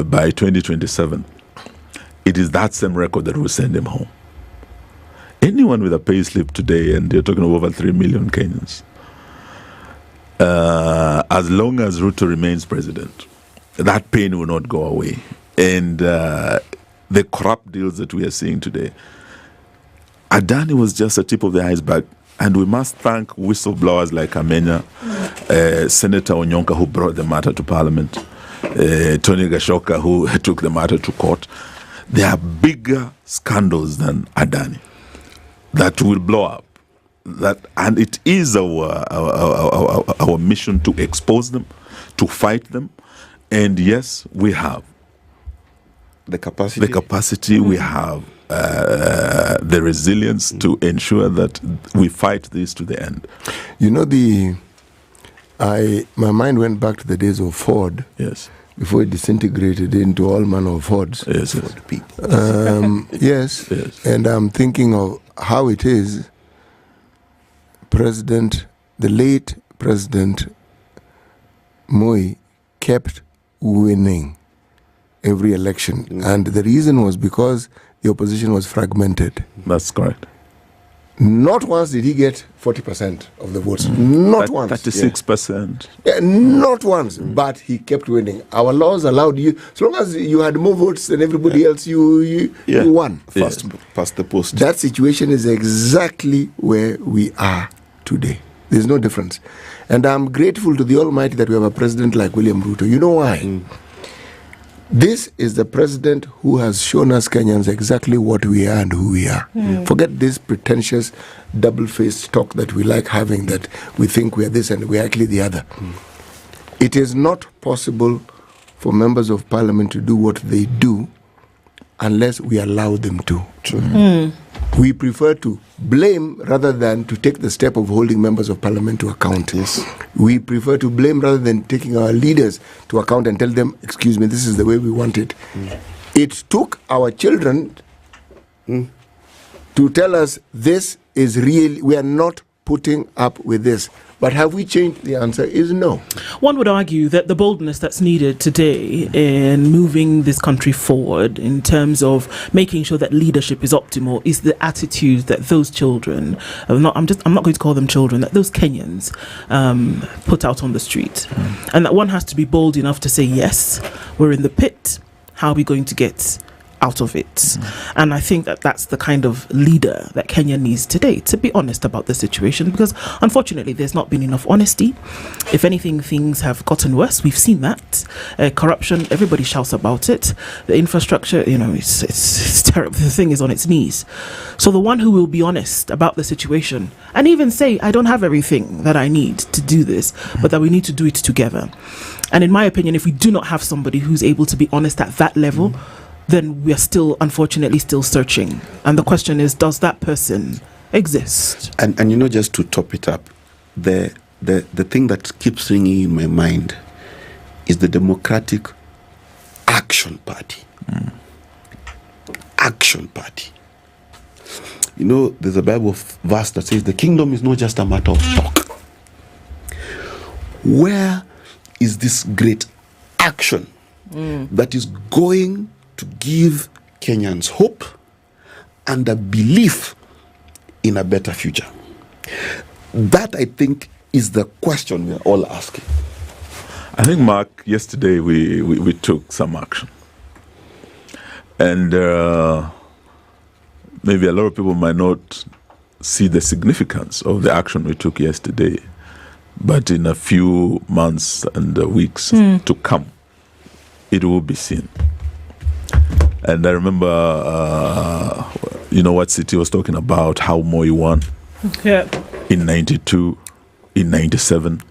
by 2027, it is that same record that will send him home. Anyone with a pay slip today, and you're talking of over 3 million Kenyans, as long as Ruto remains president, that pain will not go away. And the corrupt deals that we are seeing today, Adani was just a tip of the iceberg. And we must thank whistleblowers like Maina, Senator Onyonka, who brought the matter to Parliament, Tony Gashoka, who took the matter to court. There are bigger scandals than Adani that will blow up. And it is our mission to expose them, to fight them. And yes, we have the capacity. We have the resilience to ensure that we fight this to the end. You know, my mind went back to the days of Ford. Yes. Before it disintegrated into all manner of Fords. Yes. Yes. And I'm thinking of how it is. The late President Moi kept winning every election. And the reason was because the opposition was fragmented. That's correct. Not once did he get 40% of the votes. Not once. 36%. Yeah, not once. But he kept winning. Our laws allowed you, as long as you had more votes than everybody else, you won. Past the post. That situation is exactly where we are today. There's no difference. And I'm grateful to the Almighty that we have a president like William Ruto. You know why? This is the president who has shown us Kenyans exactly what we are and who we are. Forget this pretentious double-faced talk that we like having, that we think we are this and we are actually the other. It is not possible for members of parliament to do what they do unless we allow them to. We prefer to blame rather than to take the step of holding members of parliament to account. We prefer to blame rather than taking our leaders to account and tell them, excuse me, this is the way we want it. It took our children to tell us this is real. We are not putting up with this. But have we changed? The answer is no. One would argue that the boldness that's needed today in moving this country forward in terms of making sure that leadership is optimal is the attitude that those children, I'm not going to call them children, that those Kenyans put out on the street. And that one has to be bold enough to say, yes, we're in the pit. How are we going to get out of it? And I think that that's the kind of leader that Kenya needs today, to be honest about the situation, because unfortunately there's not been enough honesty. If anything, things have gotten worse. We've seen that. Corruption, everybody shouts about it. The infrastructure, it's terrible. The thing is on its knees. So the one who will be honest about the situation and even say, I don't have everything that I need to do this, but that we need to do it together. And in my opinion, if we do not have somebody who's able to be honest at that level, then we are still, unfortunately, still searching. And the question is, does that person exist? And just to top it up, the thing that keeps ringing in my mind is the Democratic Action Party. Action Party. There's a Bible verse that says the kingdom is not just a matter of talk. Where is this great action that is going to give Kenyans hope and a belief in a better future? That, I think, is the question we are all asking. I think, Mark, yesterday we took some action. And maybe a lot of people might not see the significance of the action we took yesterday. But in a few months and weeks to come, it will be seen. And I remember, what City was talking about, how Moi won in 92, in 97.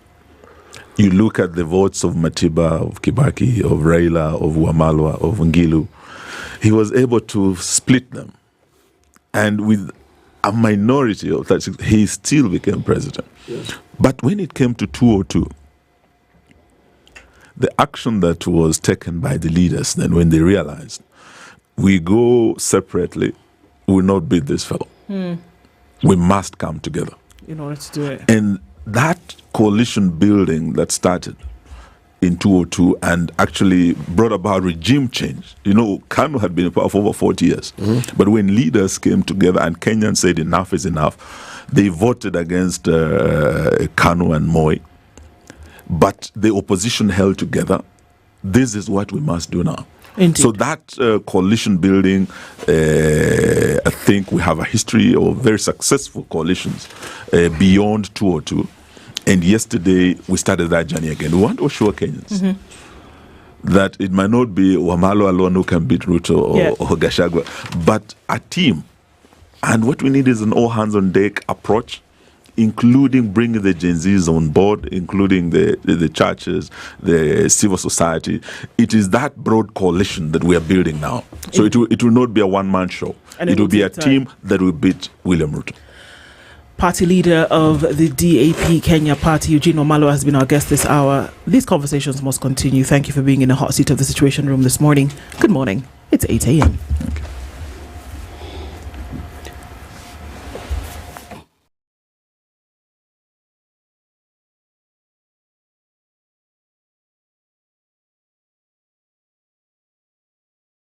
You look at the votes of Matiba, of Kibaki, of Raila, of Wamalwa, of Ngilu. He was able to split them. And with a minority of that, he still became president. Yes. But when it came to 202, the action that was taken by the leaders, then when they realized, we go separately, we will not beat this fellow. We must come together. In order to do it. And that coalition building that started in 202 and actually brought about regime change. Kanu had been in power for over 40 years. But when leaders came together and Kenyans said enough is enough, they voted against Kanu and Moi. But the opposition held together. This is what we must do now. Indeed. So that coalition building, I think we have a history of very successful coalitions beyond 202. And yesterday, we started that journey again. We want to assure Kenyans that it might not be Wamalo alone who can beat Ruto or Gachagua, but a team. And what we need is an all-hands-on-deck approach, including bringing the Gen Zs on board, including the churches, the civil society. It is that broad coalition that we are building now. So it will not be a one-man show. And it will be a team that will beat William Ruto. Party leader of the DAP Kenya party, Eugene Wamalwa, has been our guest this hour. These conversations must continue. Thank you for being in the hot seat of the Situation Room this morning. Good morning. It's 8 a.m. Okay.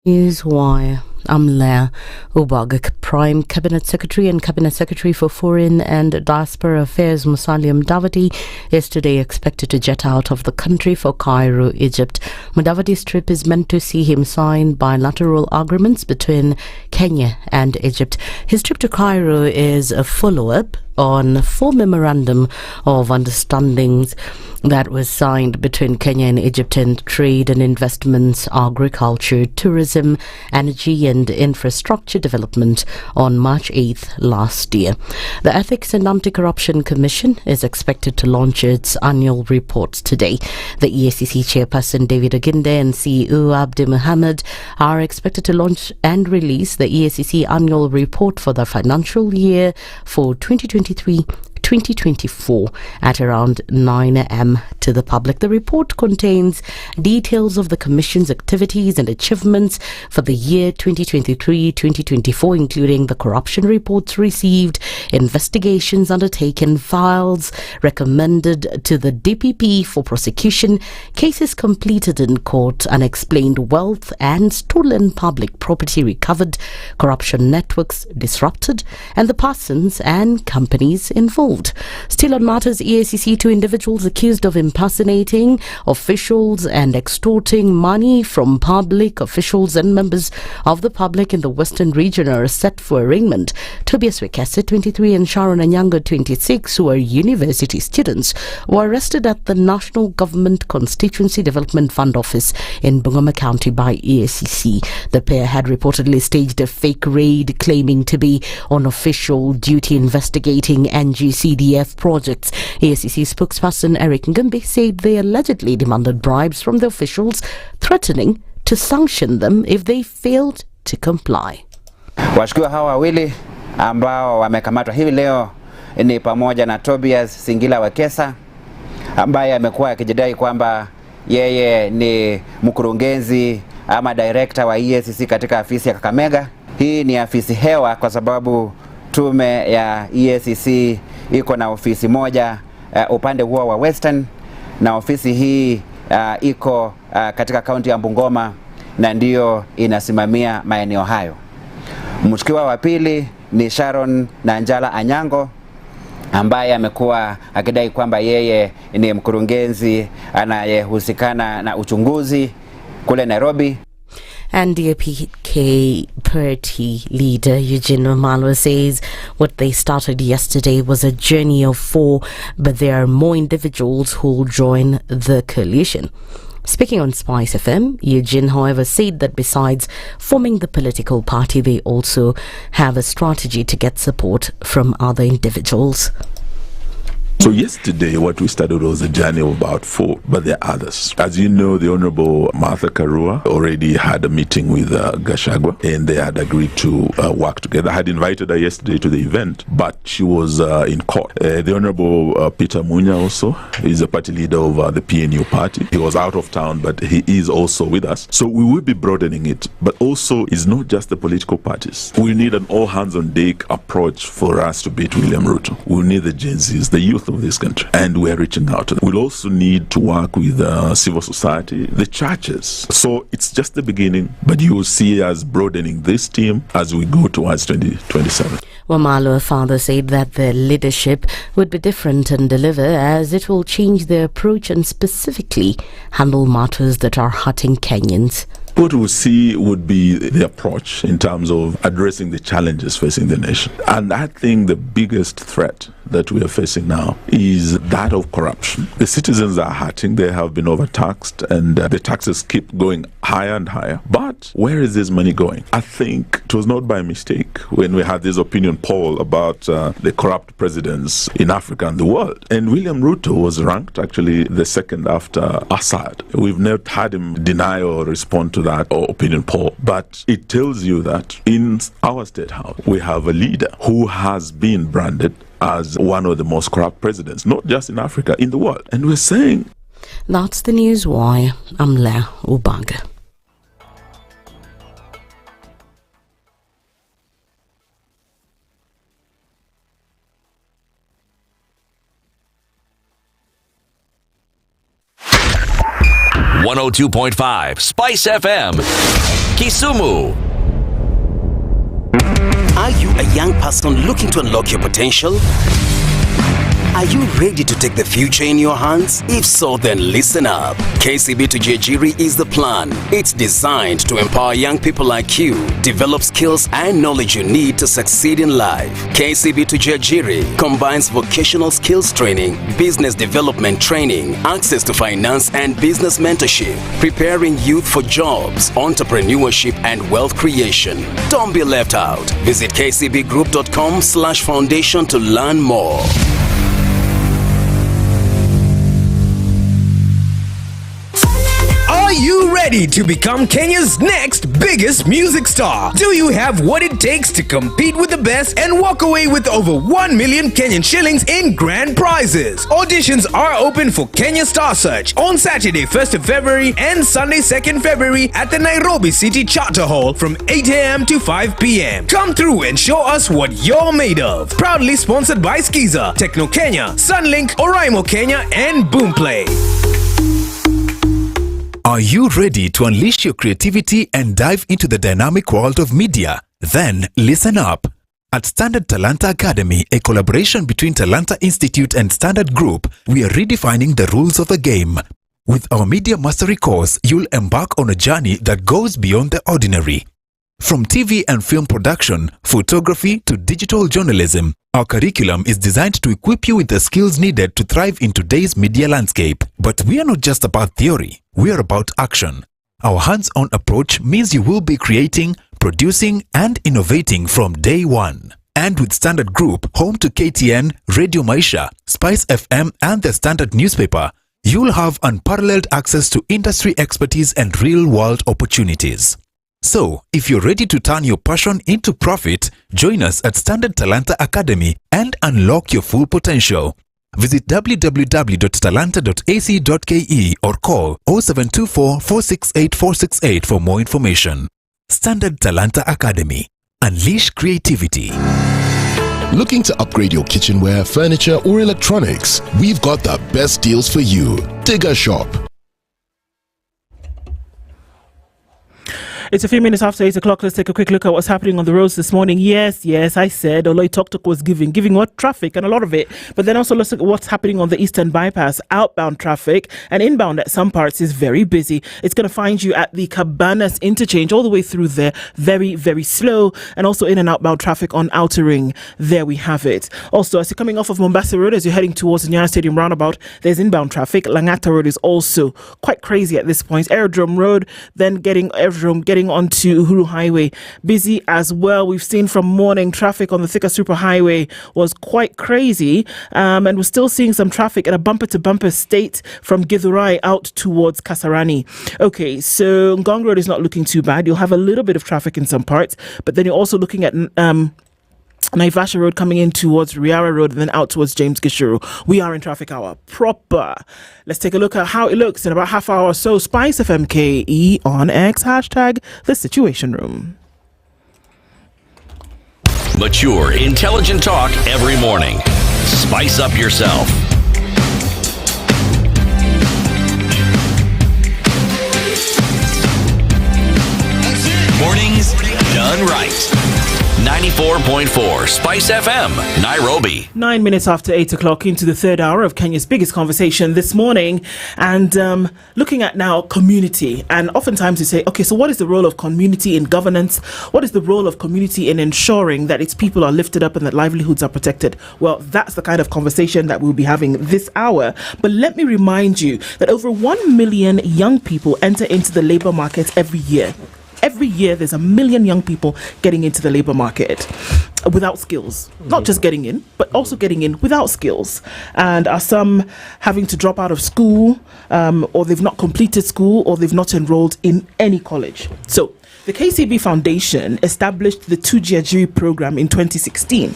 Here's why. I'm Leah Ubaga, Prime Cabinet Secretary and Cabinet Secretary for Foreign and Diaspora Affairs Musalia Mudavadi yesterday expected to jet out of the country for Cairo, Egypt. Mudavadi's trip is meant to see him sign bilateral agreements between Kenya and Egypt. His trip to Cairo is a follow-up on 4 memorandum of understandings that was signed between Kenya and Egypt in trade and investments, agriculture, tourism, energy and infrastructure development on March 8th last year. The Ethics and Anti-Corruption Commission is expected to launch its annual report today. The EACC chairperson David Oginde and CEO Abdi Mohammed are expected to launch and release the EACC annual report for the financial year for 2023-2024 at around 9 a.m. to the public. The report contains details of the Commission's activities and achievements for the year 2023-2024, including the corruption reports received, investigations undertaken, files recommended to the DPP for prosecution, cases completed in court, unexplained wealth and stolen public property recovered, corruption networks disrupted, and the persons and companies involved. Still on matters EACC, 2 individuals accused of impersonating officials and extorting money from public officials and members of the public in the Western region are set for arraignment. Tobias Wekese, 23, and Sharon Anyanga, 26, who are university students, were arrested at the National Government Constituency Development Fund office in Bungoma County by EACC. The pair had reportedly staged a fake raid claiming to be on official duty investigating NGCDF projects. EACC spokesperson Eric Ngumbi said they allegedly demanded bribes from the officials, threatening to sanction them if they failed to comply. Washukiwa hawa wawili ambao wamekamatwa hivi leo ni pamoja na Tobias Singila Wekesa ambaye amekuwa akijidai kwamba yeye ni mkurugenzi ama director wa EACC katika afisi ya Kakamega. Hii ni afisi hewa kwa sababu tume ya EACC iko na ofisi moja upande huo wa Western, na ofisi hii iko katika kaunti ya Bungoma na ndiyo inasimamia maeneo hayo. Mshukiwa wa pili ni Sharon Nanjala Anyango ambaye amekuwa akidai kwamba yeye ni mkurugenzi anayehusikana na uchunguzi kule Nairobi. And the PK party leader Eugene Wamalwa says what they started yesterday was a journey of 4, but there are more individuals who will join the coalition. Speaking on SpiceFM, Eugene, however, said that besides forming the political party, they also have a strategy to get support from other individuals. So yesterday, what we started was a journey of about 4, but there are others. As you know, the Honorable Martha Karua already had a meeting with Gachagua, and they had agreed to work together. I had invited her yesterday to the event, but she was in court. The Honorable Peter Munya also is a party leader of the PNU party. He was out of town, but he is also with us. So we will be broadening it, but also it's not just the political parties. We need an all-hands-on-deck approach for us to beat William Ruto. We need the Gen Zs, the youth of this country, and we are reaching out to them. We'll also need to work with civil society, the churches. So it's just the beginning, but you will see us broadening this team as we go towards 2027. Wamalwa further said that their leadership would be different and deliver, as it will change their approach and specifically handle matters that are hurting Kenyans. What we'll see would be the approach in terms of addressing the challenges facing the nation. And I think the biggest threat that we are facing now is that of corruption. The citizens are hurting, they have been overtaxed, and the taxes keep going higher and higher. But where is this money going? I think it was not by mistake when we had this opinion poll about the corrupt presidents in Africa and the world. And William Ruto was ranked actually the second after Assad. We've never had him deny or respond to that opinion poll, but it tells you that in our state house we have a leader who has been branded as one of the most corrupt presidents, not just in Africa, in the world. And we're saying... That's the news wire. I'm Leah Ubaga. .5 Spice FM, Kisumu. Are you a young person looking to unlock your potential? Are you ready to take the future in your hands? If so, then listen up. KCB to Nyeri is the plan. It's designed to empower young people like you, develop skills and knowledge you need to succeed in life. KCB to Nyeri combines vocational skills training, business development training, access to finance and business mentorship, preparing youth for jobs, entrepreneurship and wealth creation. Don't be left out. Visit kcbgroup.com/foundation to learn more. Are you ready to become Kenya's next biggest music star? Do you have what it takes to compete with the best and walk away with over 1 million Kenyan shillings in grand prizes? Auditions are open for Kenya Star Search on Saturday 1st of February and Sunday 2nd February at the Nairobi City Charter Hall from 8 a.m. to 5 p.m. Come through and show us what you're made of. Proudly sponsored by Skiza, Techno Kenya, Sunlink, Wairimu Kenya and Boomplay. Are you ready to unleash your creativity and dive into the dynamic world of media? Then listen up. At Standard Talanta Academy, a collaboration between Talanta Institute and Standard Group, we are redefining the rules of the game. With our Media Mastery course, you'll embark on a journey that goes beyond the ordinary. From TV and film production, photography to digital journalism, our curriculum is designed to equip you with the skills needed to thrive in today's media landscape. But we are not just about theory, we are about action. Our hands-on approach means you will be creating, producing, and innovating from day one. And with Standard Group, home to KTN, Radio Maisha, Spice FM, and the Standard newspaper, you'll have unparalleled access to industry expertise and real-world opportunities. So, if you're ready to turn your passion into profit, join us at Standard Talanta Academy and unlock your full potential. Visit www.talanta.ac.ke or call 0724 468 468 for more information. Standard Talanta Academy. Unleash creativity. Looking to upgrade your kitchenware, furniture, or electronics? We've got the best deals for you. Dig a shop. It's a few minutes after 8 o'clock. Let's take a quick look at what's happening on the roads this morning. Yes, I said Oloi Tok was giving what? Traffic and a lot of it. But then also let's look at what's happening on the Eastern Bypass. Outbound traffic and inbound at some parts is very busy. It's going to find you at the Cabanas interchange all the way through there. Very, very slow. And also in and outbound traffic on Outer Ring. There we have it. Also, as you're coming off of Mombasa Road, as you're heading towards the Nyeri Stadium roundabout, there's inbound traffic. Langata Road is also quite crazy at this point. Aerodrome Road, then getting onto Uhuru Highway, busy as well. We've seen from morning traffic on the Thika Super Highway was quite crazy, and we're still seeing some traffic at a bumper-to-bumper state from Githurai out towards Kasarani. Okay, so Ngong Road is not looking too bad. You'll have a little bit of traffic in some parts, but then you're also looking at Naivasha Road coming in towards Riara Road and then out towards James Gishuru. We are in traffic hour proper. Let's take a look at how it looks in about half hour or so. SpiceFM KE on X, hashtag the Situation Room. Mature, intelligent talk every morning. Spice up yourself. Mornings done right. 94.4 Spice FM, Nairobi. 9 minutes after 8 o'clock into the third hour of Kenya's biggest conversation this morning, and looking at now community. And oftentimes we say, okay, so what is the role of community in governance? What is the role of community in ensuring that its people are lifted up and that livelihoods are protected? Well, that's the kind of conversation that we'll be having this hour. But let me remind you that over 1 million young people enter into the labor market every year. Every year, there's 1 million young people getting into the labor market without skills. Not just getting in, but also getting in without skills. And are some having to drop out of school, or they've not completed school, or they've not enrolled in any college. So the KCB Foundation established the 2G program in 2016.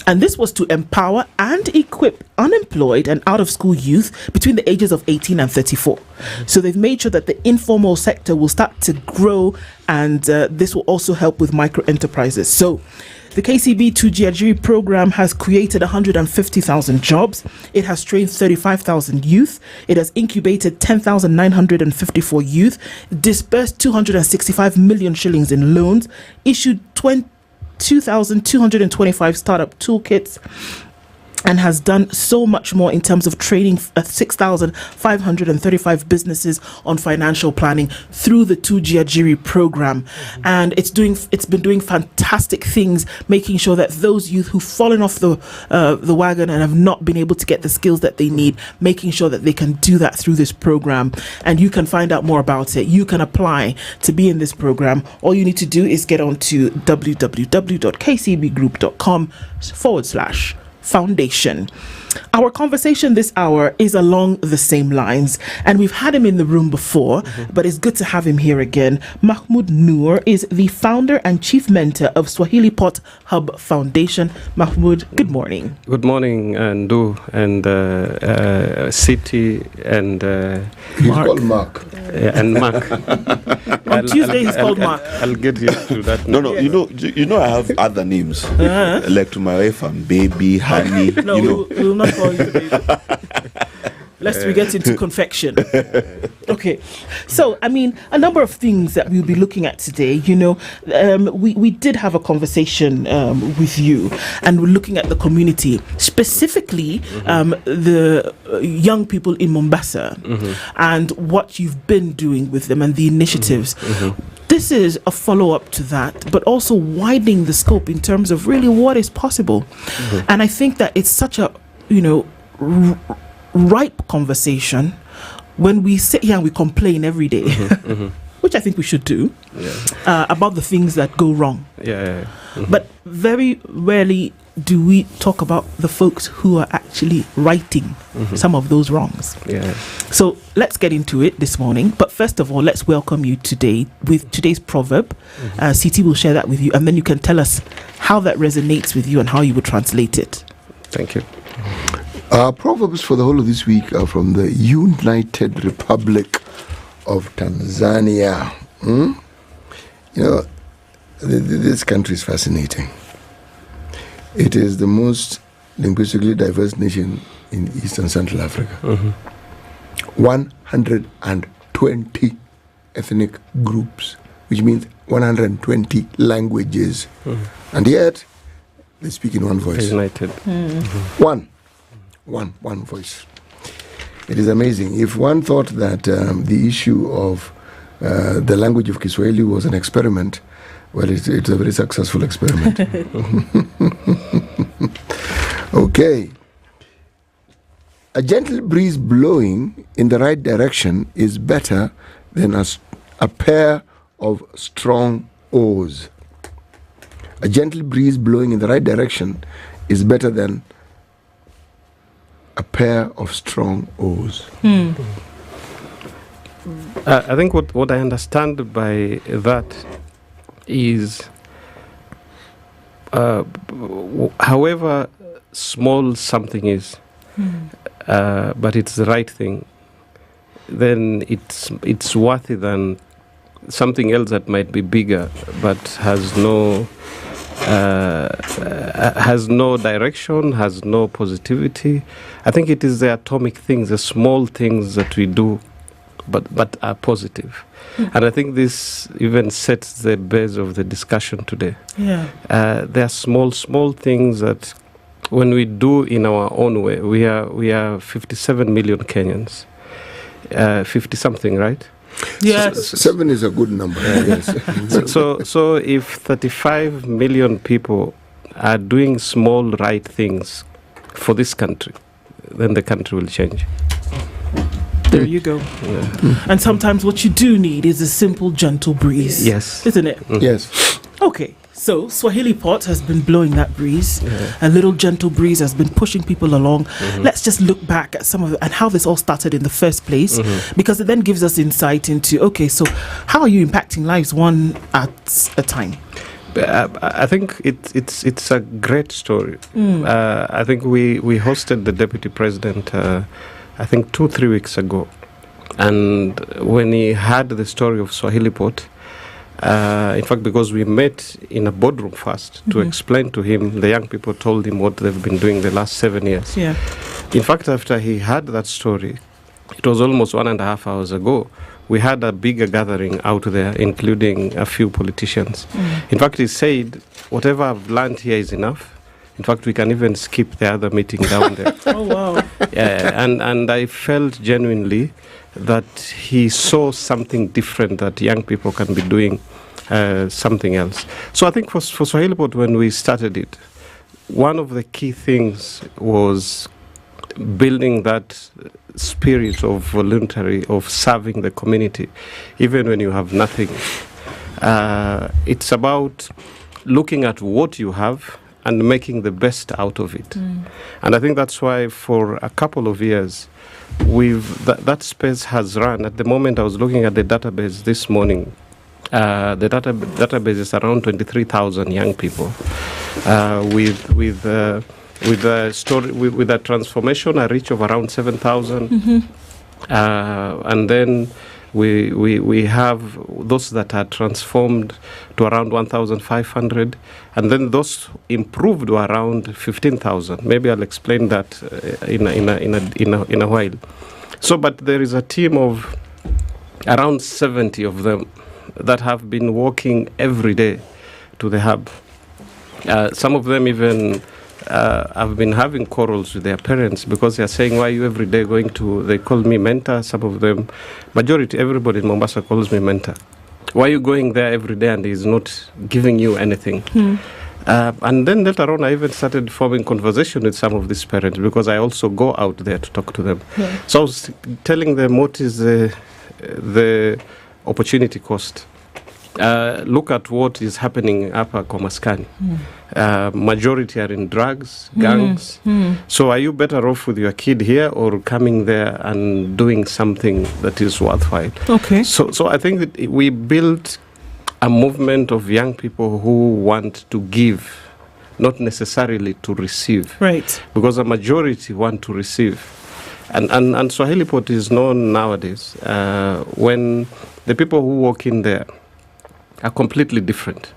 And this was to empower and equip unemployed and out-of-school youth between the ages of 18 and 34. So they've made sure that the informal sector will start to grow, and this will also help with micro-enterprises. So the KCB 2G program has created 150,000 jobs. It has trained 35,000 youth. It has incubated 10,954 youth, disbursed 265 million shillings in loans, issued 2,225 startup toolkits, and has done so much more in terms of training 6,535 businesses on financial planning through the 2G program. And it's been doing fantastic things, making sure that those youth who've fallen off the wagon and have not been able to get the skills that they need, making sure that they can do that through this program. And you can find out more about it. You can apply to be in this program. All you need to do is get on to www.kcbgroup.com/foundation. Our conversation this hour is along the same lines, and we've had him in the room before, but it's good to have him here again. Mahmoud Noor is the founder and chief mentor of Swahili Pot Hub Foundation. Mahmoud, good morning. Good morning, Ndu and City and He's called Mark. And Mark. On Tuesday he's called Mark. I'll get you to that. No, you know, I have other names. Like to my wife, I'm baby, honey. No, we will not call you baby. Lest we get into confection. Okay. So, I mean, a number of things that we'll be looking at today. You know, we did have a conversation with you, and we're looking at the community, specifically the young people in Mombasa, and what you've been doing with them and the initiatives. This is a follow-up to that, but also widening the scope in terms of really what is possible. And I think that it's such a, ripe conversation when we sit here and we complain every day, which I think we should do, about the things that go wrong. But very rarely do we talk about the folks who are actually righting some of those wrongs. So let's get into it this morning. But first of all, let's welcome you today with today's proverb. CT will share that with you, and then you can tell us how that resonates with you and how you would translate it. Thank you. Our proverbs for the whole of this week are from the United Republic of Tanzania. This country is fascinating. It is the most linguistically diverse nation in East and Central Africa. 120 ethnic groups which means 120 languages. And yet, they speak in one voice. United. One voice. It is amazing. If one thought that the issue of the language of Kiswahili was an experiment, well, it's a very successful experiment. Okay. A gentle breeze blowing in the right direction is better than a pair of strong oars. A gentle breeze blowing in the right direction is better than a pair of strong oars. I think what I understand by that is, however small something is, but it's the right thing, then it's worthy than something else that might be bigger but has no direction, has no positivity. I think it is the atomic things, the small things that we do, but are positive. And I think this even sets the base of the discussion today. Yeah. There are small things that when we do in our own way, we are 57 million Kenyans, 50 something, right? Yes. 7 is a good number. Yes. So if 35 million people are doing small right things for this country, then the country will change. There you go. Yeah. And sometimes what you do need is a simple, gentle breeze. Yes. Isn't it? Yes. Okay. So Swahili Pot has been blowing that breeze. A little gentle breeze has been pushing people along. Let's just look back at some of it and how this all started in the first place, because it then gives us insight into, okay, so how are you impacting lives one at a time? I think it's a great story. I think we hosted the deputy president, I think 2-3 weeks ago, and when he heard the story of Swahili Pot, in fact, because we met in a boardroom first to explain to him, the young people told him what they've been doing the last 7 years. Yeah. In fact, after he heard that story, it was almost 1.5 hours ago, we had a bigger gathering out there, including a few politicians. In fact, he said, whatever I've learned here is enough. In fact, we can even skip the other meeting down there. Oh, wow. Yeah, and I felt genuinely that he saw something different, that young people can be doing something else. So I think for Swahili Pot, when we started it, one of the key things was building that spirit of voluntary, of serving the community, even when you have nothing. It's about looking at what you have and making the best out of it. And I think that's why for a couple of years, that space has run. At the moment, I was looking at the database this morning. The database is around 23,000 young people with a transformation, a reach of around 7,000, and then we have those that are transformed to around 1,500, and then those improved to around 15,000. Maybe I'll explain that in a while. So, but there is a team of around 70 of them that have been walking every day to the hub. Some of them even have been having quarrels with their parents because they are saying, why are you every day going to, they call me mentor, some of them, majority, everybody in Mombasa calls me mentor. Why are you going there every day and he's not giving you anything? And then later on, I even started forming conversation with some of these parents because I also go out there to talk to them. So I was telling them what is the opportunity cost. Look at what is happening up at Komaskani. Majority are in drugs, gangs. So are you better off with your kid here or coming there and doing something that is worthwhile? Okay. So I think that we built a movement of young people who want to give, not necessarily to receive. Right. Because a majority want to receive. And Swahili Pot is known nowadays when the people who walk in there are completely different.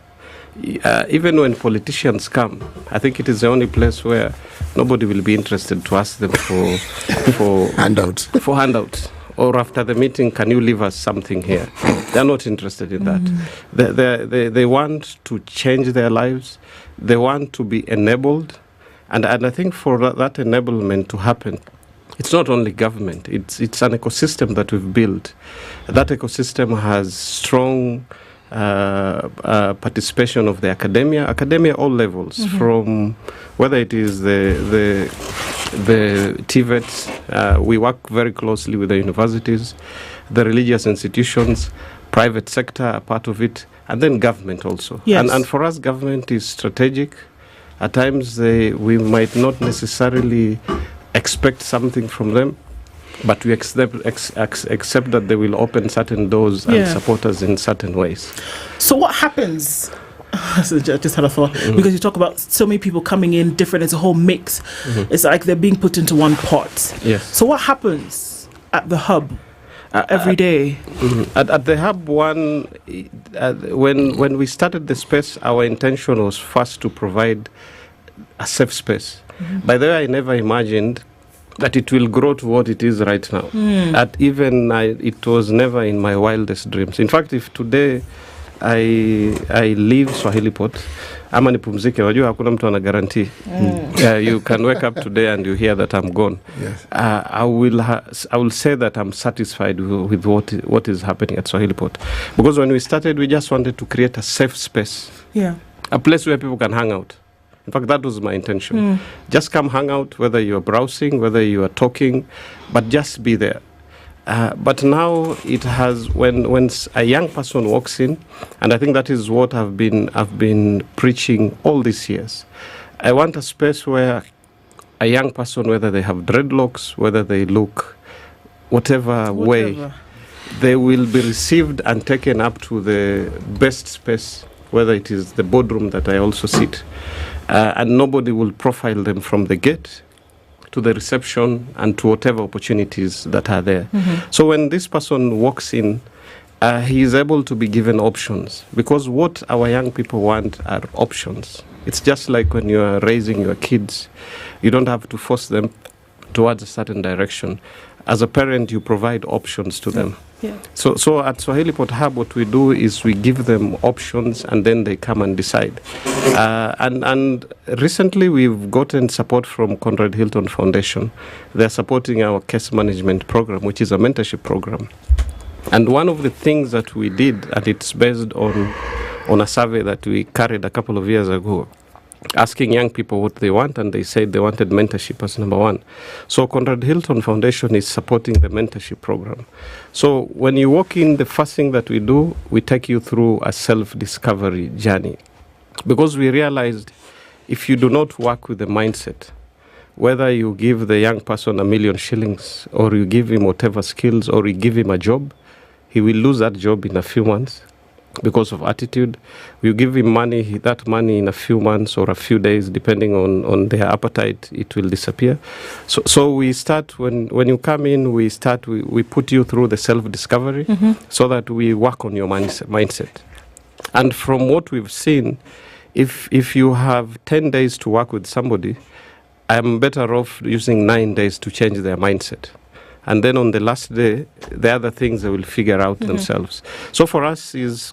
Even when politicians come, I think it is the only place where nobody will be interested to ask them for handouts. Or after the meeting, can you leave us something here? They're not interested in that. They want to change their lives. They want to be enabled. And I think for that enablement to happen, it's not only government. It's an ecosystem that we've built. That ecosystem has strong participation of the academia all levels, from whether it is the TVETs, we work very closely with the universities, the religious institutions, private sector are part of it, and then government also. Yes. And for us, government is strategic. At times, we might not necessarily expect something from them, but we accept that they will open certain doors and support us in certain ways. So what happens? I just had a thought, because you talk about so many people coming in different, it's a whole mix. It's like they're being put into one pot. Yes. So what happens at the hub every day? At the hub one, when we started the space, our intention was first to provide a safe space. By the way, I never imagined that it will grow to what it is right now. It was never in my wildest dreams. In fact, if today I leave Swahili Pot, ama nipumzike, wajua hakuna mtu ana guarantee. You can wake up today and you hear that I'm gone. Yes. I will say that I'm satisfied with what is happening at Swahili Pot, because when we started, we just wanted to create a safe space, a place where people can hang out. In fact, that was my intention. Just come hang out, whether you're browsing, whether you are talking, but just be there. But now it has, when a young person walks in, and I think that is what I've been preaching all these years. I want a space where a young person, whether they have dreadlocks, whether they look whatever way, they will be received and taken up to the best space, whether it is the boardroom that I also sit. And nobody will profile them from the gate to the reception and to whatever opportunities that are there. So when this person walks in, he is able to be given options, because what our young people want are options. It's just like when you are raising your kids, you don't have to force them towards a certain direction. As a parent, you provide options to them. So at Swahili Pot Hub, what we do is we give them options, and then they come and decide. And recently we've gotten support from Conrad Hilton Foundation. They're supporting our case management program, which is a mentorship program. And one of the things that we did, and it's based on a survey that we carried a couple of years ago, asking young people what they want, and they said they wanted mentorship as number one. So Conrad Hilton Foundation is supporting the mentorship program. So when you walk in, the first thing that we do, we take you through a self-discovery journey. Because we realized if you do not work with the mindset, whether you give the young person 1 million shillings, or you give him whatever skills, or you give him a job, he will lose that job in a few months. Because of attitude, you give him money, that money in a few months or a few days, depending on their appetite, it will disappear. So we start, when you come in, we put you through the self-discovery, so that we work on your mindset. And from what we've seen, if you have 10 days to work with somebody, I'm better off using 9 days to change their mindset. And then on the last day, the other things they will figure out themselves. So for us is,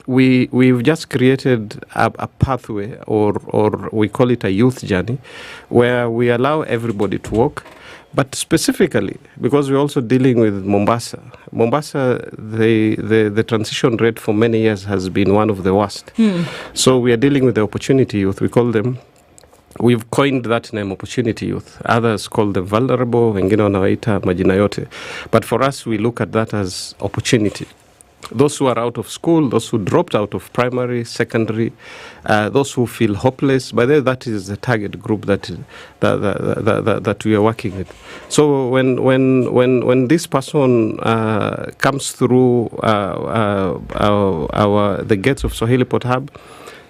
we've just created a pathway, or we call it a youth journey, where we allow everybody to walk. But specifically, because we're also dealing with Mombasa, the transition rate for many years has been one of the worst. So we are dealing with the opportunity youth, we call them. We've coined that name, opportunity youth. Others call them vulnerable, wengine wanawaita majina yote. But for us, we look at that as opportunity. Those who are out of school, those who dropped out of primary, secondary, those who feel hopeless. By the way, that is the target group that we are working with. So when this person comes through the gates of Swahili Pot Hub,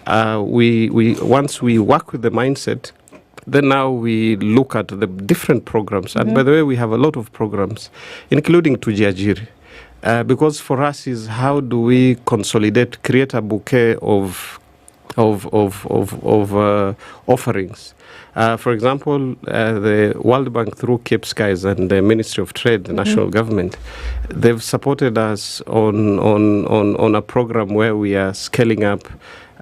once we work with the mindset, then now we look at the different programs. And by the way, we have a lot of programs, including Tujiajiri. Because for us is, how do we consolidate, create a bouquet of offerings. For example, the World Bank through Cape Skies and the Ministry of Trade, the national government, they've supported us on a program where we are scaling up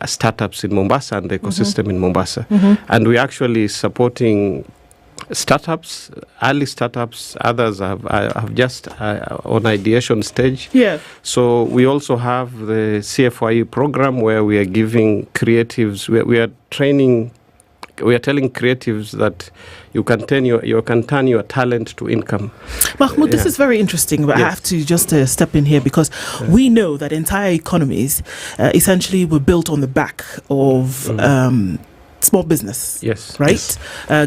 startups in Mombasa and the ecosystem in Mombasa. And we're actually supporting startups, early startups. Others have just on ideation stage. Yeah. So we also have the CFYE program where we are giving creatives, we are training. We are telling creatives that you can turn your talent to income. Mahmoud, this is very interesting, but I have to just step in here because we know that entire economies essentially were built on the back of small business. Yes. Right?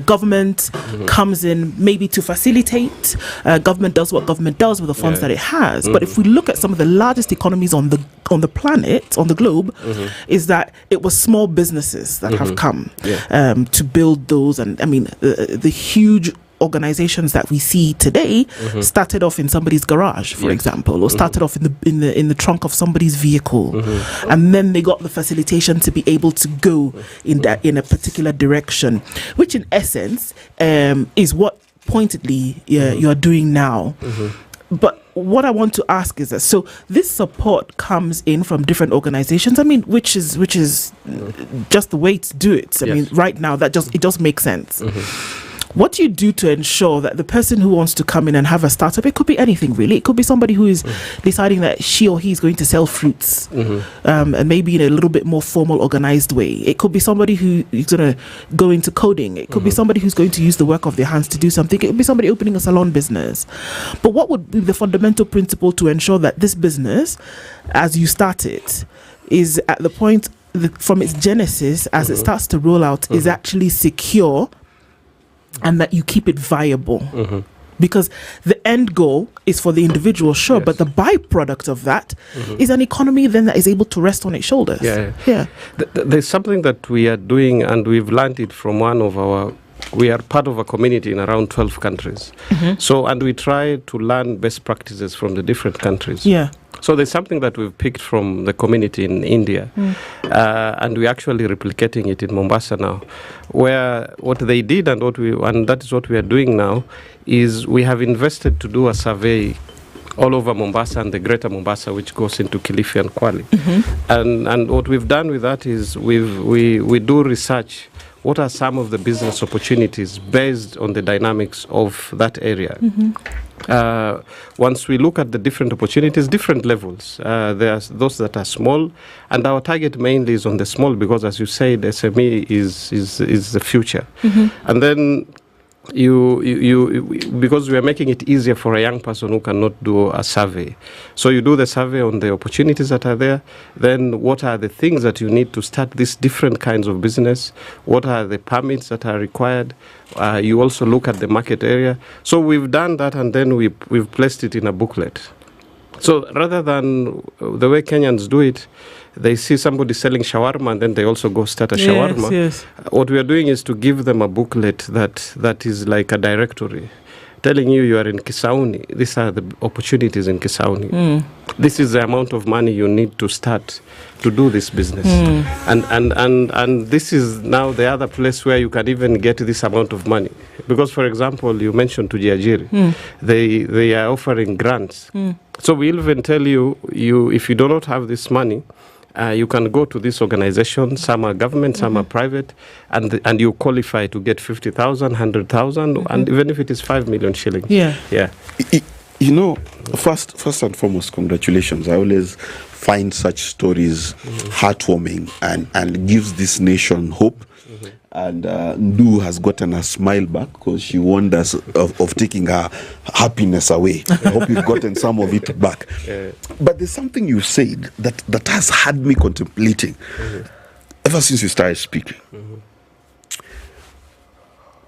Government comes in maybe to facilitate. Government does what government does with the funds that it has. But if we look at some of the largest economies on the planet, on the globe, is that it was small businesses that have come to build those. And I mean, the huge organizations that we see today started off in somebody's garage, for example, or started off in the trunk of somebody's vehicle, and then they got the facilitation to be able to go in a particular direction, which in essence is what pointedly you are doing now. But what I want to ask is that, so this support comes in from different organizations. I mean, which is just the way to do it. I mean, right now it just makes sense. What do you do to ensure that the person who wants to come in and have a startup, it could be anything really, it could be somebody who is deciding that she or he is going to sell fruits, and maybe in a little bit more formal, organized way. It could be somebody who is going to go into coding. It could be somebody who's going to use the work of their hands to do something. It could be somebody opening a salon business. But what would be the fundamental principle to ensure that this business, as you start it, is at the point from its genesis, as it starts to roll out, is actually secure, and that you keep it viable? Because the end goal is for the individual, sure, but the byproduct of that is an economy then that is able to rest on its shoulders. There's something that we are doing, and we've learned it from we are part of a community in around 12 countries. So, and we try to learn best practices from the different countries. So there's something that we've picked from the community in India, and we're actually replicating it in Mombasa now, where what they did and that is what we are doing now, is we have invested to do a survey all over Mombasa and the greater Mombasa, which goes into Kilifi and Kwale. And what we've done with that is we do research. What are some of the business opportunities based on the dynamics of that area? Once we look at the different opportunities, different levels, there are those that are small, and our target mainly is on the small because, as you said, SME is the future. And then because we are making it easier for a young person who cannot do a survey. So you do the survey on the opportunities that are there. Then what are the things that you need to start these different kinds of business? What are the permits that are required? You also look at the market area. So we've done that, and then we've placed it in a booklet. So rather than the way Kenyans do it, they see somebody selling shawarma and then they also go start a shawarma. What we are doing is to give them a booklet that is like a directory, telling you are in Kisauni. These are the opportunities in Kisauni. This is the amount of money you need to start to do this business. And this is now the other place where you can even get this amount of money. Because, for example, you mentioned Tujiajiri. They are offering grants. So we'll even tell you if you do not have this money, you can go to this organization. Some are government, some are private, and you qualify to get 50,000, 100,000, and even if it is 5 million shillings. You know, first and foremost, congratulations. I always find such stories heartwarming and gives this nation hope. And Ndu has gotten a smile back because she warned us of taking her happiness away. I hope you've gotten some of it back. But there's something you said that has had me contemplating ever since you started speaking.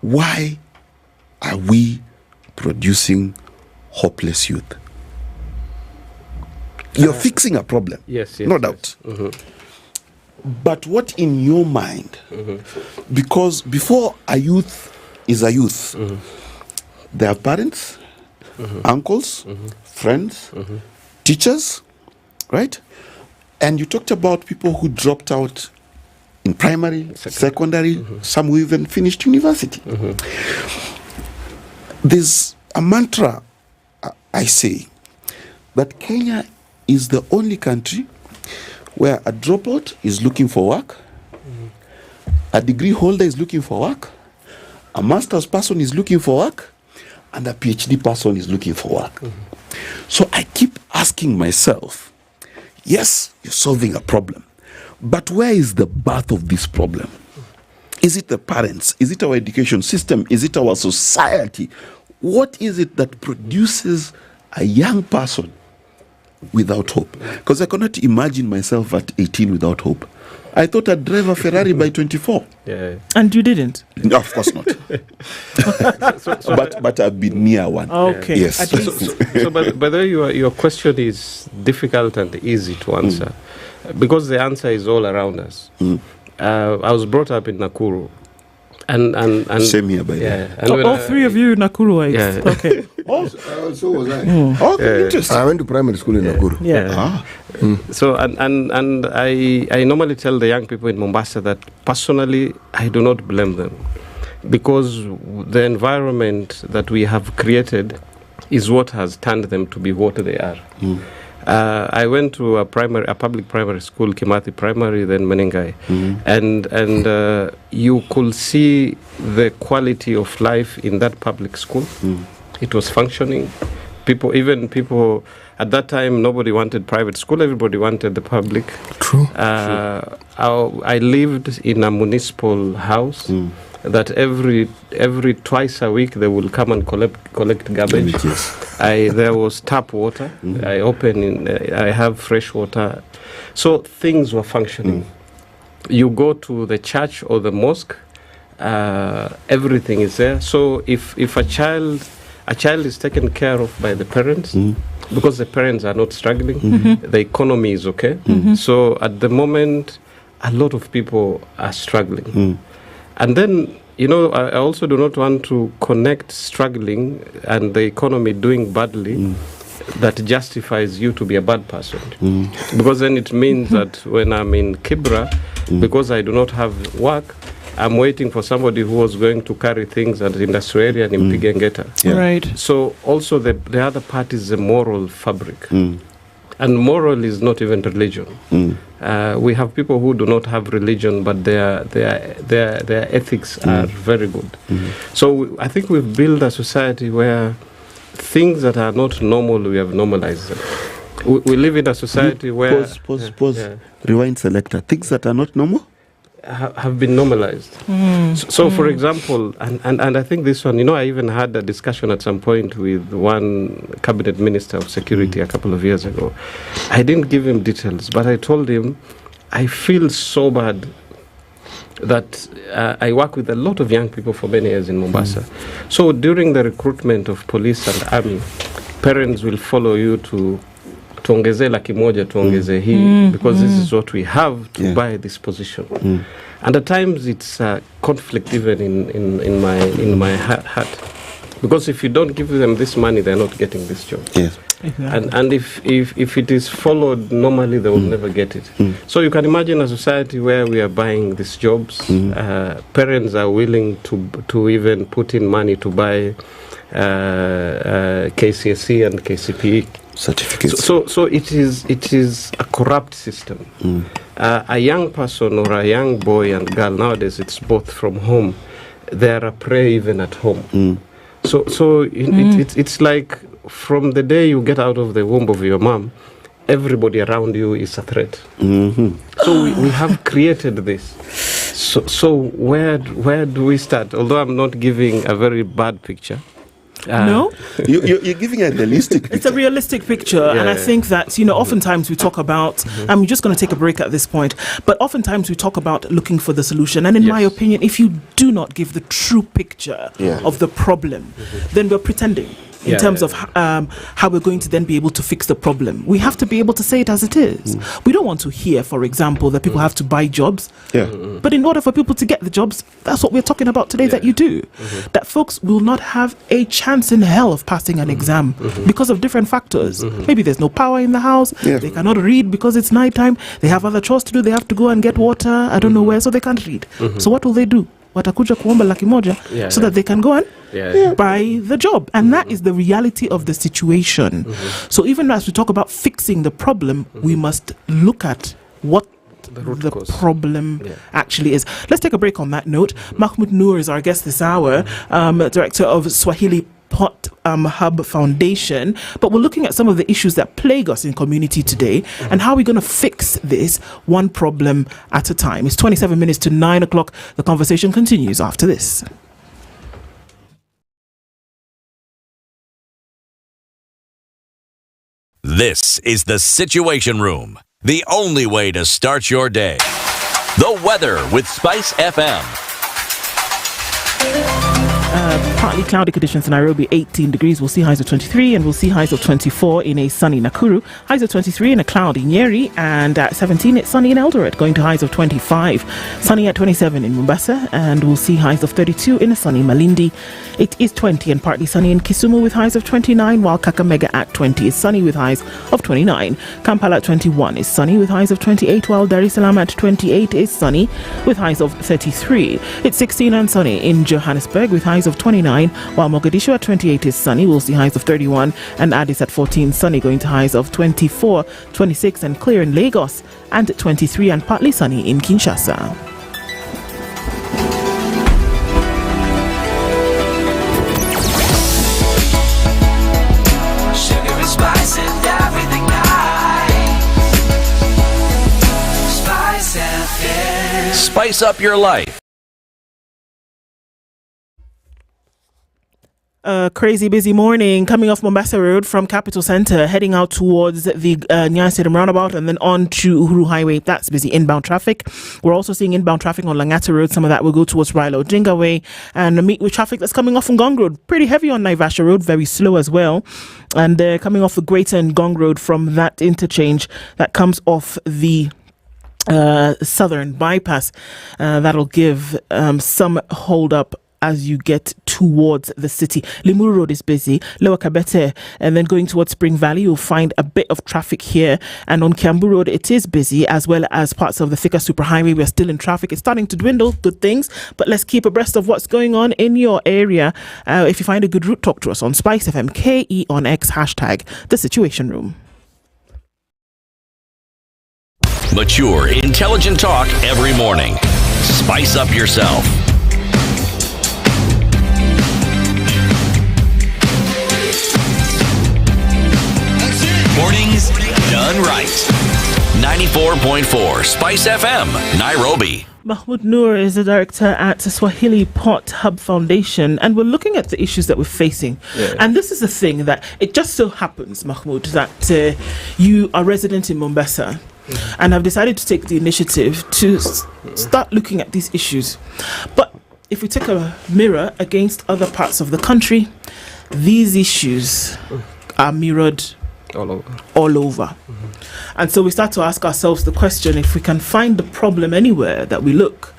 Why are we producing hopeless youth? You're fixing a problem, no doubt. But what in your mind? Because before a youth is a youth, there are parents, uncles, friends, teachers, right? And you talked about people who dropped out in primary, secondary, some who even finished university. There's a mantra I say that Kenya is the only country where a dropout is looking for work, a degree holder is looking for work, a master's person is looking for work, and a PhD person is looking for work. So I keep asking myself, yes, you're solving a problem, but where is the birth of this problem? Is it the parents? Is it our education system? Is it our society? What is it that produces a young person without hope? Because I cannot imagine myself at 18 without hope. I thought I'd drive a Ferrari by 24. Yeah. And you didn't? No, of course not. But I've been near one. Okay. Yes. So by the way, your question is difficult and easy to answer because the answer is all around us. I was brought up in Nakuru. And same here, by the way. All three of you Nakuru. Yeah. Okay. So was I. Okay, interesting. I went to primary school in Nakuru. So and I normally tell the young people in Mombasa that personally I do not blame them because the environment that we have created is what has turned them to be what they are. I went to a public primary school, Kimathi Primary, then Menengai, and you could see the quality of life in that public school. It was functioning. People at that time, nobody wanted private school. Everybody wanted the public. True. I lived in a municipal house. That every twice a week they will come and collect garbage. There was tap water. I have fresh water. So things were functioning. You go to the church or the mosque, everything is there. So if a child is taken care of by the parents, because the parents are not struggling, the economy is okay. So at the moment, a lot of people are struggling. And then, I also do not want to connect struggling and the economy doing badly that justifies you to be a bad person. Because then it means that when I'm in Kibra, because I do not have work, I'm waiting for somebody who was going to carry things at the industrial area in Mpigengeta. Right. So also the other part is the moral fabric. And moral is not even religion. We have people who do not have religion, but their ethics are very good. So I think we've built a society where things that are not normal, we have normalized them. We live in a society where... Pause. Rewind selector. Things that are not normal? Have been normalized. So for example, and I think this one, I even had a discussion at some point with one cabinet minister of security a couple of years ago. I didn't give him details, but I told him, I feel so bad that I work with a lot of young people for many years in Mombasa. So during the recruitment of police and army, parents will follow you to tuongeze laki moja, tuongeze hii, because this is what we have to buy this position. And at times it's a conflict even in my heart. Because if you don't give them this money, they're not getting this job. Yes. Exactly. And if it is followed normally, they will never get it. So you can imagine a society where we are buying these jobs. Parents are willing to even put in money to buy KCSE and KCPE certificates. So it is a corrupt system. A young person or a young boy and girl nowadays, it's both from home. They are a prey even at home. So it's like from the day you get out of the womb of your mom, everybody around you is a threat. So we have created this. So where do we start? Although I'm not giving a very bad picture. No? You're giving a realistic picture. It's a realistic picture, and I think that, oftentimes we talk about, I'm just going to take a break at this point, but oftentimes we talk about looking for the solution, and in my opinion, if you do not give the true picture of the problem, then we're pretending. in terms of how we're going to then be able to fix the problem. We have to be able to say it as it is. We don't want to hear, for example, that people have to buy jobs. But in order for people to get the jobs, that's what we're talking about today, that you do. That folks will not have a chance in hell of passing an exam because of different factors. Maybe there's no power in the house. They cannot read because it's nighttime. They have other chores to do. They have to go and get water. I don't know where, so they can't read. So what will they do? Watakuja kuomba laki moja so that they can go and buy the job. And that is the reality of the situation. So even as we talk about fixing the problem, we must look at what the problem actually is. Let's take a break on that note. Mahmoud Noor is our guest this hour, director of Swahili Pot Hub Foundation, but we're looking at some of the issues that plague us in community today and how we're going to fix this one problem at a time. It's 27 minutes to 9 o'clock. The conversation continues after this. This is the Situation Room, the only way to start your day. The weather with SpiceFM. Partly cloudy conditions in Nairobi, 18 degrees. We'll see highs of 23 and we'll see highs of 24 in a sunny Nakuru. Highs of 23 in a cloudy Nyeri, and at 17 it's sunny in Eldoret, going to highs of 25. Sunny at 27 in Mombasa, and we'll see highs of 32 in a sunny Malindi. It is 20 and partly sunny in Kisumu with highs of 29, while Kakamega at 20 is sunny with highs of 29. Kampala at 21 is sunny with highs of 28, while Dar es Salaam at 28 is sunny with highs of 33. It's 16 and sunny in Johannesburg with highs of 29, while Mogadishu at 28 is sunny. We'll see highs of 31, and Addis at 14 sunny, going to highs of 24, 26 and clear in Lagos, and 23 and partly sunny in Kinshasa. Sugar and spice and everything nice. Spice FM. Spice up your life. Crazy busy morning coming off Mombasa Road from Capital Centre, heading out towards the Nyeri Stadium roundabout and then on to Uhuru Highway. That's busy inbound traffic. We're also seeing inbound traffic on Langata Road. Some of that will go towards Raila Odinga Way and meet with traffic that's coming off from Gong Road. Pretty heavy on Naivasha Road, very slow as well. And coming off the Greater and Gong Road from that interchange that comes off the southern bypass. That'll give some hold up as you get towards the city. Limuru Road is busy, Lower Kabete, and then going towards Spring Valley, you'll find a bit of traffic here. And on Kiambu Road, it is busy, as well as parts of the Thika Superhighway. We're still in traffic. It's starting to dwindle, good things, but let's keep abreast of what's going on in your area. If you find a good route, talk to us on SpiceFM, KE on X, hashtag The Situation Room. Mature, intelligent talk every morning. Spice up yourself. Mornings done right. 94.4 Spice FM, Nairobi. Mahmoud Noor is the director at Swahili Pot Hub Foundation, and we're looking at the issues that we're facing. And this is the thing that it just so happens, Mahmoud, that you are resident in Mombasa and have decided to take the initiative to start looking at these issues. But if we take a mirror against other parts of the country, these issues are mirrored all over. And so we start to ask ourselves the question, if we can find the problem anywhere that we look,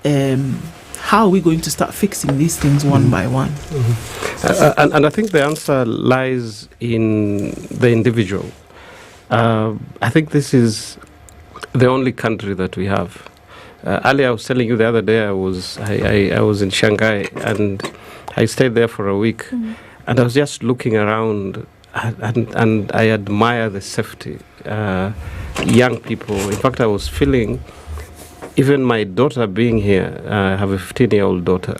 how are we going to start fixing these things one by one? And I think the answer lies in the individual. I think this is the only country that we have. Earlier I was telling you the other day I was in Shanghai and I stayed there for a week, and I was just looking around. And I admire the safety. Young people. In fact, I was feeling, even my daughter being here, I have a 15-year-old daughter,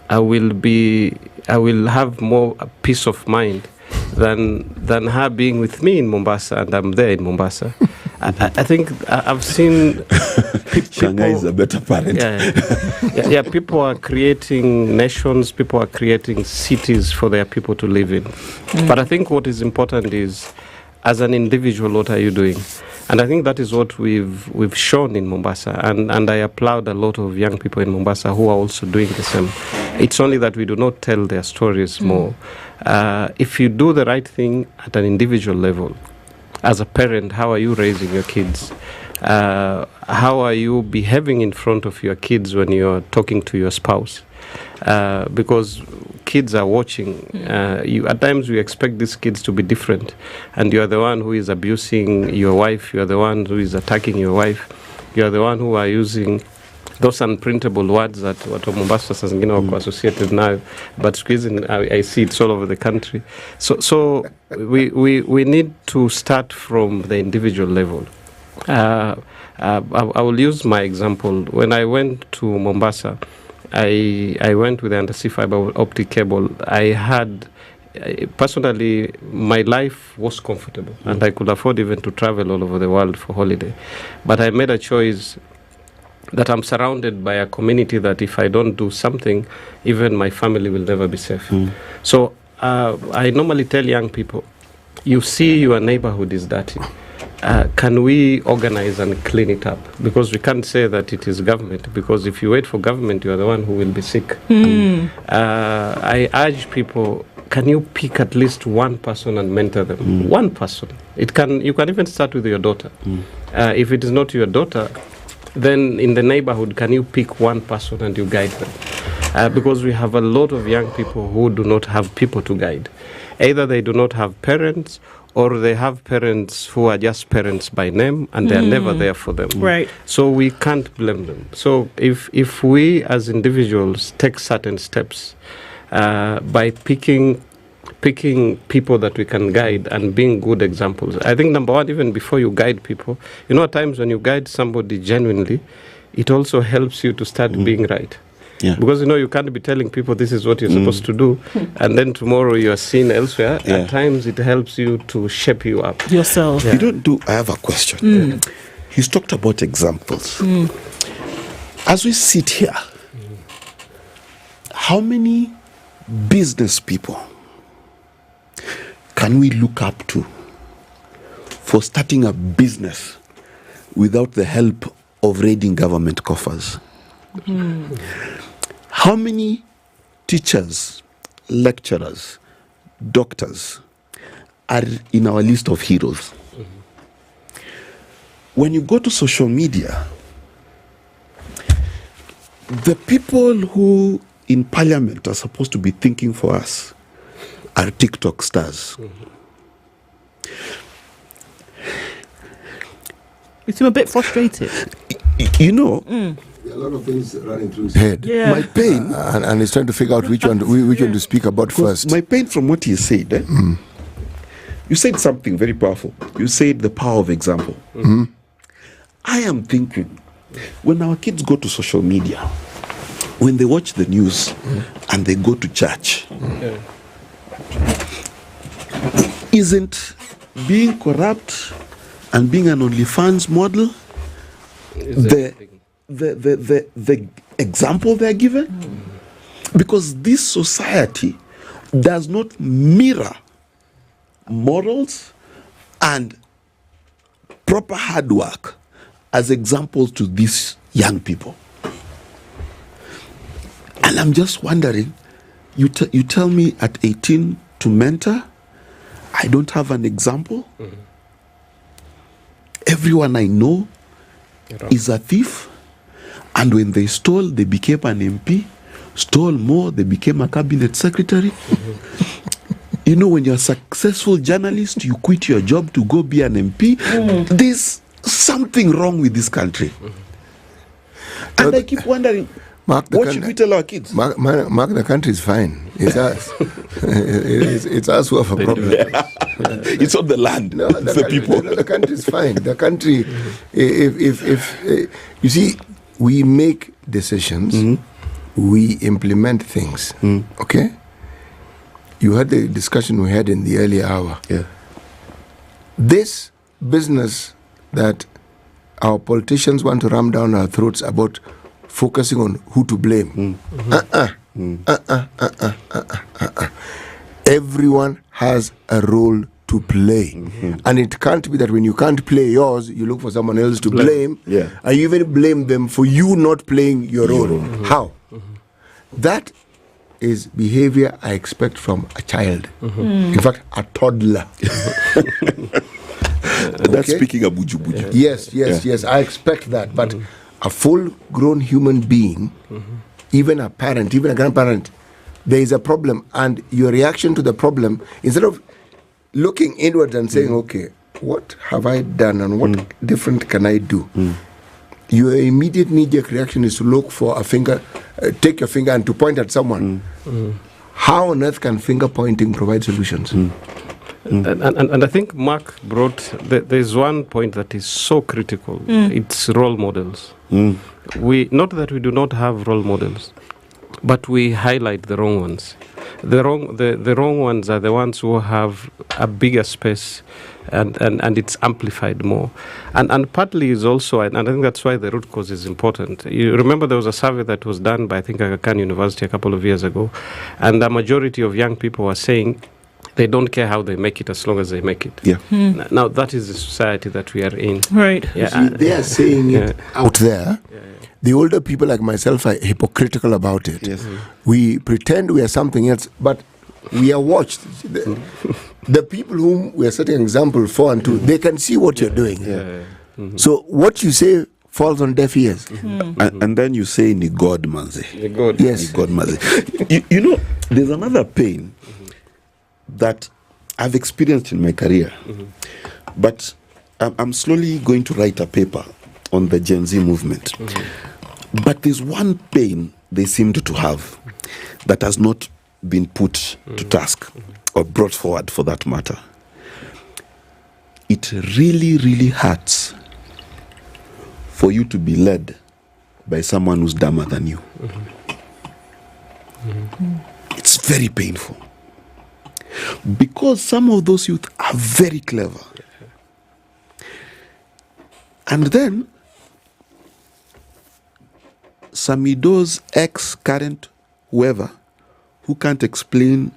I will have more peace of mind than her being with me in Mombasa, and I'm there in Mombasa. I think I've seen Shanghai is a better parent. Yeah, people are creating nations, people are creating cities for their people to live in. But I think what is important is, as an individual, what are you doing? And I think that is what we've shown in Mombasa. And I applaud a lot of young people in Mombasa who are also doing the same. It's only that we do not tell their stories more. If you do the right thing at an individual level, as a parent, how are you raising your kids? How are you behaving in front of your kids when you're talking to your spouse? Because kids are watching. At times we expect these kids to be different, and you're the one who is abusing your wife, you're the one who is attacking your wife, you're the one who are using those unprintable words that watu wa Mombasa saa zingine wako associated now, but I see it's all over the country. So we need to start from the individual level. I will use my example. When I went to Mombasa, I went with the undersea fiber optic cable. I had, personally, my life was comfortable, and I could afford even to travel all over the world for holiday. But I made a choice that I'm surrounded by a community that if I don't do something, even my family will never be safe. So I normally tell young people, you see your neighborhood is dirty. Can we organize and clean it up? Because we can't say that it is government, because if you wait for government, you are the one who will be sick. I urge people, can you pick at least one person and mentor them? One person. You can even start with your daughter. If it is not your daughter, then in the neighborhood, can you pick one person and you guide them? Because we have a lot of young people who do not have people to guide. Either they do not have parents, or they have parents who are just parents by name and they are never there for them. Right. So we can't blame them. So if we as individuals take certain steps by picking people that we can guide and being good examples. I think number one, even before you guide people, at times when you guide somebody genuinely, it also helps you to start being right. Yeah. Because you can't be telling people this is what you're supposed to do, and then tomorrow you are seen elsewhere. Yeah. At times it helps you to shape you up yourself. I have a question. He's talked about examples. As we sit here, how many business people can we look up to for starting a business without the help of raiding government coffers? How many teachers, lecturers, doctors are in our list of heroes? When you go to social media, the people who in parliament are supposed to be thinking for us are TikTok stars. You seem a bit frustrated. There are a lot of things running through his head. Yeah. My pain, and he's trying to figure out which one to speak about first. My pain from what you said, you said something very powerful. You said the power of example. I am thinking, when our kids go to social media, when they watch the news and they go to church, isn't being corrupt and being an OnlyFans model the example they're given? Because this society does not mirror morals and proper hard work as examples to these young people. And I'm just wondering, you tell me at 18 to mentor, I don't have an example. Everyone I know is a thief, and when they stole, they became an MP. Stole more, they became a cabinet secretary. When you're a successful journalist, you quit your job to go be an MP. There's something wrong with this country. And I keep wondering, what should we tell our kids? Mark, the country is fine. It's us. it's us who have a problem. It's not the land. No, it's the people. The country is fine. The country, if you see, we make decisions, we implement things. Okay? You had the discussion we had in the earlier hour. This business that our politicians want to ram down our throats about focusing on who to blame. Everyone has a role to play. And it can't be that when you can't play yours, you look for someone else to blame. And you even blame them for you not playing your role. How? That is behavior I expect from a child. In fact, a toddler. That's speaking a buju buju. Yes. I expect that. But a full-grown human being, even a parent, even a grandparent, there is a problem. And your reaction to the problem, instead of looking inward and saying, okay, what have I done and what different can I do? Your immediate knee-jerk reaction is to look for a finger, take your finger and to point at someone. How on earth can finger pointing provide solutions? And I think Mark brought, there's one point that is so critical. It's role models. Not that we do not have role models, but we highlight the wrong ones. The wrong ones are the ones who have a bigger space and it's amplified more. And partly is also, and I think that's why the root cause is important. You remember there was a survey that was done by, I think, Aga Khan University a couple of years ago, and the majority of young people were saying they don't care how they make it as long as they make it. Now that is the society that we are in. Right. See, they are saying it out there. The older people like myself are hypocritical about it. We pretend we are something else, but we are watched. The people whom we are setting an example for and to, they can see what you're doing. So what you say falls on deaf ears. And then you say, ni God manze. Yes. Ni God manze. You know, there's another pain that I've experienced in my career. But I'm slowly going to write a paper on the Gen Z movement. But there's one pain they seemed to have that has not been put to task or brought forward for that matter. It really, really hurts for you to be led by someone who's dumber than you. It's very painful. Because some of those youth are very clever. And then Samido's ex-current whoever who can't explain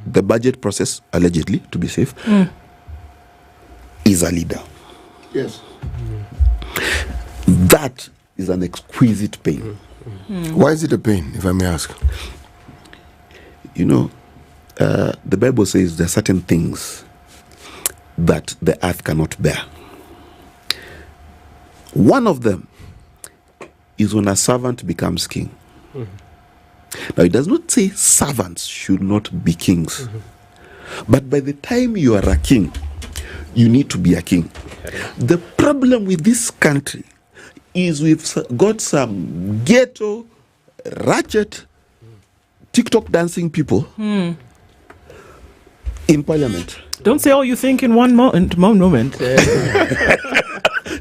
the budget process, allegedly, to be safe, is a leader. Yes. That is an exquisite pain. Why is it a pain, if I may ask? You know, the Bible says there are certain things that the earth cannot bear. One of them is when a servant becomes king. Now, it does not say servants should not be kings. But by the time you are a king, you need to be a king. The problem with this country is we've got some ghetto, ratchet, TikTok dancing people in parliament. Don't say all you think in one moment.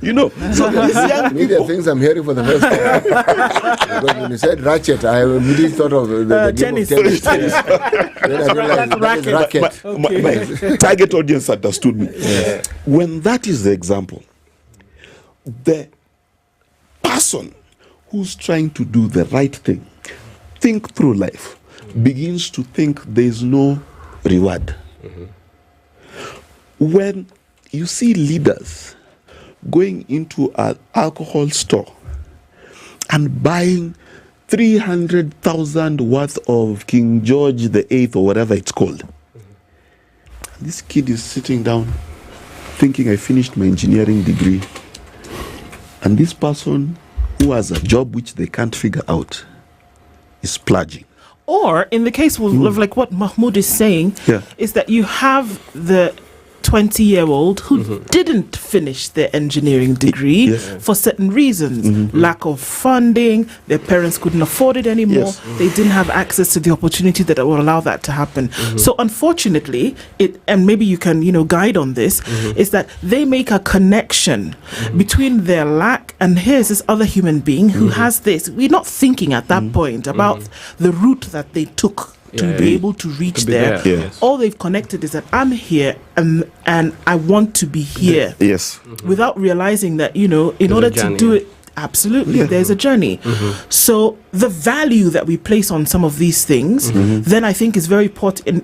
You know, so these young people, the things I'm hearing for the first time. Because when you said ratchet, I immediately thought of the tennis. Game of tennis. Then I realized that is racket. My target audience understood me. Yes. When that is the example, the person who's trying to do the right thing, think through life, begins to think there's no reward. When you see leaders going into an alcohol store and buying 300,000 worth of King George VIII or whatever it's called. This kid is sitting down thinking, I finished my engineering degree. And this person who has a job which they can't figure out is splurging. Or in the case of like what Mahmoud is saying, is that you have the 20-year-old who didn't finish their engineering degree for certain reasons. Lack of funding, their parents couldn't afford it anymore, they didn't have access to the opportunity that would allow that to happen. So unfortunately, and maybe you can guide on this, is that they make a connection between their lack and here's this other human being who has this. We're not thinking at that point about the route that they took to be able to reach there. All they've connected is that I'm here and I want to be here. Yes. Without realizing that, in order to do it Absolutely. There's a journey. So the value that we place on some of these things, then I think is very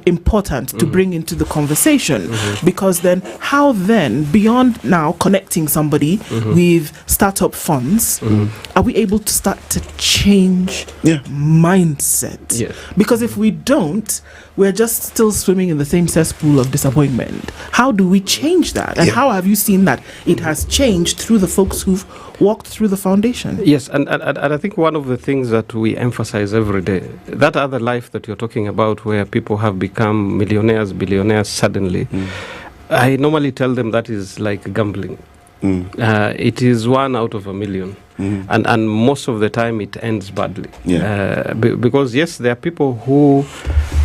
important to bring into the conversation. Because then, how then, beyond now connecting somebody with startup funds, are we able to start to change mindset? Yes. Because if we don't, we're just still swimming in the same cesspool of disappointment. How do we change that? And how have you seen that it has changed through the folks who've walked through the foundation? Yes, and I think one of the things that we emphasize every day, that other life that you're talking about where people have become millionaires, billionaires suddenly, I normally tell them that is like gambling. It is 1 out of a million. And most of the time it ends badly. Because yes, there are people who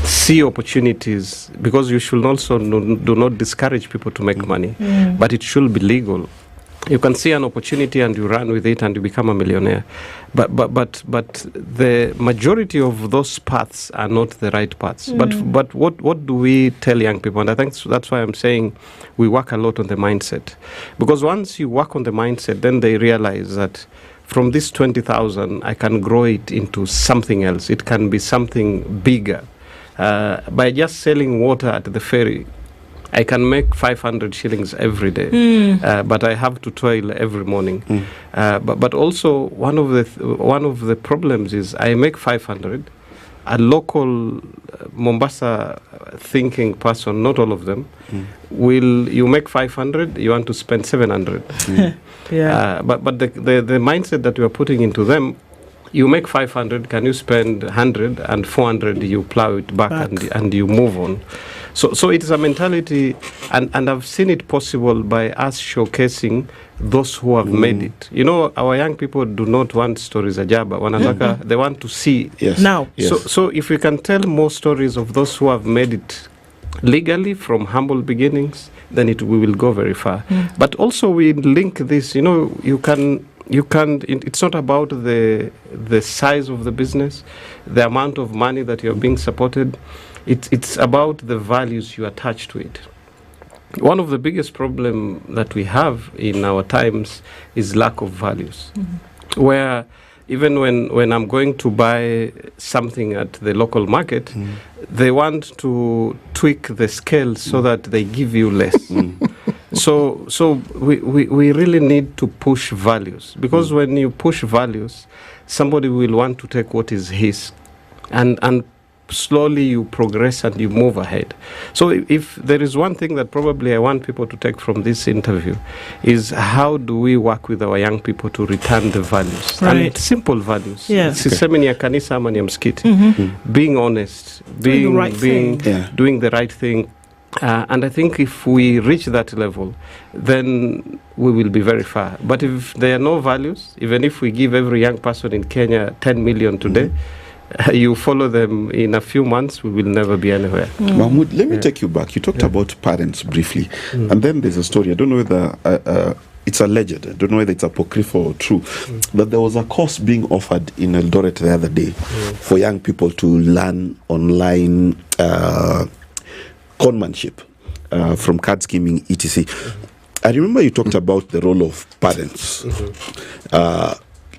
see opportunities, because you should also do not discourage people to make money, but it should be legal. You can see an opportunity and you run with it and you become a millionaire. But the majority of those paths are not the right paths. But what do we tell young people? And I think that's why I'm saying we work a lot on the mindset. Because once you work on the mindset, then they realize that from this 20,000, I can grow it into something else. It can be something bigger. By just selling water at the ferry, I can make 500 shillings every day, but I have to toil every morning. But also one of the problems is I make 500. A local Mombasa thinking person, not all of them, you make 500, you want to spend 700. But the mindset that you are putting into them, you make 500, can you spend 100, and 400 you plow it back. And you move on. So it is a mentality, and I've seen it possible by us showcasing those who have made it. You know, our young people do not want stories ajaba. Wanataka, they want to see now. So if we can tell more stories of those who have made it legally from humble beginnings, then we will go very far. But also we link this, you can it's not about the size of the business, the amount of money that you're being supported. It's about the values you attach to it. One of the biggest problems that we have in our times is lack of values. Where even when I'm going to buy something at the local market, they want to tweak the scale so that they give you less. So we really need to push values, because when you push values, somebody will want to take what is his, and slowly you progress and you move ahead. So if there is one thing that probably I want people to take from this interview, is how do we work with our young people to return the values, and simple values. Sisemi ya kanisa ama ni ya msikiti. Being honest, doing the right thing. And I think if we reach that level, then we will be very far. But if there are no values, even if we give every young person in Kenya 10 million today, you follow them in a few months, we will never be anywhere. Mahmoud, let me take you back. You talked about parents briefly, and then there's a story. I don't know whether it's alleged, I don't know whether it's apocryphal or true, that there was a course being offered in Eldoret the other day for young people to learn online conmanship from card scheming, etc. I remember you talked about the role of parents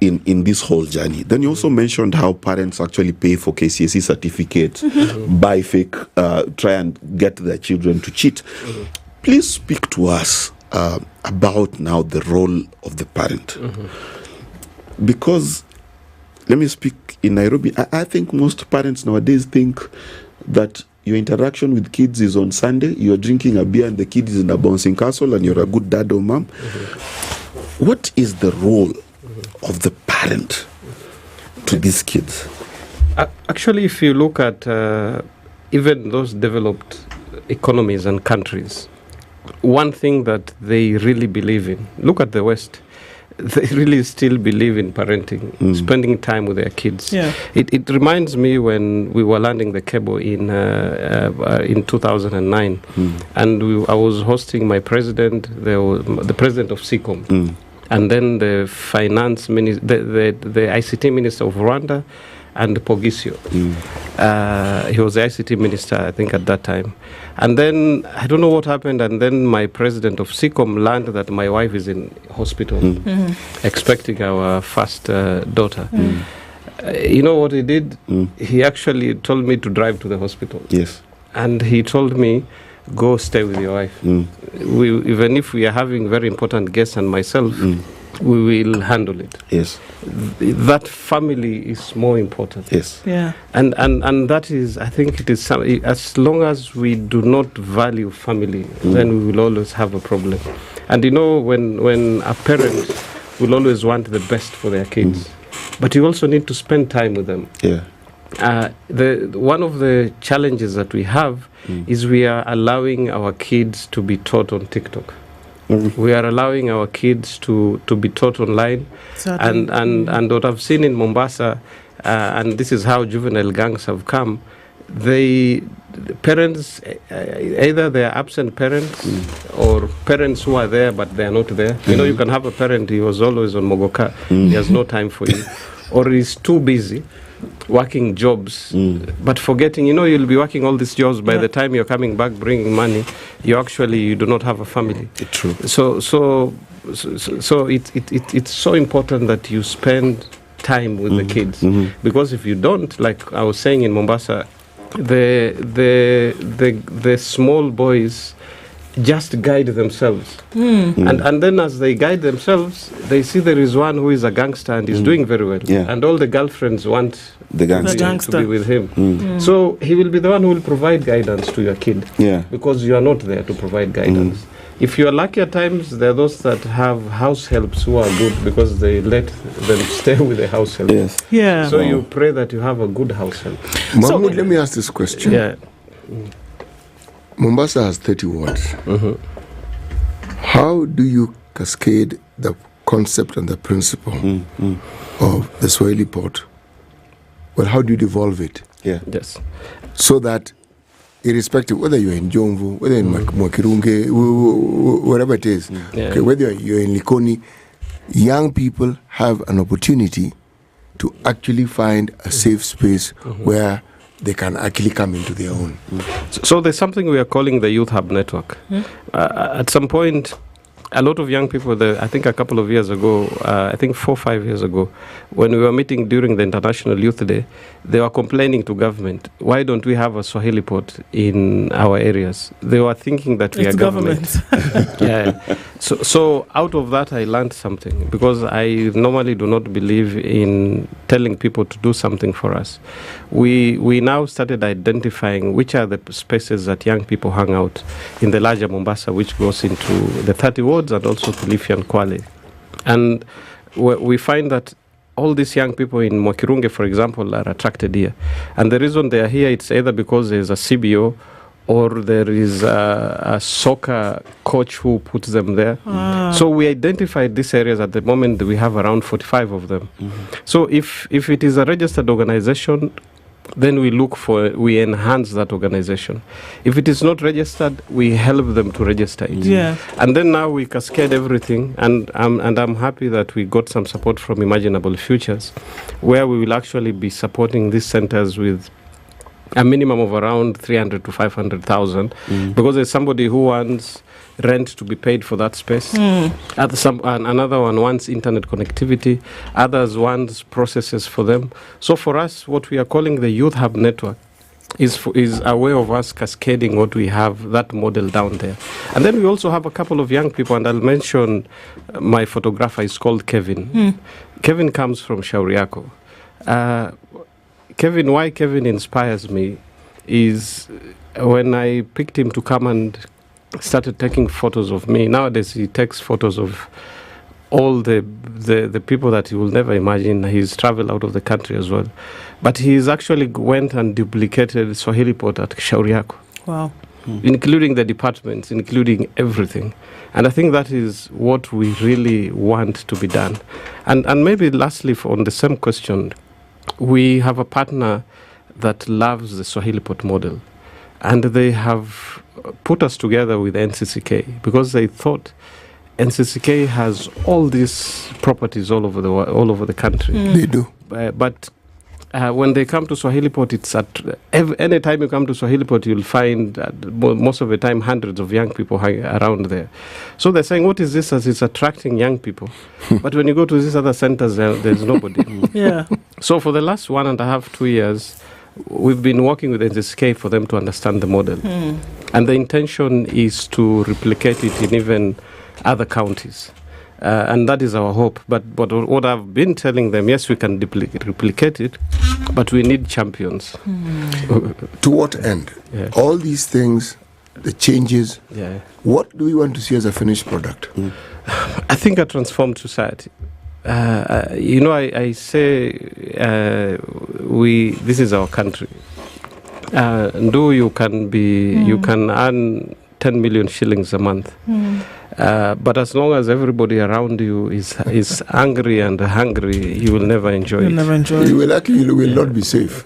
in this whole journey. Then you also mentioned how parents actually pay for KCSE certificates, buy fake, try and get their children to cheat. Please speak to us about now the role of the parent. Because, let me speak in Nairobi, I think most parents nowadays think that your interaction with kids is on Sunday, you're drinking a beer and the kid is in a bouncing castle and you're a good dad or mom. What is the role of the parent to these kids? Actually, if you look at even those developed economies and countries, one thing that they really believe in, look at the West, they really still believe in parenting, spending time with their kids. It reminds me when we were landing the cable in 2009, and I was hosting my president, the president of SICOM, and then the finance minister, the ICT minister of Rwanda, and Pogisio. He was the ICT minister, I think, at that time. And then, I don't know what happened, and then my president of SICOM learned that my wife is in hospital, expecting our first daughter. You know what he did? He actually told me to drive to the hospital. Yes. And he told me, go stay with your wife. Even if we are having very important guests and myself, we will handle it. Yes. That family is more important. Yes. Yeah. And that is, I think it is, as long as we do not value family, then we will always have a problem. And you know, when a parent will always want the best for their kids, but you also need to spend time with them. Yeah. One of the challenges that we have is we are allowing our kids to be taught on TikTok. We are allowing our kids to be taught online. And what I've seen in Mombasa, and this is how juvenile gangs have come, parents, either they are absent parents or parents who are there but they are not there. You know, you can have a parent, he was always on Mogoka, he has no time for you, or he's too busy working jobs, but forgetting, you know, you'll be working all these jobs, by the time you're coming back bringing money, you do not have a family. True. So it's so important that you spend time with the kids, because if you don't, like I was saying in Mombasa, the small boys just guide themselves. And then as they guide themselves, they see there is one who is a gangster and is doing very well. Yeah. And all the girlfriends want the gangster to be with him. So he will be the one who will provide guidance to your kid. Yeah. Because you are not there to provide guidance. If you are lucky at times, there are those that have house helps who are good because they let them stay with the house help. Yes. Yeah. So you pray that you have a good house help. Mahmoud, let me ask this question. Yeah. Mombasa has 30 wards. How do you cascade the concept and the principle of the Swahili port? Well, how do you devolve it? Yeah. Yes. So that, irrespective, whether you're in Jomvu, whether in Mwakirunge, wherever it is, okay, whether you're in Likoni, young people have an opportunity to actually find a safe space where they can actually come into their own. So there's something we are calling the Youth Hub Network. At some point, a lot of young people, I think a couple of years ago, I think 4 or 5 years ago, when we were meeting during the International Youth Day, they were complaining to government, why don't we have a Swahili port in our areas? They were thinking that we are government. Yeah. So out of that, I learned something, because I normally do not believe in telling people to do something for us. We now started identifying which are the spaces that young people hang out in the larger Mombasa, which goes into the 30 wards and also to Lifi and Kwale. And we find that all these young people in Mwakirunge, for example, are attracted here. And the reason they are here, it's either because there's a CBO or there is a soccer coach who puts them there. So we identified these areas. At the moment, we have around 45 of them. So if it is a registered organization, then we enhance that organization. If it is not registered, we help them to register it. Yeah. And then now we cascade everything, and I'm happy that we got some support from Imaginable Futures, where we will actually be supporting these centers with a minimum of around 300 to 500,000, because there's somebody who wants rent to be paid for that space. Another one wants internet connectivity. Others wants processes for them. So for us, what we are calling the Youth Hub Network is a way of us cascading what we have, that model down there. And then we also have a couple of young people, and I'll mention my photographer is called Kevin. Kevin comes from Shauriako. Why Kevin inspires me is when I picked him to come and started taking photos of me. Nowadays he takes photos of all the people that you will never imagine. He's traveled out of the country as well. But he's actually went and duplicated Swahili port at Shauriako. Wow. Including the departments, including everything. And I think that is what we really want to be done. And maybe lastly, on the same question, we have a partner that loves the Swahili port model. And they have put us together with NCCK because they thought NCCK has all these properties all over the country. They do. But when they come to Swahili Pot, it's any time you come to Swahili Pot, you'll find most of the time hundreds of young people around there. So they're saying, what is this as it's attracting young people? But when you go to these other centers, there's nobody. Yeah. So for the last 1.5, 2 years, we've been working with NZSK for them to understand the model. And the intention is to replicate it in even other counties. And that is our hope. But what I've been telling them, yes, we can replicate it, but we need champions. To what end? Yeah. All these things, the changes, what do we want to see as a finished product? I think a transformed society. I say this is our country. You can earn 10 million shillings a month. But as long as everybody around you is angry and hungry, you will never enjoy it. You will not be safe.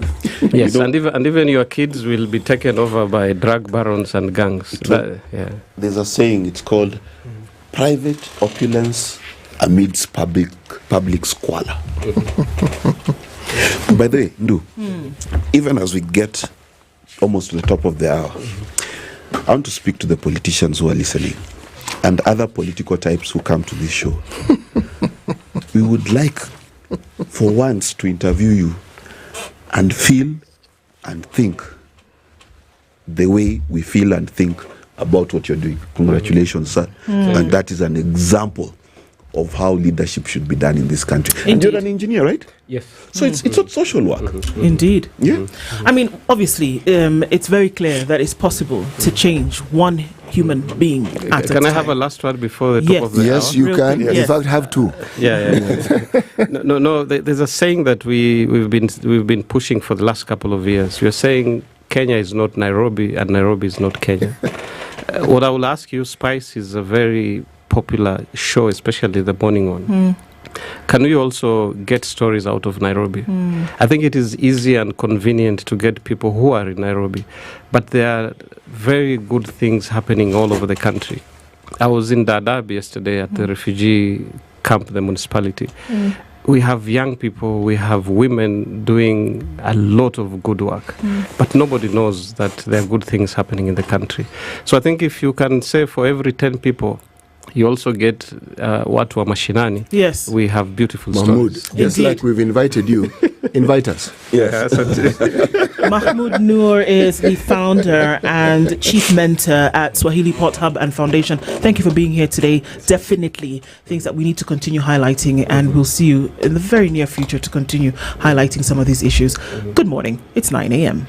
Yes, and even your kids will be taken over by drug barons and gangs. There's a saying, it's called private opulence amidst public squalor. By the way, Ndu, even as we get almost to the top of the hour, I want to speak to the politicians who are listening and other political types who come to this show. We would like for once to interview you and feel and think the way we feel and think about what you're doing. Congratulations, sir. And that is an example of how leadership should be done in this country. Indeed. And you're an engineer, right? Yes. So it's not social work. Indeed. Yeah. I mean, obviously, it's very clear that it's possible to change one human being at a time. Can I have a last word before the top of the hour? Yes, you can. In fact, have two. No. There's a saying that we've been pushing for the last couple of years. We're saying Kenya is not Nairobi and Nairobi is not Kenya. What I will ask you, Spice is a very popular show, especially the morning one. Can we also get stories out of Nairobi? I think it is easy and convenient to get people who are in Nairobi, but there are very good things happening all over the country. I was in Dadaab yesterday at the refugee camp, the municipality. We have young people, we have women doing a lot of good work, but nobody knows that there are good things happening in the country. So I think if you can say for every 10 people, you also get watu wa mashinani. Yes. We have beautiful stories. Just like we've invited you. Invite us. Yes. Mahmoud Noor is the founder and chief mentor at Swahili Pot Hub and Foundation. Thank you for being here today. Definitely things that we need to continue highlighting, and we'll see you in the very near future to continue highlighting some of these issues. Good morning. It's 9 a.m.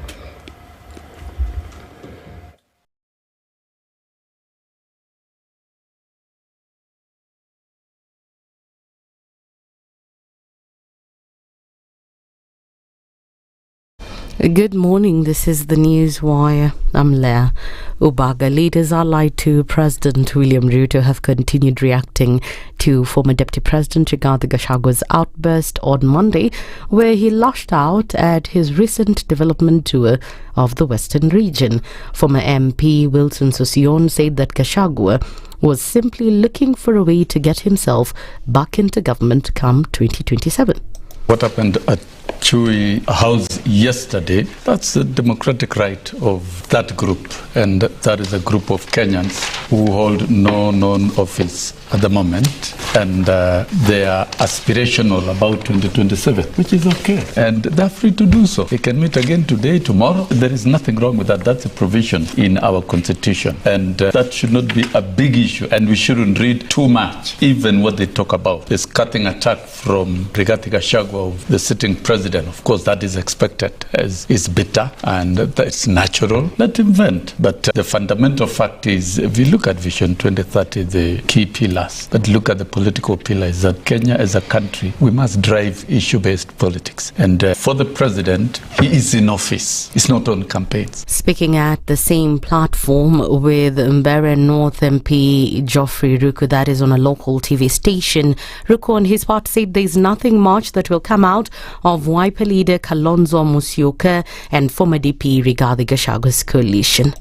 Good morning, this is the News Wire. I'm Leah. Ubaga leaders allied to President William Ruto have continued reacting to former Deputy President Rigathi Gachagua's outburst on Monday, where he lashed out at his recent development tour of the Western region. Former MP Wilson Sossion said that Gachagua was simply looking for a way to get himself back into government come 2027. What happened at Chui House yesterday, that's the democratic right of that group, and that is a group of Kenyans who hold no known office at the moment, and they are aspirational about 2027, which is okay, and they're free to do so. They can meet again today, tomorrow. There is nothing wrong with that. That's a provision in our constitution, and that should not be a big issue, and we shouldn't read too much. Even what they talk about is cutting attack from Rigathi Gachagua, the sitting president. Of course, that is expected, as is bitter, and it's natural. Let him vent. But the fundamental fact is, if you look at Vision 2030, the key pillars, but look at the political pillars, that Kenya as a country, we must drive issue-based politics. And for the president, he is in office. He's not on campaigns. Speaking at the same platform with Mbeere North MP Geoffrey Ruku, that is on a local TV station, Ruku on his part said there's nothing much that will come out of Wiper leader Kalonzo Musyoka and former DP Rigathi Gachagua's coalition.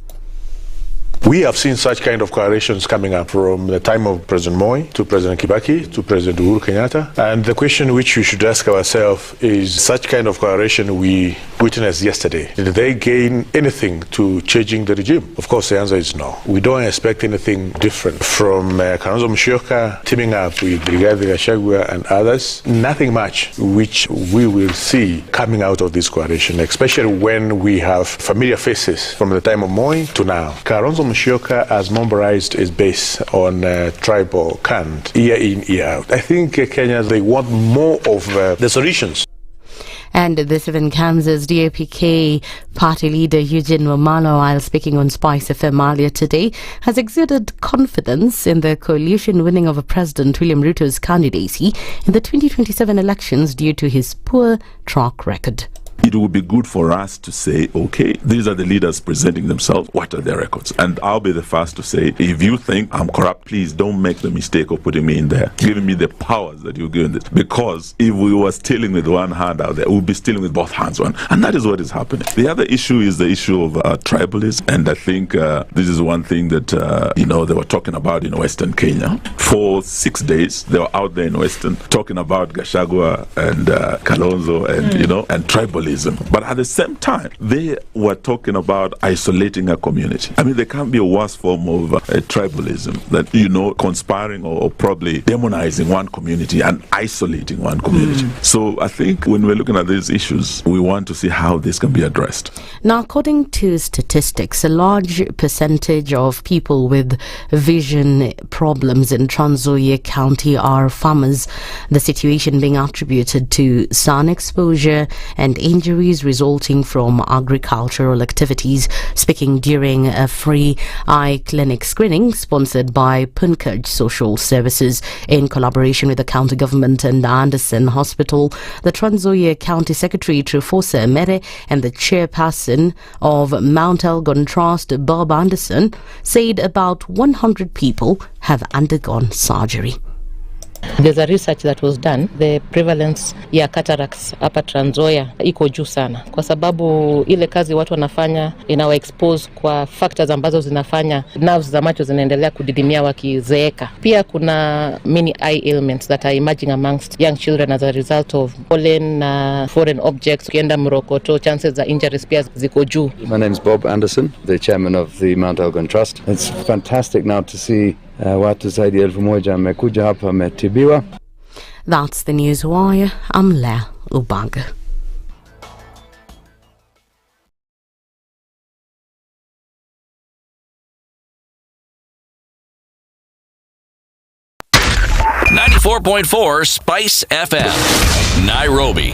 We have seen such kind of coalitions coming up from the time of President Moi to President Kibaki to President Uhuru Kenyatta. And the question which we should ask ourselves is, such kind of coalition we witnessed yesterday, did they gain anything to changing the regime? Of course, the answer is no. We don't expect anything different from Kalonzo Musyoka teaming up with Rigathi Gachagua and others. Nothing much which we will see coming out of this coalition, especially when we have familiar faces from the time of Moi to now. Kalonzo Musyoka has mobilized his base on tribal cant year in, year out. I think Kenyans, they want more of the solutions. And this even comes as DAPK party leader Eugene Wamalwa, while speaking on SpiceFM earlier today, has exuded confidence in the coalition winning over President William Ruto's candidacy in the 2027 elections due to his poor track record. It would be good for us to say, okay, these are the leaders presenting themselves. What are their records? And I'll be the first to say, if you think I'm corrupt, please don't make the mistake of putting me in there, giving me the powers that you're giving it. Because if we were stealing with one hand out there, we'd be stealing with both hands. And that is what is happening. The other issue is the issue of tribalism. And I think this is one thing that, they were talking about in Western Kenya. For 6 days, they were out there in Western talking about Gachagua and Kalonzo and, and tribalism. But at the same time, they were talking about isolating a community. I mean, there can't be a worse form of tribalism than, conspiring or probably demonizing one community and isolating one community. So I think when we're looking at these issues, we want to see how this can be addressed. Now, according to statistics, a large percentage of people with vision problems in Trans Nzoia County are farmers, the situation being attributed to sun exposure and injuries resulting from agricultural activities. Speaking during a free eye clinic screening sponsored by Punkaj Social Services in collaboration with the county government and Anderson Hospital, the Trans Nzoia County Secretary Trufosa Mere and the chairperson of Mount Elgon Trust, Bob Anderson, said about 100 people have undergone surgery. There's a research that was done. The prevalence ya cataracts hapa Trans Nzoia iko juu sana kwa sababu ile kazi watu wanafanya inawa expose kwa factors ambazo zinafanya nerves za macho zinaendelea kudidimia wakizeeka. Pia kuna many eye ailments that are emerging amongst young children as a result of pollen na foreign objects. Ukienda Mrokoto, chances za injuries pia ziko juu. My name is Bob Anderson, the chairman of the Mount Elgon Trust. It's fantastic now to see watu zaidi 1,000 wamekuja hapa wametibiwa. That's the news wire. I'm Lea Ubaga. .4 Spice FM, Nairobi.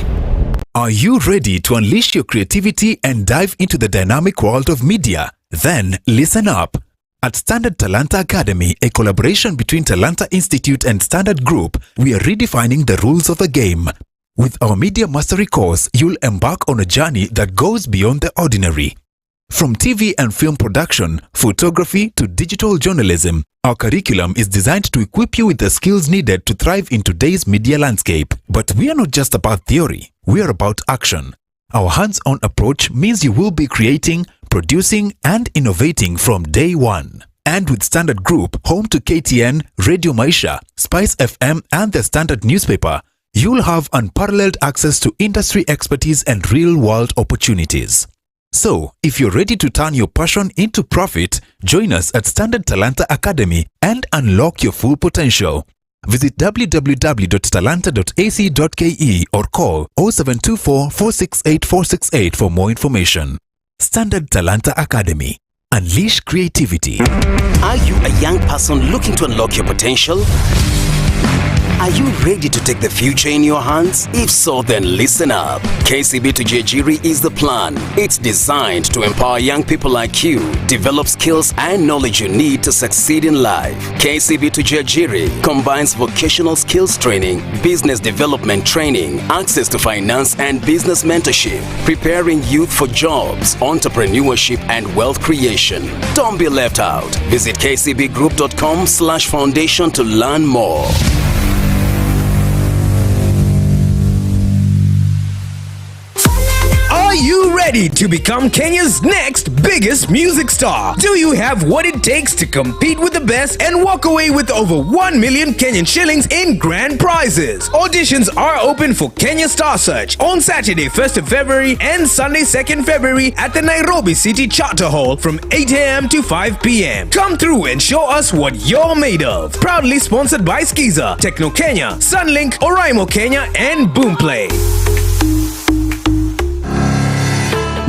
Are you ready to unleash your creativity and dive into the dynamic world of media? Then listen up. At Standard Talanta Academy, a collaboration between Talanta Institute and Standard Group, we are redefining the rules of the game. With our Media Mastery course, you'll embark on a journey that goes beyond the ordinary. From TV and film production, photography to digital journalism, our curriculum is designed to equip you with the skills needed to thrive in today's media landscape. But we are not just about theory, we are about action. Our hands-on approach means you will be creating, producing, and innovating from day one. And with Standard Group, home to KTN, Radio Maisha, Spice FM, and the Standard newspaper, you'll have unparalleled access to industry expertise and real-world opportunities. So, if you're ready to turn your passion into profit, join us at Standard Talanta Academy and unlock your full potential. Visit www.talanta.ac.ke or call 0724 468 468 for more information. Standard Talanta Academy. Unleash creativity. Are you a young person looking to unlock your potential? Are you ready to take the future in your hands? If so, then listen up. KCB to Jejiri is the plan. It's designed to empower young people like you, develop skills and knowledge you need to succeed in life. KCB to Jejiri combines vocational skills training, business development training, access to finance and business mentorship, preparing youth for jobs, entrepreneurship and wealth creation. Don't be left out. Visit kcbgroup.com/foundation to learn more. Are you ready ready to become Kenya's next biggest music star? Do you have what it takes to compete with the best and walk away with over 1 million Kenyan shillings in grand prizes? Auditions are open for Kenya Star Search on Saturday 1st of February and Sunday 2nd February at the Nairobi City Charter Hall from 8 a.m. to 5 p.m. Come through and show us what you're made of. Proudly sponsored by Skiza, Techno Kenya, Sunlink, Wairimu Kenya, and Boomplay.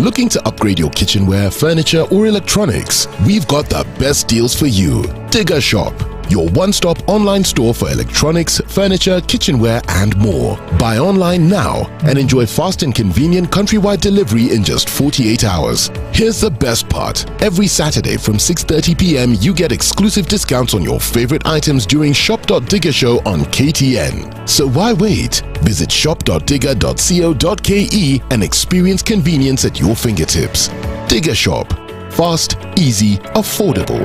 Looking to upgrade your kitchenware, furniture, or electronics? We've got the best deals for you. Digger Shop, your one-stop online store for electronics, furniture, kitchenware, and more. Buy online now and enjoy fast and convenient countrywide delivery in just 48 hours. Here's the best part. Every Saturday from 6:30 p.m. you get exclusive discounts on your favorite items during Shop.Digger Show on KTN. So why wait? Visit shop.digger.co.ke and experience convenience at your fingertips. Digger Shop. Fast, easy, affordable.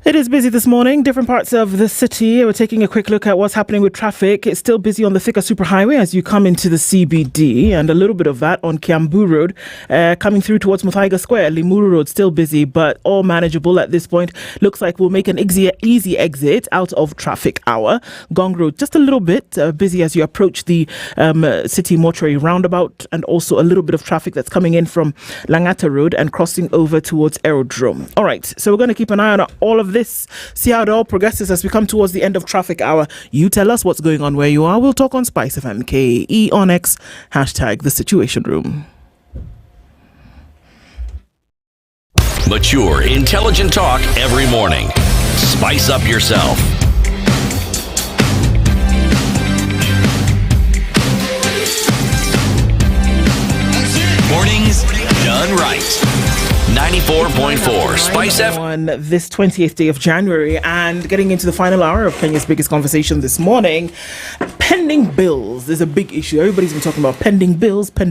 It is busy this morning, different parts of the city. We're taking a quick look at what's happening with traffic. It's still busy on the Thika Superhighway as you come into the CBD, and a little bit of that on Kiambu Road. Coming through towards Muthaiga Square, Limuru Road still busy, but all manageable at this point. Looks like we'll make an easy exit out of traffic hour. Gong Road just a little bit busy as you approach the City Mortuary roundabout, and also a little bit of traffic that's coming in from Langata Road and crossing over towards Aerodrome. All right, so we're going to keep an eye on all of this, see how it all progresses as we come towards the end of traffic hour. You tell us what's going on where you are. We'll talk on SpiceFM, KE on X, #The Situation Room. Mature, intelligent talk every morning. Spice up yourself. Mornings done right. 94.4 Spice FM. On this 20th day of January, and getting into the final hour of Kenya's biggest conversation this morning, pending bills is a big issue. Everybody's been talking about pending bills. We're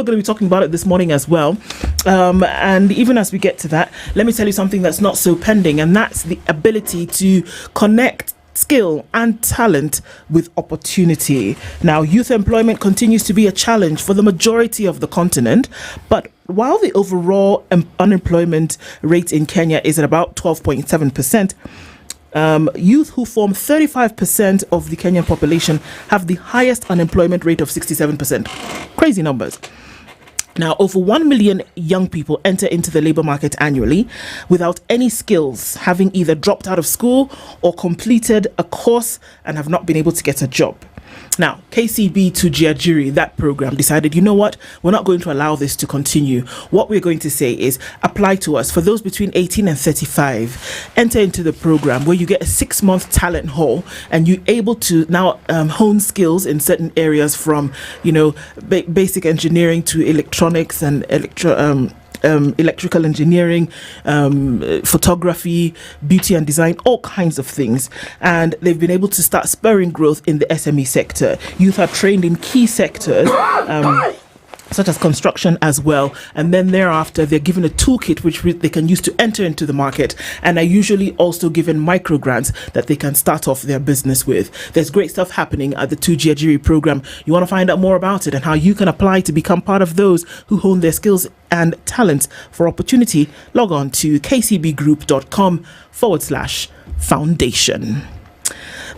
going to be talking about it this morning as well. And even as we get to that, let me tell you something that's not so pending, and that's the ability to connect skill and talent with opportunity. Now, youth employment continues to be a challenge for the majority of the continent, but while the overall unemployment rate in Kenya is at about 12.7%, youth, who form 35% of the Kenyan population, have the highest unemployment rate of 67%. Crazy numbers. Now, over 1 million young people enter into the labour market annually without any skills, having either dropped out of school or completed a course and have not been able to get a job. Now, KCB to Jiajiri, that program, decided, you know what, we're not going to allow this to continue. What we're going to say is apply to us. For those between 18 and 35, enter into the program where you get a 6-month talent haul and you're able to now hone skills in certain areas from, basic engineering to electronics and electrical engineering, photography, beauty and design, all kinds of things. And they've been able to start spurring growth in the SME sector. Youth are trained in key sectors, such as construction as well, and then thereafter they're given a toolkit which they can use to enter into the market, and are usually also given micro grants that they can start off their business with. There's great stuff happening at the Tujiajiri program. You want to find out more about it and how you can apply to become part of those who hone their skills and talents for opportunity, log on to kcbgroup.com/foundation.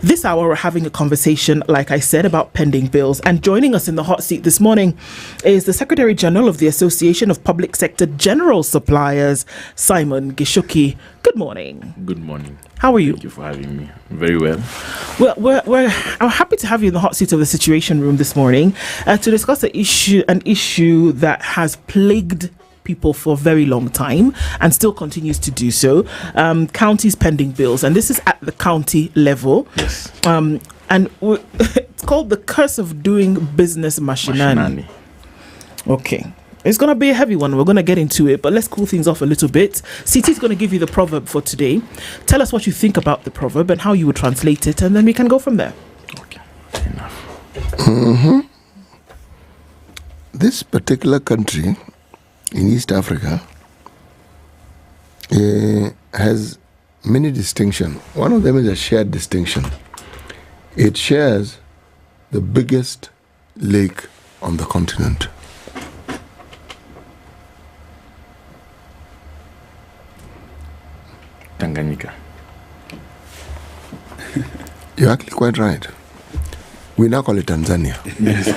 This hour, we're having a conversation, like I said, about pending bills. And joining us in the hot seat this morning is the Secretary General of the Association of Public Sector General Suppliers, Simon Gishuki. Good morning. Good morning. How are you? Thank you for having me. Very well. Well, we're happy to have you in the hot seat of the Situation Room this morning to discuss an issue that has plagued people for a very long time and still continues to do so. Counties pending bills, and this is at the county level. Yes. And it's called the curse of doing business mashinani. Okay. It's going to be a heavy one. We're going to get into it, but let's cool things off a little bit. CT is going to give you the proverb for today. Tell us what you think about the proverb and how you would translate it, and then we can go from there. Okay. Enough. This particular country in East Africa has many distinctions. One of them is a shared distinction. It shares the biggest lake on the continent. Tanganyika. You're actually quite right. We now call it Tanzania. Yes.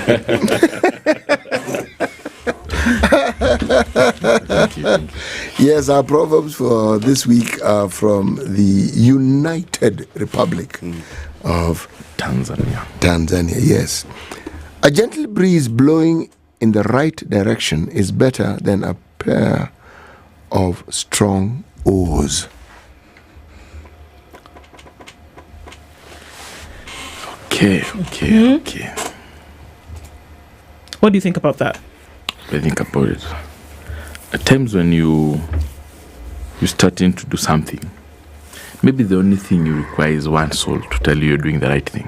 Thank you. Yes, our proverbs for this week are from the United Republic of Tanzania. Tanzania, yes. A gentle breeze blowing in the right direction is better than a pair of strong oars. Okay. What do you think about that? I think about it. At times when you're starting to do something, maybe the only thing you require is one soul to tell you you're doing the right thing.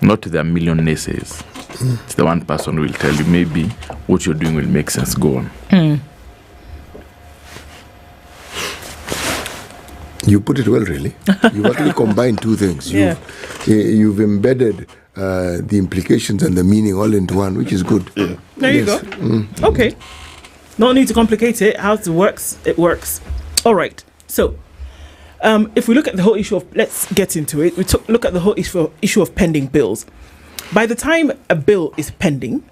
Not the million naysayers. It's the one person who will tell you maybe what you're doing will make sense. Go on. You put it well, really. You've actually combined two things. You've embedded the implications and the meaning all into one, which is good. Yeah. There you go. Okay. No need to complicate it. How it works, it works. All right. So, if we look at the whole issue of, let's get into it. Look at the whole issue of pending bills. By the time a bill is pending,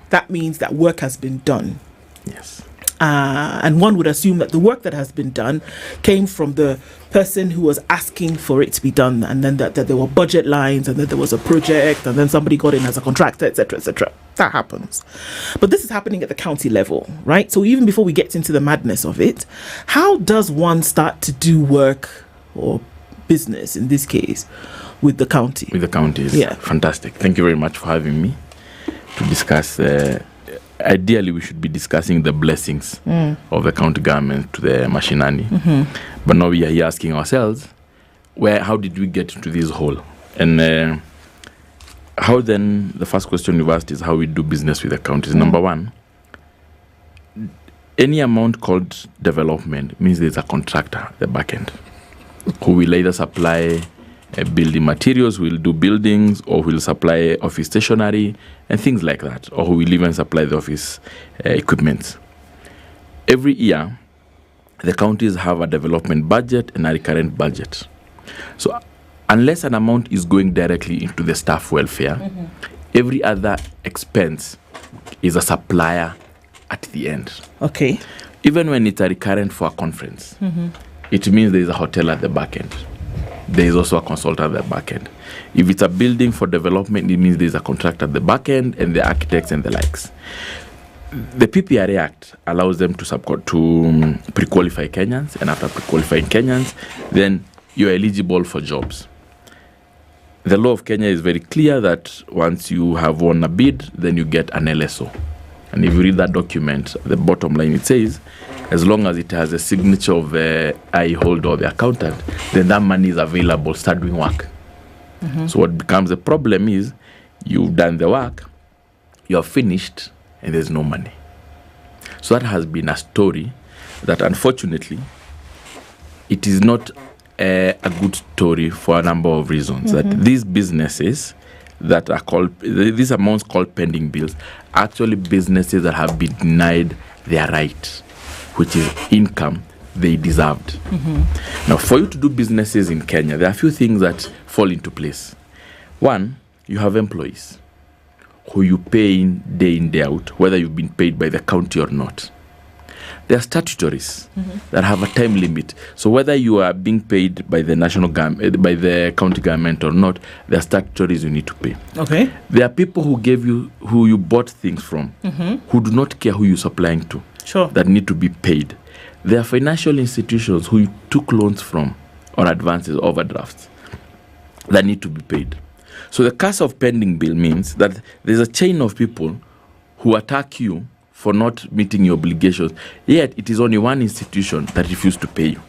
that means that work has been done. Yes. And one would assume that the work that has been done came from the person who was asking for it to be done, and then that there were budget lines, and then there was a project, and then somebody got in as a contractor, etc., etc. That happens. But this is happening at the county level, right? So even before we get into the madness of it, how does one start to do work or business, in this case, with the county? With the counties. Yeah. Fantastic. Thank you very much for having me to discuss. Ideally, we should be discussing the blessings of the county government to the mashinani. But now we are here asking ourselves, how did we get into this hole? And how then, the first question you've asked is how we do business with the counties. Number one, any amount called development means there's a contractor at the back end who will either supply building materials, will do buildings, or will supply office stationery and things like that, or who will even supply the office equipment. Every year, the counties have a development budget and a recurrent budget. So unless an amount is going directly into the staff welfare, every other expense is a supplier at the end. Okay. Even when it's a recurrent for a conference, it means there is a hotel at the back end. There is also a consultant at the back end. If it's a building for development, it means there's a contractor at the back end and the architects and the likes. The PPRA Act allows them to pre-qualify Kenyans, and after pre-qualifying Kenyans, then you're eligible for jobs. The law of Kenya is very clear that once you have won a bid, then you get an LSO. And if you read that document, the bottom line, it says, as long as it has a signature of the I holder or the accountant, then that money is available, start doing work. So what becomes a problem is, you've done the work, you're finished, and there's no money. So that has been a story that, unfortunately, it is not a good story for a number of reasons. That these businesses that are called, these amounts called pending bills, are actually businesses that have been denied their right, which is income they deserved. Now, for you to do businesses in Kenya, there are a few things that fall into place. One, you have employees who you pay in, day out, whether you've been paid by the county or not. There are statutories that have a time limit. So whether you are being paid by the national government, by the county government or not, there are statutories you need to pay. Okay. There are people who you bought things from, who do not care who you're supplying to, that need to be paid. There are financial institutions who you took loans from, or advances, overdrafts, that need to be paid. So the curse of pending bill means that there's a chain of people who attack you for not meeting your obligations, yet it is only one institution that refused to pay you.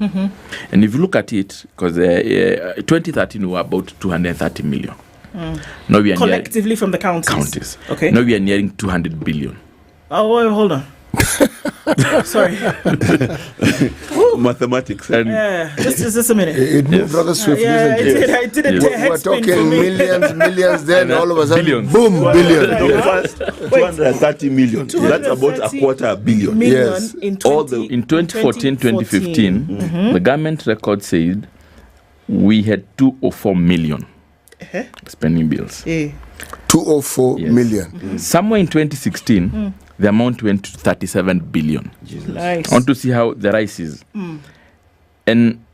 And if you look at it, because 2013 we were about 230 million. Now we are collectively from the counties. Okay. Now we are nearing 200 billion. Oh, wait, hold on. Sorry. mathematics. And just a minute. It moved rather swiftly. Yeah, it did a head We're spin for talking me. millions, then all of a sudden, billions. boom, billion. No, first 230 million. That's about a quarter a billion. Yes. In in 2014, 2015, the government record said we had 204 million spending bills. 204 million. Somewhere in 2016, the amount went to 37 billion. Nice. I want to see how the rise is. And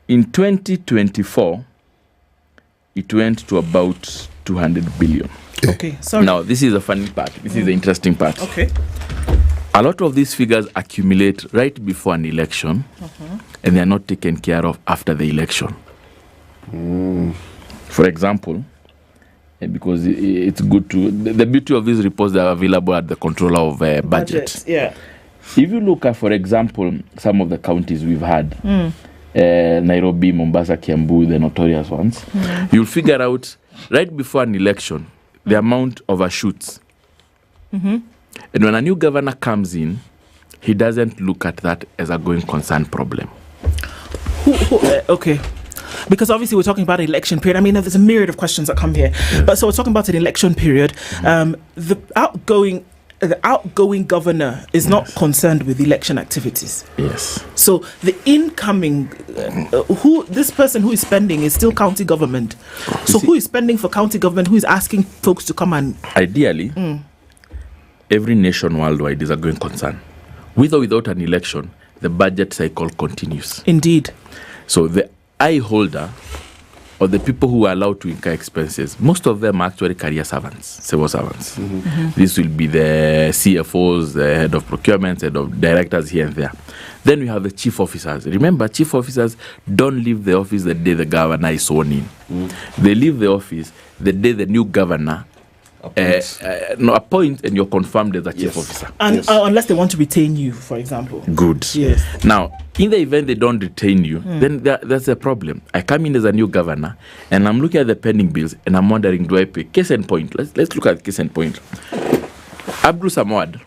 in 2024, it went to about 200 billion. Okay, sorry. Now, this is the funny part. This is the interesting part. Okay. A lot of these figures accumulate right before an election, and they are not taken care of after the election. For example, because it's good to... The beauty of these reports, they are available at the controller of budget. Yeah. If you look at, for example, some of the counties we've had, Nairobi, Mombasa, Kiambu, the notorious ones, you'll figure out right before an election the amount overshoots. And when a new governor comes in, he doesn't look at that as a going concern problem. Okay. Because obviously we're talking about an election period. I mean, there's a myriad of questions that come here. But so we're talking about an election period. The outgoing governor is not concerned with election activities. Yes. So the incoming, this person who is spending is still county government. So who is spending for county government? Who is asking folks to come and... Ideally, every nation worldwide is a going concern. With or without an election, the budget cycle continues. Indeed. So the eye holder, or the people who are allowed to incur expenses, most of them are actually career servants, civil servants. This will be the CFOs, the head of procurement, head of directors here and there. Then we have the chief officers. Remember, chief officers don't leave the office the day the governor is sworn in. They leave the office the day the new governor appoint, and you're confirmed as a chief officer. And unless they want to retain you, for example. Good. Yes. Now, in the event they don't retain you, then that's a problem. I come in as a new governor, and I'm looking at the pending bills, and I'm wondering, do I pay? Case in point. Let's look at case in point. Abdul Samad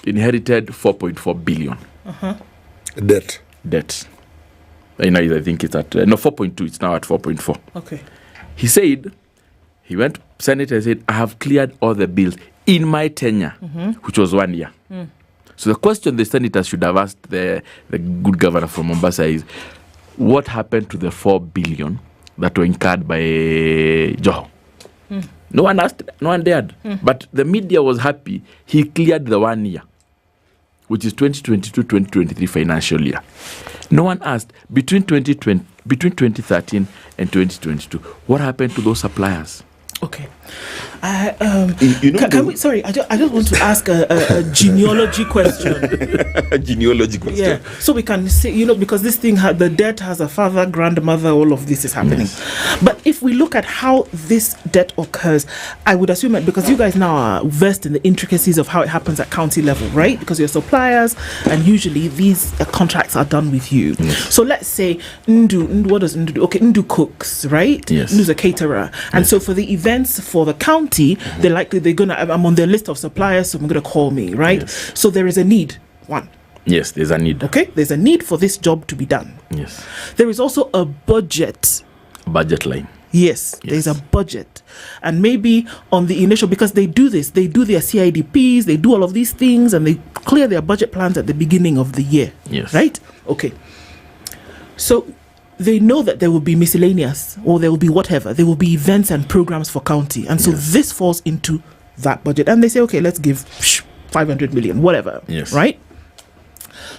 inherited 4.4 billion. Debt. I think it's at 4.2. It's now at 4.4. Okay. He said, he went to Senate and said, I have cleared all the bills in my tenure, which was 1 year. So the question the senators should have asked the good governor from Mombasa is, what happened to the 4 billion that were incurred by Joho? No one asked, no one dared. But the media was happy. He cleared the 1 year, which is 2022-2023 financial year. No one asked, between 2013 and 2022, what happened to those suppliers? Okay. Can we? Sorry, I just want to ask a genealogy question. A genealogy question. Yeah. So we can say, because this thing, the debt has a father, grandmother, all of this is happening. But if we look at how this debt occurs, I would assume that because you guys now are versed in the intricacies of how it happens at county level, right? Because you're suppliers, and usually these contracts are done with you. So let's say Ndu, what does Ndu do? Okay, Ndu cooks, right? Yes. Ndu's a caterer, and so for the events for the county, I'm on their list of suppliers, so I'm gonna call me, right? Yes. So there is a need. One. Yes, there's a need. Okay, there's a need for this job to be done. Yes. There is also a budget line. Yes, there's a budget. And maybe on the initial, because they do their CIDPs, they do all of these things, and they clear their budget plans at the beginning of the year. Yes. Right? Okay. So they know that there will be miscellaneous, or there will be whatever. There will be events and programs for county. And so this falls into that budget. And they say, okay, let's give 500 million, whatever. Yes. Right?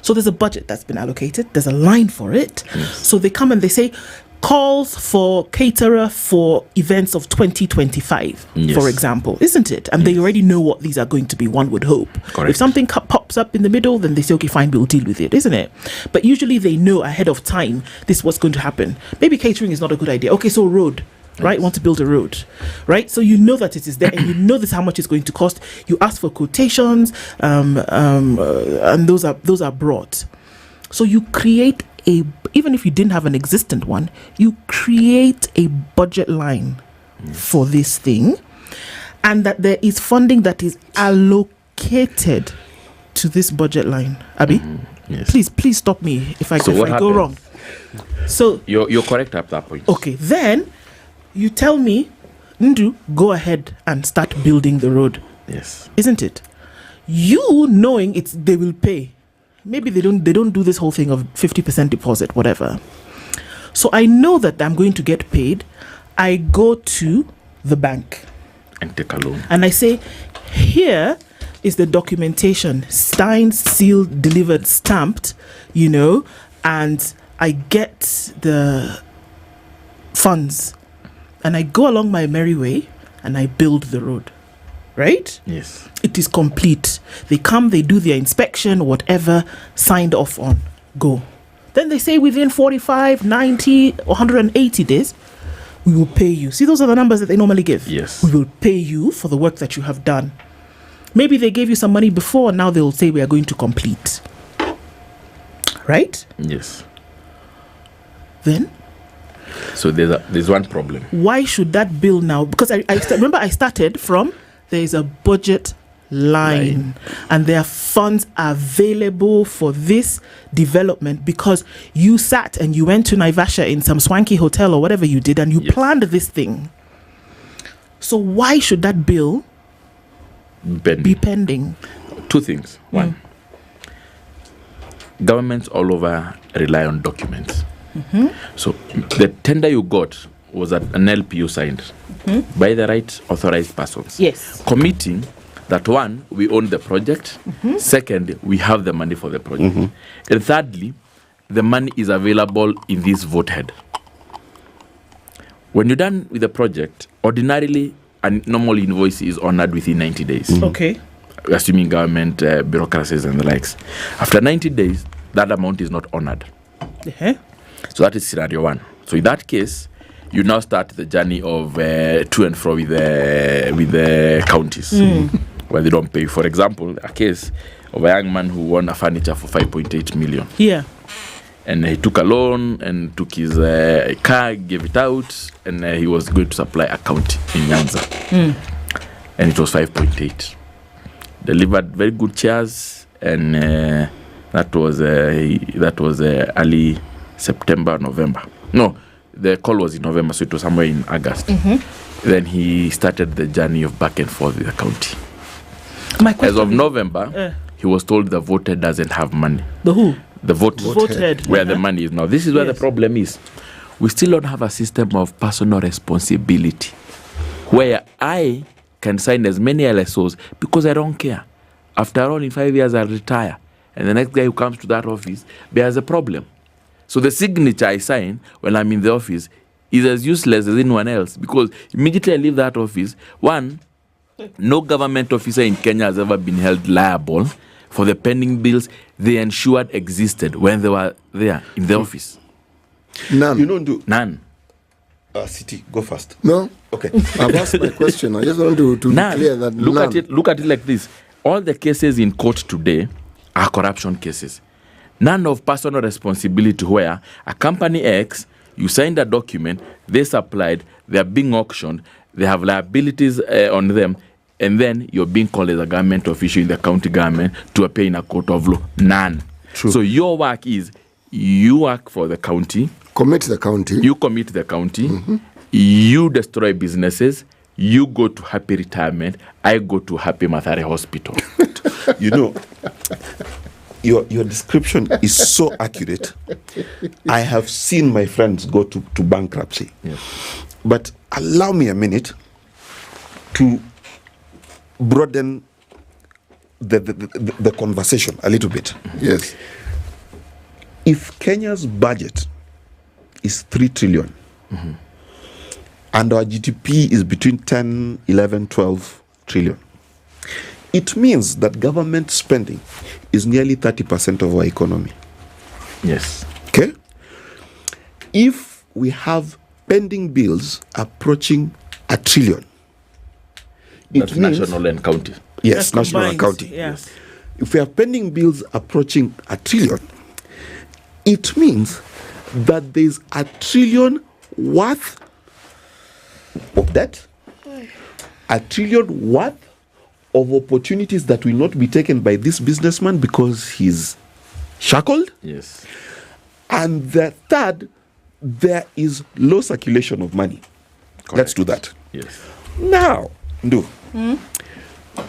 So there's a budget that's been allocated. There's a line for it. Yes. So they come and they say, calls for caterer for events of 2025, for example, isn't it? And they already know what these are going to be, one would hope. Correct. If something pops up in the middle, then they say, okay, fine, we'll deal with it, isn't it? But usually they know ahead of time this is what's going to happen. Maybe catering is not a good idea. Okay, so road. Right, want to build a road, right? So you know that it is there, and you know this how much it's going to cost. You ask for quotations, and those are brought. So you create even if you didn't have an existent one, you create a budget line for this thing, and that there is funding that is allocated to this budget line. Abi? Yes. Please stop me if I So what go happens? wrong. So You're correct at that point. okay, then you tell me, Ndu, go ahead and start building the road. Yes. Isn't it? You knowing they will pay. Maybe they don't do this whole thing of 50% deposit, whatever. So I know that I'm going to get paid. I go to the bank And take a loan. and I say, here is the documentation, signed, sealed, delivered, stamped, and I get the funds and I go along my merry way and I build the road. Right? Yes. It is complete. They come, they do their inspection, whatever, signed off on, go. Then they say within 45, 90, 180 days, we will pay you. See, those are the numbers that they normally give. Yes. We will pay you for the work that you have done. Maybe they gave you some money before, now they will say we are going to complete. Right? Yes. Then? So there's one problem. Why should that bill now? Because I remember I started from, there is a budget line and there are funds available for this development because you sat and you went to Naivasha in some swanky hotel or whatever you did and you planned this thing. So why should that bill be pending? Two things. One, governments all over rely on documents. So the tender you got was an LPU signed by the right authorized persons. Yes. Committing that one, we own the project. Second, we have the money for the project. And thirdly, the money is available in this vote head. When you're done with the project, ordinarily, a normal invoice is honored within 90 days. Okay. Assuming government bureaucracies and the likes. After 90 days, that amount is not honored. So that is scenario one. So in that case, you now start the journey of to and fro with the counties where they don't pay. For example, a case of a young man who won a furniture for 5.8 million. Yeah. And he took a loan and took his car, gave it out, and he was going to supply a county in Nyanza. And it was 5.8. Delivered very good chairs, and that was early September, November. No, the call was in November, so it was somewhere in August. Then he started the journey of back and forth with the county. As of November, he was told the voter doesn't have money. The who? The vote head. Where the money is now. This is where the problem is. We still don't have a system of personal responsibility where I can sign as many LSOs because I don't care. After all, in 5 years, I'll retire. And the next guy who comes to that office bears a problem. So the signature I sign when I'm in the office is as useless as anyone else because immediately I leave that office, one, no government officer in Kenya has ever been held liable for the pending bills they ensured existed when they were there in the office. None. You don't do none. City, go first. No. Okay. I've asked my question. I just want to be clear that Look at it like this. All the cases in court today are corruption cases. None of personal responsibility where a company X, you signed a document, they supplied, they are being auctioned, they have liabilities on them, and then you're being called as a government official in the county government to appear in a court of law. None. True. So your work is, you work for the county. Commit the county. You commit the county. You destroy businesses. You go to happy retirement. I go to happy Mathare Hospital. You know, your description is so accurate. I have seen my friends go to bankruptcy. But allow me a minute to broaden the conversation a little bit. Yes. If Kenya's budget is 3 trillion and our GDP is between 10, 11, 12 trillion, it means that government spending is nearly 30% of our economy. Yes. Okay? If we have pending bills approaching 1 trillion, That's national and county. Yes, national and county. Yes. If we have pending bills approaching 1 trillion, it means that there's 1 trillion worth of debt, 1 trillion worth of opportunities that will not be taken by this businessman because he's shackled. Yes. And the third, there is low circulation of money. Correct. Let's do that. Yes. Now, Ndu,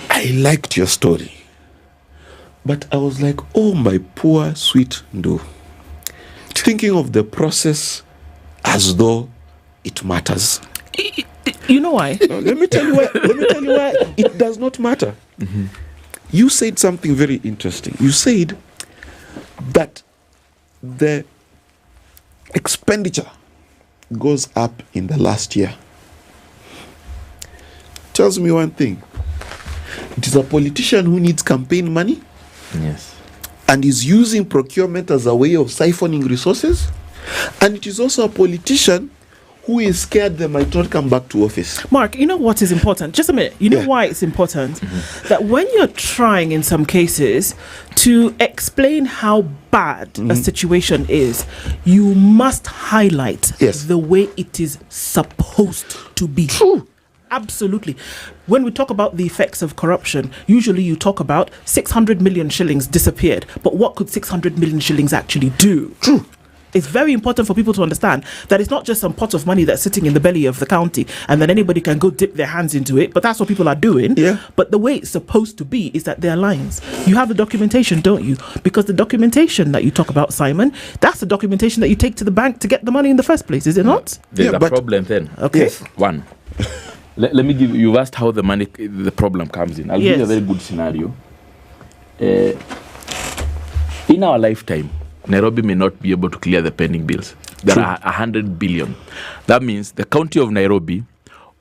I liked your story. But I was like, oh, my poor, sweet Ndu. Thinking of the process as though it matters. You know why? Let me tell you why it does not matter. Mm-hmm. You said something very interesting. You said that the expenditure goes up in the last year. Tells me one thing. It is a politician who needs campaign money. Yes. And is using procurement as a way of siphoning resources. And it is also a politician who is scared they might not come back to office. Mark, you know what is important? Just a minute. You know why it's important? That when you're trying, in some cases, to explain how bad a situation is, you must highlight the way it is supposed to be. True. Absolutely. When we talk about the effects of corruption, usually you talk about 600 million shillings disappeared. But what could 600 million shillings actually do? True. It's very important for people to understand that it's not just some pot of money that's sitting in the belly of the county and then anybody can go dip their hands into it, but that's what people are doing. Yeah. But the way it's supposed to be is that there are lines. You have the documentation, don't you? Because the documentation that you talk about, Simon, that's the documentation that you take to the bank to get the money in the first place, is it not? There's a problem then. Okay. Yes. One. Let me give you, you've asked how the problem comes in. I'll give you a very good scenario. In our lifetime, Nairobi may not be able to clear the pending bills. There are 100 billion. That means the county of Nairobi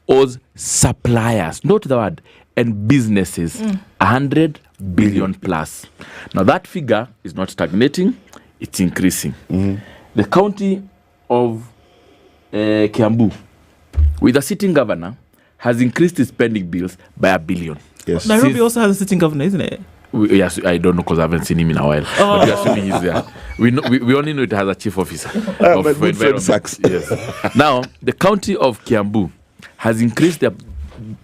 owes suppliers, note the word, and businesses 100 billion plus. Now that figure is not stagnating, it's increasing. The county of Kiambu, with a sitting governor, has increased its pending bills by $1 billion. Yes. Nairobi also has a sitting governor, isn't it? Yes, I don't know because I haven't seen him in a while. But we're assuming he's there. We only know it has a chief officer of environment. Yes. Now, the county of Kiambu has increased their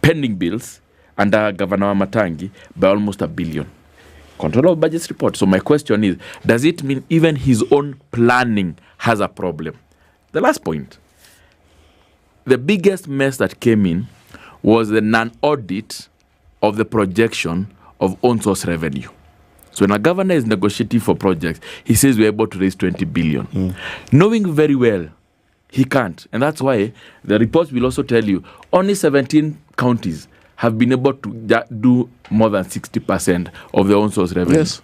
pending bills under Governor Matangi by almost $1 billion. Control of Budgets report. So my question is, does it mean even his own planning has a problem? The last point. The biggest mess that came in was the non-audit of the projection of own source revenue. So when a governor is negotiating for projects, he says we're able to raise 20 billion. Knowing very well he can't. And that's why the reports will also tell you only 17 counties have been able to do more than 60% of their own source revenue. Yes.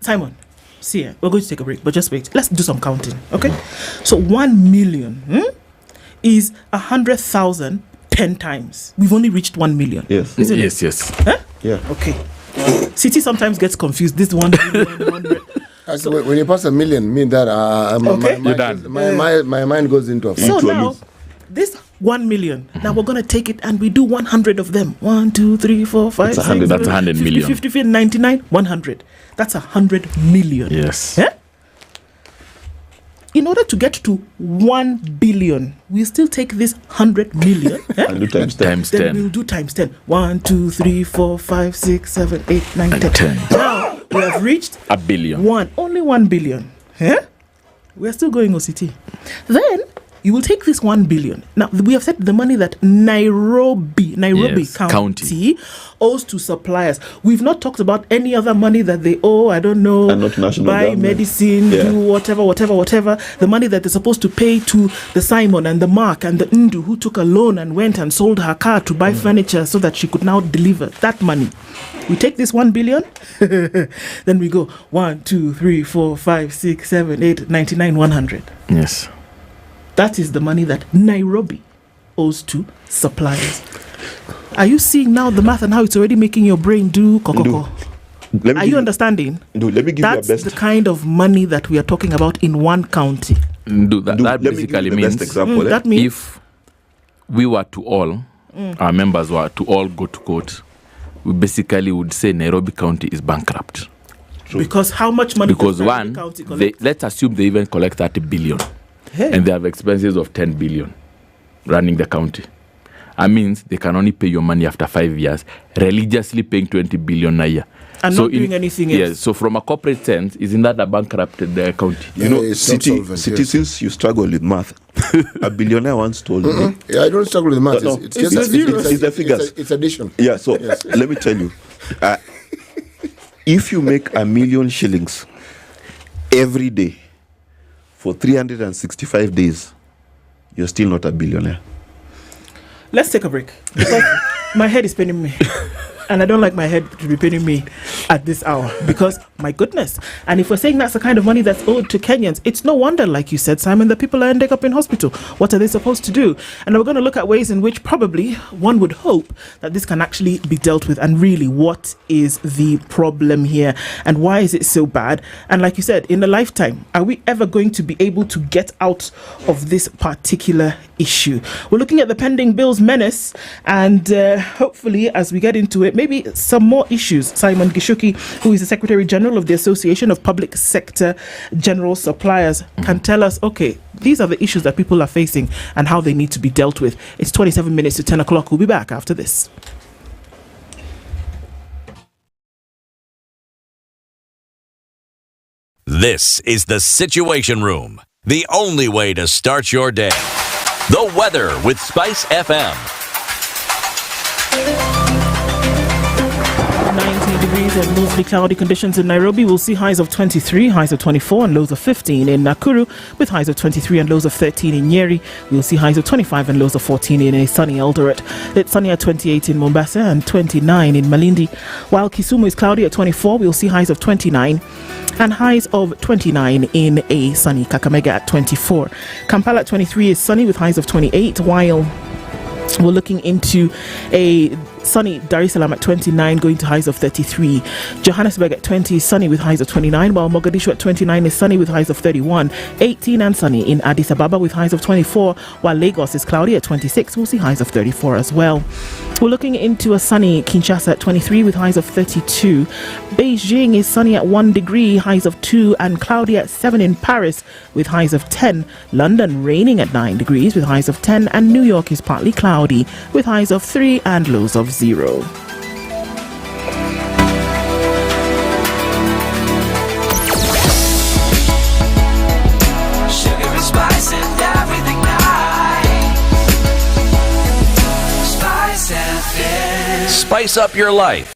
Simon, see, we're going to take a break, but just wait. Let's do some counting, okay? So 1 million is 100,000 10 times. We've only reached 1 million. Yes. Isn't it? Yes. Huh? Yeah. Okay. City sometimes gets confused. This 1 million, 100. So when you pass 1 million, mean that You're done. My mind goes into a So now, this 1 million, now we're going to take it and we do 100 of them. 1, 2, 3, 4, 5, 6, 7, that's 100 50, million. 50, 50, 99, 100. That's 100 million. Yes. Eh? In order to get to 1 billion, we still take this 100 million. And do times 10. Then we'll do times 10. 1, 2, 3, 4, 5, 6, 7, 8, 9, 10. Now, we have reached $1 billion. Only 1 billion. We're still going OCT. Then, you will take this 1 billion. Now, we have said the money that Nairobi County owes to suppliers. We've not talked about any other money that they owe. I don't know. And not national buy government. medicine, do whatever. The money that they're supposed to pay to the Simon and the Mark and the Ndu who took a loan and went and sold her car to buy furniture so that she could now deliver that money. We take this 1 billion, then we go 1, 2, 3, 4, 5, 6, 7, 8, 99, 100. Yes. That is the money that Nairobi owes to suppliers. Are you seeing now the math and how it's already making your brain do kokoko? Are you understanding? Let me give That's you a best. the kind of money that we are talking about in one county. That basically means example, that means if we were to all, our members were to all go to court, we basically would say Nairobi County is bankrupt. True. Because how much money Because does Nairobi one, County collect? let's assume they even collect 30 billion. And they have expenses of 10 billion running the county. That means they can only pay your money after 5 years, religiously paying 20 billion a year. And not doing anything else. Yes, so from a corporate sense, isn't that a bankrupted county? You know, since you struggle with math, a billionaire once told me. Yeah, I don't struggle with math. No, it's just it's the figures. It's addition. Yeah, so let me tell you. If you make 1 million shillings every day for 365 days, you're still not a billionaire. Let's take a break. Because my head is paining me. And I don't like my head to be paining me at this hour because, my goodness. And if we're saying that's the kind of money that's owed to Kenyans, it's no wonder, like you said, Simon, that people are ending up in hospital. What are they supposed to do? And we're going to look at ways in which probably one would hope that this can actually be dealt with. And really, what is the problem here? And why is it so bad? And like you said, in a lifetime, are we ever going to be able to get out of this particular issue? We're looking at the pending bills menace, and hopefully, as we get into it, maybe some more issues. Simon Gishuki, who is the Secretary General of the Association of Public Sector General Suppliers, can tell us, okay, these are the issues that people are facing and how they need to be dealt with. It's 27 minutes to 10 o'clock. We'll be back after this. This is the Situation Room, the only way to start your day. The weather with Spice FM. 19 degrees and mostly cloudy conditions in Nairobi. We'll see highs of 23, highs of 24 and lows of 15 in Nakuru, with highs of 23 and lows of 13 in Nyeri. We'll see highs of 25 and lows of 14 in a sunny Eldoret. It's sunny at 28 in Mombasa and 29 in Malindi. While Kisumu is cloudy at 24, we'll see highs of 29 and highs of 29 in a sunny Kakamega at 24. Kampala at 23 is sunny with highs of 28, while we're looking into a sunny Dar es Salaam at 29, going to highs of 33. Johannesburg at 20 is sunny with highs of 29, while Mogadishu at 29 is sunny with highs of 31. 18 and sunny in Addis Ababa with highs of 24, while Lagos is cloudy at 26. We'll see highs of 34 as well. We're looking into a sunny Kinshasa at 23 with highs of 32. Beijing is sunny at 1 degree, highs of 2, and cloudy at 7 in Paris with highs of 10. London raining at 9 degrees with highs of 10, and New York is partly cloudy with highs of 3 and lows of 0. Sugar and spice and everything nice. Spice FM. Spice up your life.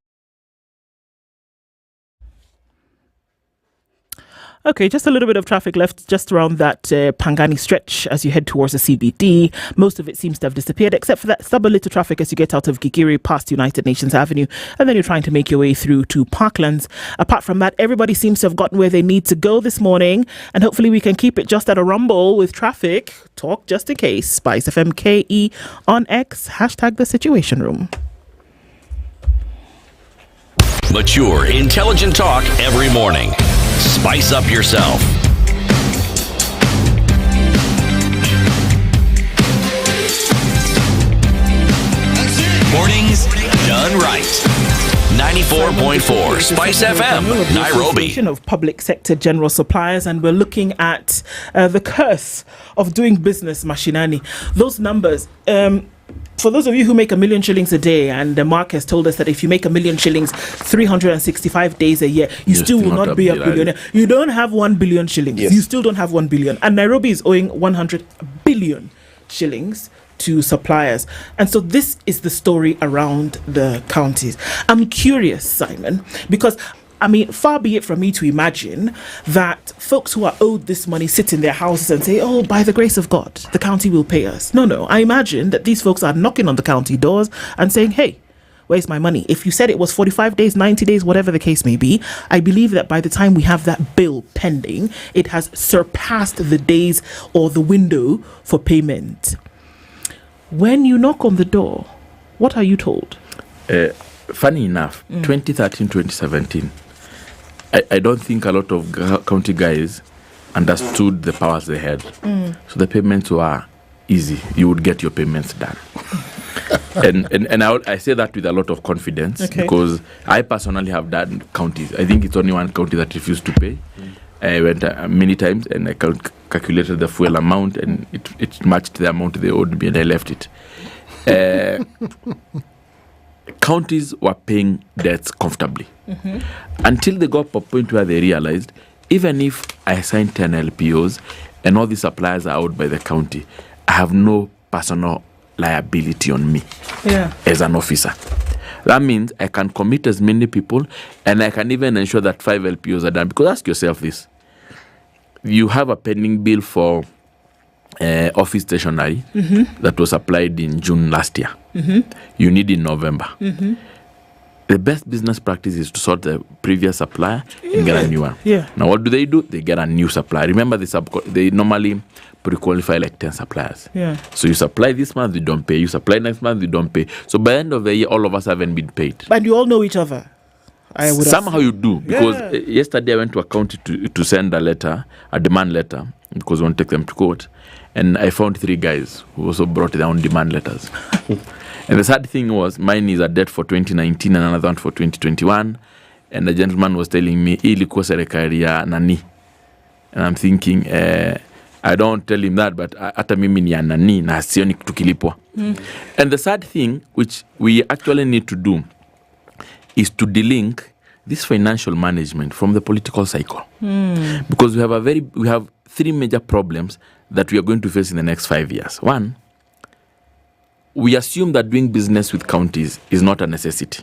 Okay, just a little bit of traffic left just around that Pangani stretch as you head towards the CBD. Most of it seems to have disappeared, except for that stubborn little traffic as you get out of Gigiri past United Nations Avenue, and then you're trying to make your way through to Parklands. Apart from that, everybody seems to have gotten where they need to go this morning, and hopefully we can keep it just at a rumble with traffic. Talk just in case. Spice FM KE on X, hashtag the Situation Room. Mature, intelligent talk every morning. Spice up yourself. Mornings done right. 94.4 Spice FM, Nairobi. Association of Public Sector General Suppliers, and we're looking at the curse of doing business machinani. Those numbers. For those of you who make 1 million shillings a day, and Mark has told us that if you make 1 million shillings 365 days a year, you still will not be a billionaire. You don't have 1 billion shillings. Yes. You still don't have 1 billion. And Nairobi is owing 100 billion shillings to suppliers. And so this is the story around the counties. I'm curious, Simon, because I mean, far be it from me to imagine that folks who are owed this money sit in their houses and say, oh, by the grace of God, the county will pay us. No. I imagine that these folks are knocking on the county doors and saying, hey, where's my money? If you said it was 45 days, 90 days, whatever the case may be, I believe that by the time we have that bill pending, it has surpassed the days or the window for payment. When you knock on the door, what are you told? Funny enough, 2013, 2017, I don't think a lot of county guys understood the powers they had. So the payments were easy. You would get your payments done. and I say that with a lot of confidence, because I personally have done counties. I think it's only one county that refused to pay. I went many times and I calculated the fuel amount, and it matched the amount they owed me, and I left it. counties were paying debts comfortably until they got to a point where they realized, even if I sign 10 LPOs and all these suppliers are out by the county, I have no personal liability on me as an officer. That means I can commit as many people, and I can even ensure that 5 LPOs are done. Because ask yourself this. You have a pending bill for office stationery that was applied in June last year. You need in November. The best business practice is to sort the previous supplier and get a new one. Now, what do? They get a new supplier. Remember, they normally pre-qualify like 10 suppliers. So you supply this month, you don't pay. You supply next month, you don't pay. So by the end of the year, all of us haven't been paid. But you all know each other. Somehow you do. Because yesterday I went to a county to send a letter, a demand letter, because we want to take them to court. And I found 3 guys who also brought their own demand letters. And the sad thing was, mine is a debt for 2019 and another one for 2021. And the gentleman was telling me, ilikuwa serikali ya nani. And I'm thinking, I don't tell him that, but hata mimi ni ya nani na sioni tukilipwa. And the sad thing, which we actually need to do, is to delink this financial management from the political cycle. Because we have 3 major problems that we are going to face in the next 5 years. One, we assume that doing business with counties is not a necessity,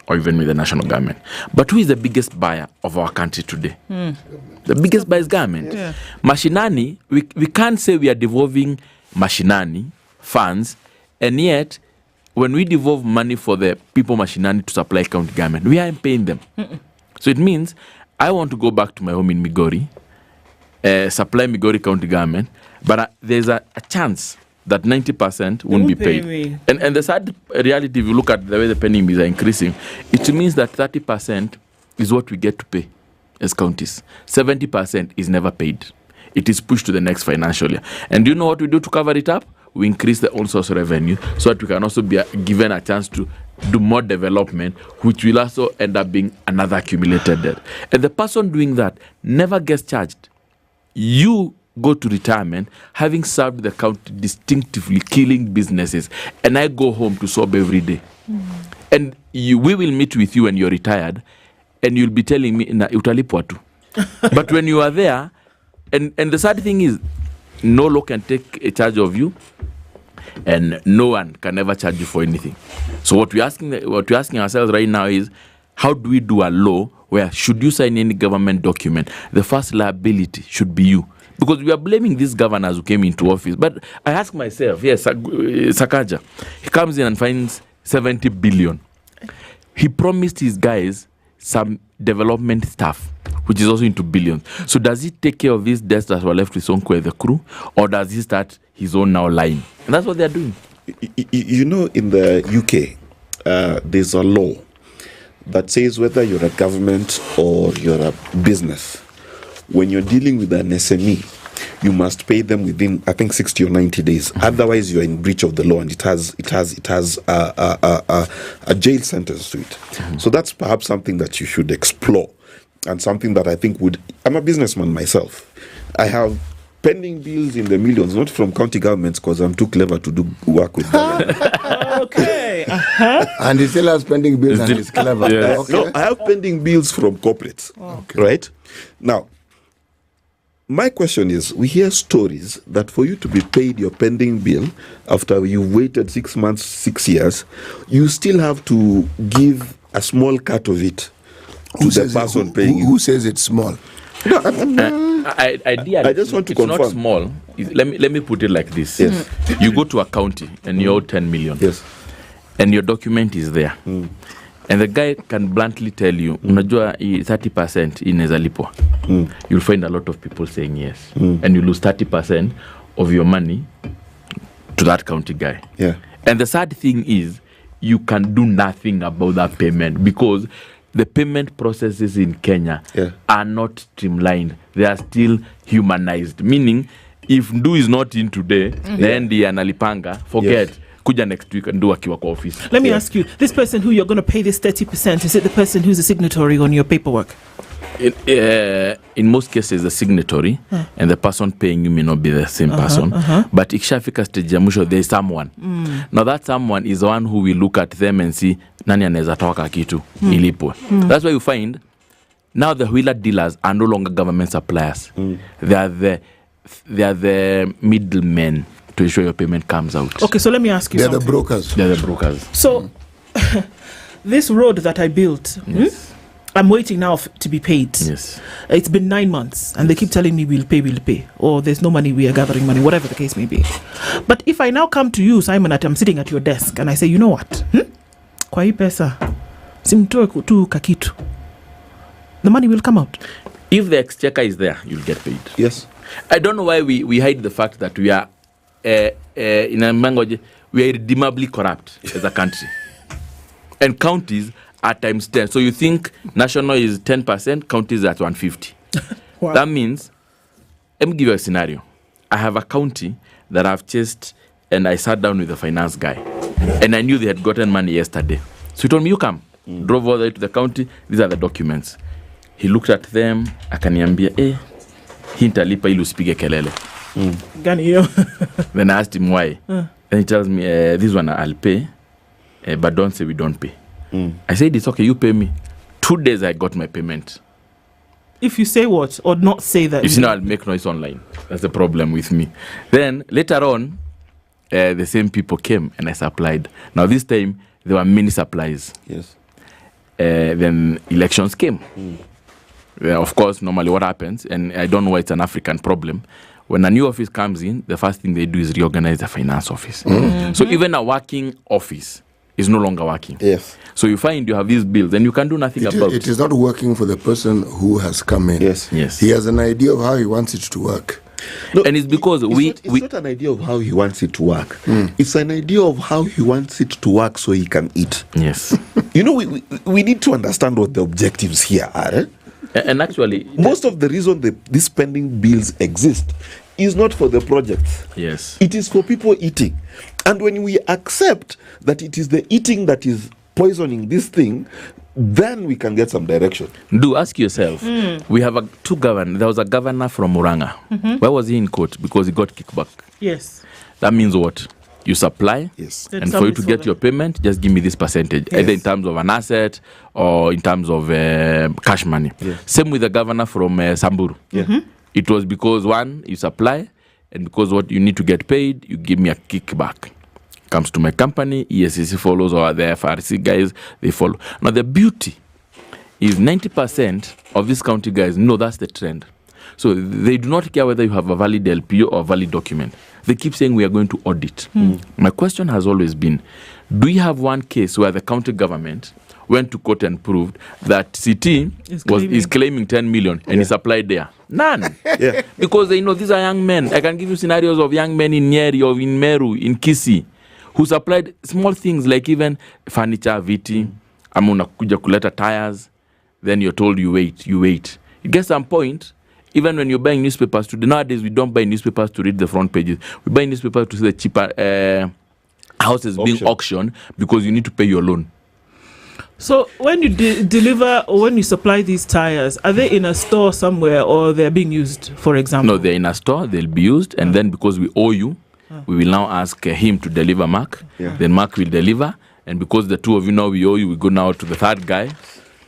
or even with the national government. But who is the biggest buyer of our country today? The biggest buyer is government. Mashinani, we can't say we are devolving Mashinani funds, and yet when we devolve money for the people Mashinani to supply county government, we aren't paying them. So it means I want to go back to my home in Migori, supply Migori county government, but there's a chance that 90% won't be paid. And the sad reality, if you look at the way the pending bills are increasing, it means that 30% is what we get to pay as counties. 70% is never paid. It is pushed to the next financial year. And do you know what we do to cover it up? We increase the own source revenue so that we can also be given a chance to do more development, which will also end up being another accumulated debt. And the person doing that never gets charged. You go to retirement having served the county distinctively, killing businesses, and I go home to sob every day. And we will meet with you when you're retired, and you'll be telling me, na utalipwa tu. But when you are there, and the sad thing is, no law can take a charge of you, and no one can ever charge you for anything. So what we're asking ourselves right now is, how do we do a law where, should you sign any government document, the first liability should be you? Because we are blaming these governors who came into office. But I ask myself, yes, Sakaja, he comes in and finds 70 billion. He promised his guys some development stuff, which is also into billions. So does he take care of these debts that were left with Sonko and the crew, or does he start his own now line? And that's what they're doing. You know, in the UK, there's a law that says whether you're a government or you're a business, when you're dealing with an SME, you must pay them within, I think, 60 or 90 days. Otherwise, you're in breach of the law, and it has a jail sentence to it. So that's perhaps something that you should explore, and something that I think would. I'm a businessman myself. I have pending bills in the millions, not from county governments, because I'm too clever to do work with them. Okay. And he still has pending bills, and he's clever. Yes. Okay. No, I have pending bills from corporates. Right? Now, my question is, we hear stories that for you to be paid your pending bill after you've waited 6 months, 6 years, you still have to give a small cut of it to the person paying you. Who says it's small? I just want to confirm. It's not small. Let me put it like this. Yes. You go to a county and you owe 10 million. Yes. And your document is there. And the guy can bluntly tell you, unajua 30% inaweza lipwa. You'll find a lot of people saying yes. And you lose 30% of your money to that county guy. Yeah. And the sad thing is, you can do nothing about that payment, because the payment processes in Kenya are not streamlined. They are still humanized. Meaning, if Ndu is not in today, then the analipanga, forget. Yes. Kuja next week and do akiwa kwa office. Let me ask you, this person who you're going to pay this 30%, is it the person who's a signatory on your paperwork? In most cases, the signatory and the person paying you may not be the same person. But ikishafika stage ya mwisho, there is someone. Now that someone is the one who will look at them and see nani anaweza toka kitu ilipwe. That's why you find now the wheeler dealers are no longer government suppliers. They are the middlemen to ensure your payment comes out. Okay, so let me ask you They're something. the brokers. They're the brokers. So this road that I built, I'm waiting now to be paid. Yes. It's been 9 months and they keep telling me we'll pay. Or there's no money, we are gathering money, whatever the case may be. But if I now come to you, Simon, I'm sitting at your desk and I say, you know what? Kwa hii pesa, simtoe tu kakitu. The money will come out. If the exchequer is there, you'll get paid. Yes. I don't know why we hide the fact that we are, in a language, we are irredeemably corrupt as a country. And counties are times 10. So you think national is 10%, counties are at 150. Wow. That means, let me give you a scenario. I have a county that I've chased and I sat down with the finance guy. And I knew they had gotten money yesterday. So he told me, you come. Drove all the way to the county. These are the documents. He looked at them. Akaniambia, hii nitalipa ili usipige kelele. Gani hiyo? Then I asked him why. Then he tells me, this one I'll pay, but don't say we don't pay. I said, it's okay, you pay me. 2 days I got my payment. If you say what or not say that. You see, now I'll make noise online. That's the problem with me. Then later on, the same people came and I supplied. Now this time, there were many supplies. Yes. Then elections came. Of course, normally what happens, and I don't know why it's an African problem, when a new office comes in, the first thing they do is reorganize the finance office. So even a working office is no longer working. Yes. So you find you have these bills and you can do nothing about it. It is not working for the person who has come in. Yes. He has an idea of how he wants it to work. No, and it's because it's not an idea of how he wants it to work. It's an idea of how he wants it to work so he can eat. Yes. You know, we need to understand what the objectives here are. Eh? And actually, most of the reason these spending bills exist is not for the projects. Yes. It is for people eating. And when we accept that it is the eating that is poisoning this thing, then we can get some direction. Do ask yourself, we have two governors. There was a governor from Muranga. Why was he in court? Because he got kickback. Yes. That means what? You supply, and for you to get your payment, just give me this percentage, either in terms of an asset or in terms of cash money. Same with the governor from Samburu. It was because, one, you supply, and because what you need to get paid, you give me a kickback. Comes to my company, ESCC follows, or the FRC guys, they follow. Now, the beauty is 90% of these county guys know that's the trend. So they do not care whether you have a valid LPO or a valid document. They keep saying we are going to audit. My question has always been, do you have one case where the county government went to court and proved that CT is claiming 10 million and is applied there? None. Because they know these are young men. I can give you scenarios of young men in Nyeri or in Meru, in Kisii, who supplied small things like even furniture, viti, ama unakuja kuleta tires, then you're told you wait. You get some point, even when you're buying newspapers today, nowadays we don't buy newspapers to read the front pages. We buy newspapers to see the cheaper houses being auctioned because you need to pay your loan. So when you deliver or when you supply these tires, are they in a store somewhere or they're being used, for example? No, they're in a store, they'll be used, and then because we owe you, we will now ask him to deliver Mark. Then Mark will deliver, and because the two of you now we owe you, we go now to the third guy.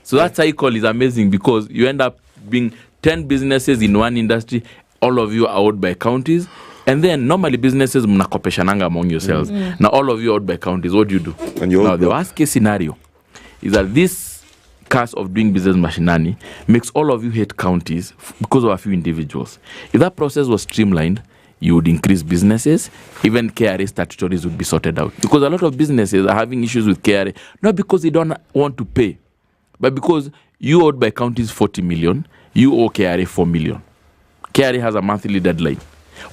So that cycle is amazing because you end up being 10 businesses in one industry, all of you are owed by counties, and then normally businesses mnakopeshananga among yourselves. Now all of you are owed by counties. What do you do? Now the worst case scenario is that this curse of doing business machinani makes all of you hate counties because of a few individuals. If that process was streamlined, you would increase businesses, even KRA statutories would be sorted out. Because a lot of businesses are having issues with KRA, not because they don't want to pay, but because you owed by counties 40 million, you owe KRA 4 million. KRA has a monthly deadline.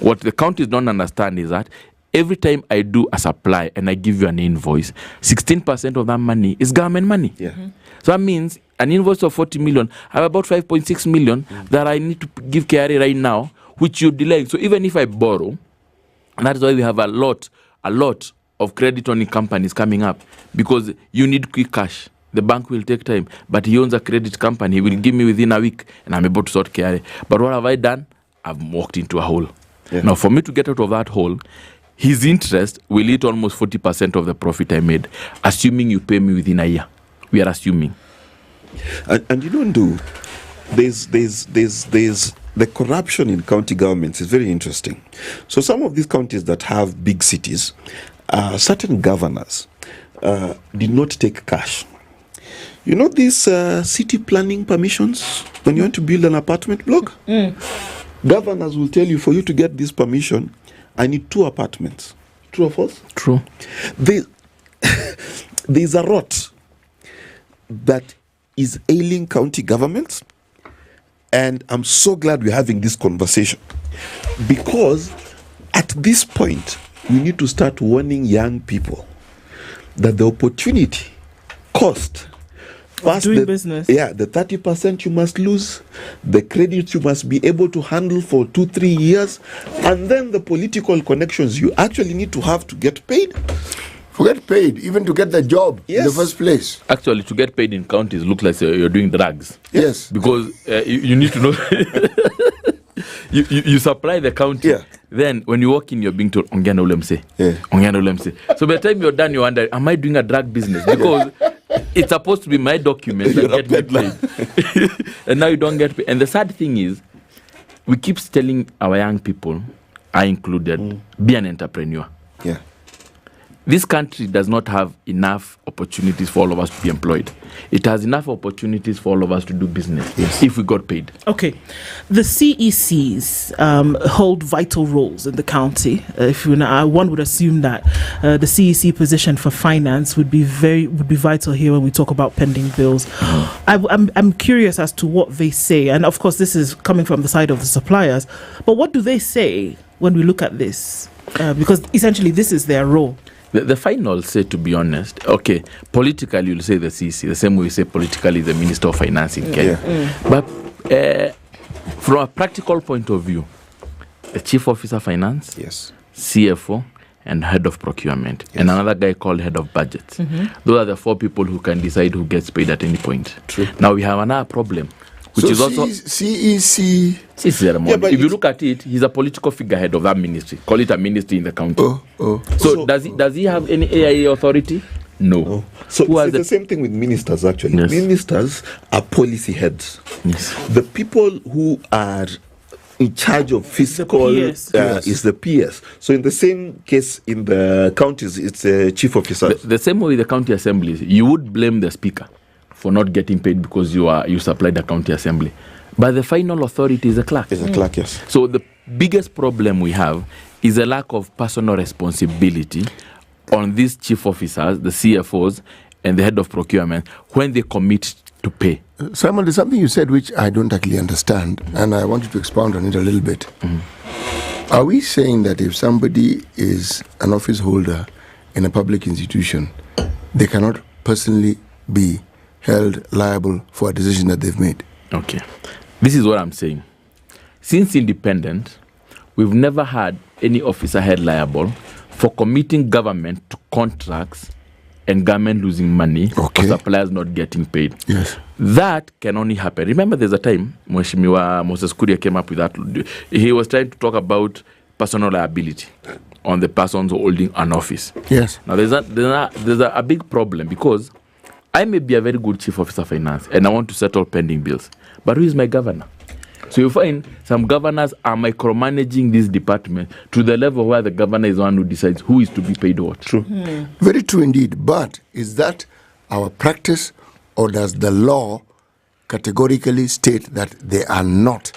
What the counties don't understand is that every time I do a supply and I give you an invoice, 16% of that money is government money. So that means an invoice of 40 million, I have about 5.6 million that I need to give KRA right now, which you're delaying. So even if I borrow, and that's why we have a lot of credit owning companies coming up, because you need quick cash. The bank will take time, but he owns a credit company. He will give me within a week, and I'm able to sort KRA. But what have I done? I've walked into a hole. Yeah. Now, for me to get out of that hole, his interest will eat almost 40% of the profit I made, assuming you pay me within a year. We are assuming. And you don't do. There's the corruption in county governments is very interesting. So some of these counties that have big cities, certain governors did not take cash. You know these city planning permissions when you want to build an apartment block? Governors will tell you, for you to get this permission, I need 2 apartments. True or false? True. There's a rot that is ailing county governments, and I'm so glad we're having this conversation, because at this point we need to start warning young people that the opportunity cost of doing business. Yeah, the 30% you must lose, the credit you must be able to handle for 2-3 years, and then the political connections you actually need to have to get paid. Forget paid, even to get the job in the first place. Actually, to get paid in counties looks like you're doing drugs. Yes. Because you need to know. you supply the county. Yeah. Then when you walk in, you're being told, Ongea na ule mse. Ongea na ule mse. So by the time you're done, you wonder, am I doing a drug business? Because it's supposed to be my document that get me paid. And now you don't get paid. And the sad thing is, we keep telling our young people, I included, be an entrepreneur. Yeah. This country does not have enough opportunities for all of us to be employed. It has enough opportunities for all of us to do business if we got paid. Okay. The CECs hold vital roles in the county. One would assume that the CEC position for finance would be vital here when we talk about pending bills. I'm curious as to what they say. And of course, this is coming from the side of the suppliers. But what do they say when we look at this? Because essentially, this is their role. The final say, to be honest, okay, politically you'll say the CC, the same way you say politically the Minister of Finance in Kenya. But from a practical point of view, the Chief Officer of Finance, CFO, and Head of Procurement, and another guy called Head of Budget. Those are the 4 people who can decide who gets paid at any point. True. Now we have another problem, which is also CEC. If you look at it, he's a political figurehead of that ministry. Call it a ministry in the county. So does he have any AIA authority? No. So it's the same thing with ministers, actually. Yes. Ministers are policy heads. Yes. The people who are in charge of fiscal is the PS. So in the same case in the counties, it's a chief officer. The same way with the county assemblies, you would blame the speaker for not getting paid because you supplied the county assembly. But the final authority is the clerk. Is the clerk, yes. So the biggest problem we have is a lack of personal responsibility on these chief officers, the CFOs, and the head of procurement when they commit to pay. Simon, there's something you said which I don't actually understand, and I want you to expound on it a little bit. Are we saying that if somebody is an office holder in a public institution, they cannot personally be held liable for a decision that they've made? Okay. This is what I'm saying. Since independent, we've never had any officer held liable for committing government to contracts and government losing money or suppliers not getting paid. Yes. That can only happen. Remember, there's a time Mheshimiwa Moses Kuria came up with that. He was trying to talk about personal liability on the persons holding an office. Yes. Now, there's a big problem because I may be a very good chief officer of finance and I want to settle pending bills. But who is my governor? So you find some governors are micromanaging this department to the level where the governor is the one who decides who is to be paid what. True. Very true indeed. But is that our practice, or does the law categorically state that they are not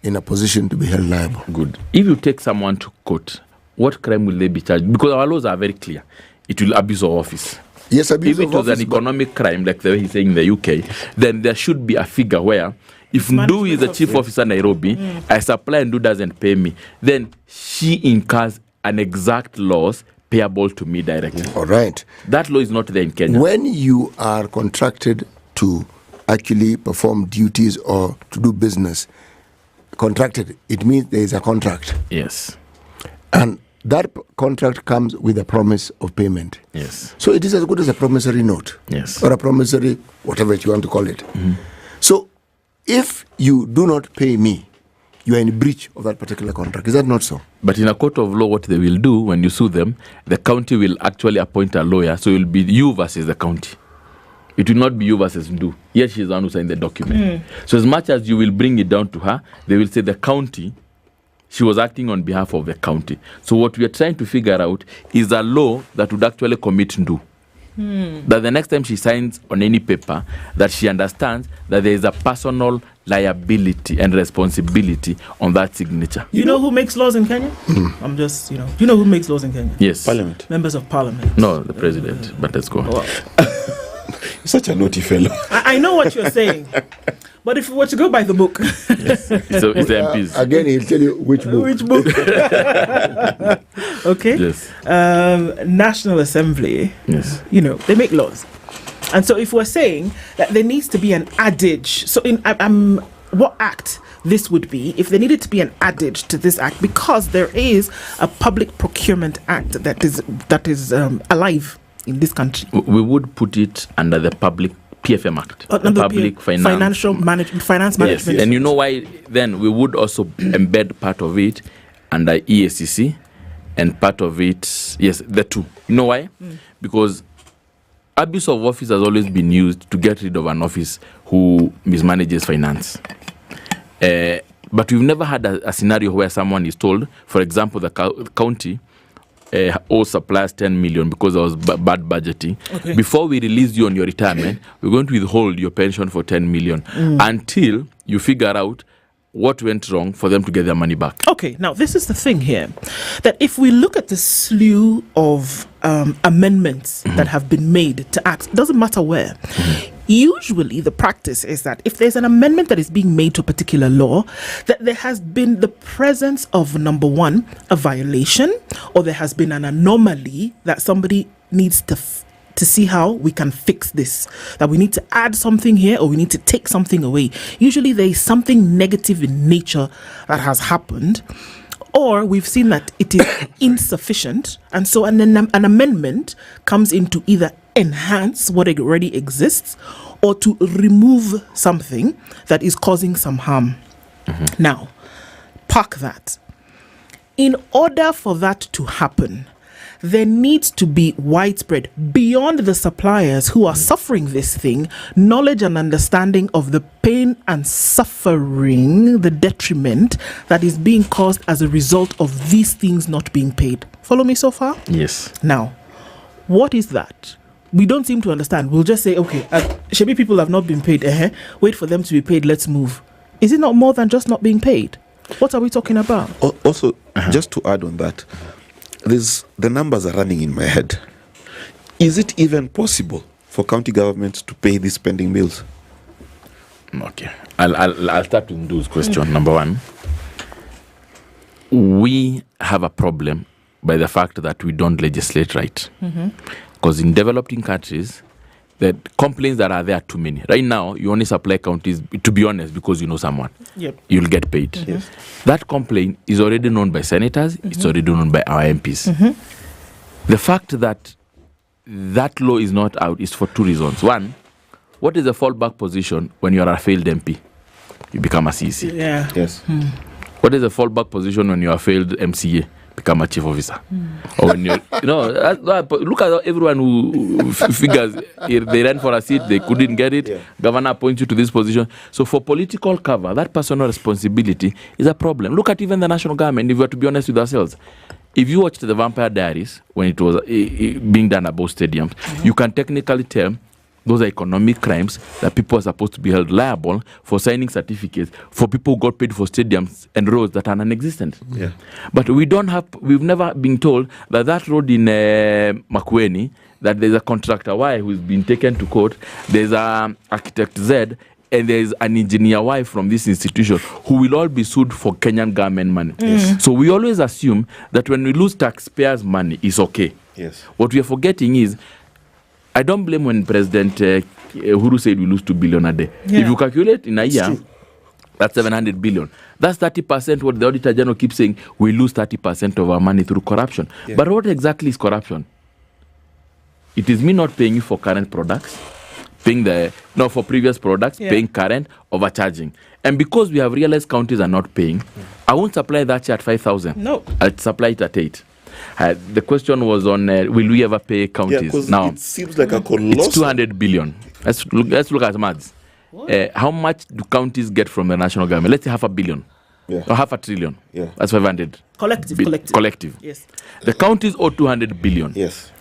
in a position to be held liable? Good. If you take someone to court, what crime will they be charged? Because our laws are very clear. It will abuse of office. Yes, abuse of office. If it was an economic crime, like the way he's saying in the UK, then there should be a figure where if Ndu is the chief officer in Nairobi, I supply and Ndu doesn't pay me, then she incurs an exact loss payable to me directly. All right. That law is not there in Kenya. When you are contracted to actually perform duties or to do business, contracted, it means there is a contract. Yes. And that contract comes with a promise of payment. Yes. So it is as good as a promissory note. Yes. Or a promissory, whatever you want to call it. So if you do not pay me, you are in breach of that particular contract. Is that not so? But in a court of law, what they will do when you sue them, the county will actually appoint a lawyer. So it will be you versus the county. It will not be you versus Ndu. Yet she is the one who signed the document. So as much as you will bring it down to her, they will say the county, she was acting on behalf of the county. So what we are trying to figure out is a law that would actually commit Ndu. That the next time she signs on any paper, that she understands that there is a personal liability and responsibility on that signature. You know who makes laws in Kenya? I'm just, you know who makes laws in Kenya? Yes. Parliament. Members of Parliament. No, the president. But let's go. Wow. Such a naughty fellow. I know what you're saying. But if we were to go by the book... So it's MPs. Again, he'll tell you which book. Which book? Okay. Yes. National Assembly, Yes. They make laws. And so if we're saying that there needs to be an adage, so in what act this would be, if there needed to be an adage to this act, because there is a Public Procurement Act that is alive in this country. We would put it under the Public PFM Act, the Public Finance Management. Yes. And you know why then we would also embed part of it under EACC and part of it, yes, the two. You know why? Because abuse of office has always been used to get rid of an office who mismanages finance. But we've never had a scenario where someone is told, for example, the county owes suppliers 10 million because there was bad budgeting. Okay. Before we release you on your retirement, we're going to withhold your pension for 10 million until you figure out what went wrong for them to get their money back. Okay, now this is the thing here, that if we look at the slew of amendments that have been made to acts, it doesn't matter where. Usually the practice is that if there's an amendment that is being made to a particular law, that there has been the presence of, number one, a violation, or there has been an anomaly that somebody needs to see how we can fix this, that we need to add something here or we need to take something away. Usually there is something negative in nature that has happened, or we've seen that it is insufficient, and so an amendment comes in to either enhance what already exists or to remove something that is causing some harm. Now, park that. In order for that to happen, there needs to be widespread, beyond the suppliers who are suffering this thing, knowledge and understanding of the pain and suffering, the detriment that is being caused as a result of these things not being paid. Follow me so far? Yes. Now, what is that? We don't seem to understand. We'll just say, okay, Shebi people have not been paid. Wait for them to be paid. Let's move. Is it not more than just not being paid? What are we talking about? Also, just to add on that, the numbers are running in my head. Is it even possible for county governments to pay these pending bills? Okay. I'll start with Ndu's question. Number one, we have a problem by the fact that we don't legislate right. Because in developing countries, the complaints that are there are too many. Right now, you only supply counties, to be honest, because you know someone. Yep. You'll get paid. Yes. That complaint is already known by senators. It's already known by our MPs. The fact that that law is not out is for two reasons. One, what is the fallback position when you are a failed MP? You become a CC. Yeah. Yes. What is the fallback position when you are a failed MCA? Become a chief officer. Or when you look at everyone who figures if they ran for a seat, they couldn't get it. Governor appoints you to this position. So for political cover, that personal responsibility is a problem. Look at even the national government, if we are to be honest with ourselves. If you watched the Vampire Diaries when it was being done about stadiums, you can technically tell those are economic crimes that people are supposed to be held liable for signing certificates for people who got paid for stadiums and roads that are non-existent. Yeah. But we've never been told that road in Makueni, that there's a contractor Y who's been taken to court, there's an architect Z, and there's an engineer Y from this institution who will all be sued for Kenyan government money. Yes. So we always assume that when we lose taxpayers' money, it's okay. Yes. What we are forgetting is, I don't blame when President Uhuru said we lose 2 billion a day. Yeah. If you calculate in a year, That's 700 billion. That's 30% what the Auditor General keeps saying. We lose 30% of our money through corruption. Yeah. But what exactly is corruption? It is me not paying you for current products, paying for previous products, paying current, overcharging. And because we have realized counties are not paying, I won't supply that at 5,000. No. I'll supply it at 8. The question was on will we ever pay counties? Now it seems like a colossal. It's 200 billion. Let's look at maths. How much do counties get from the national government? Let's say $500 billion. Yeah. Or $500 billion. Yeah. That's 500. Collective. Yes. The counties owe 200 billion. Yes.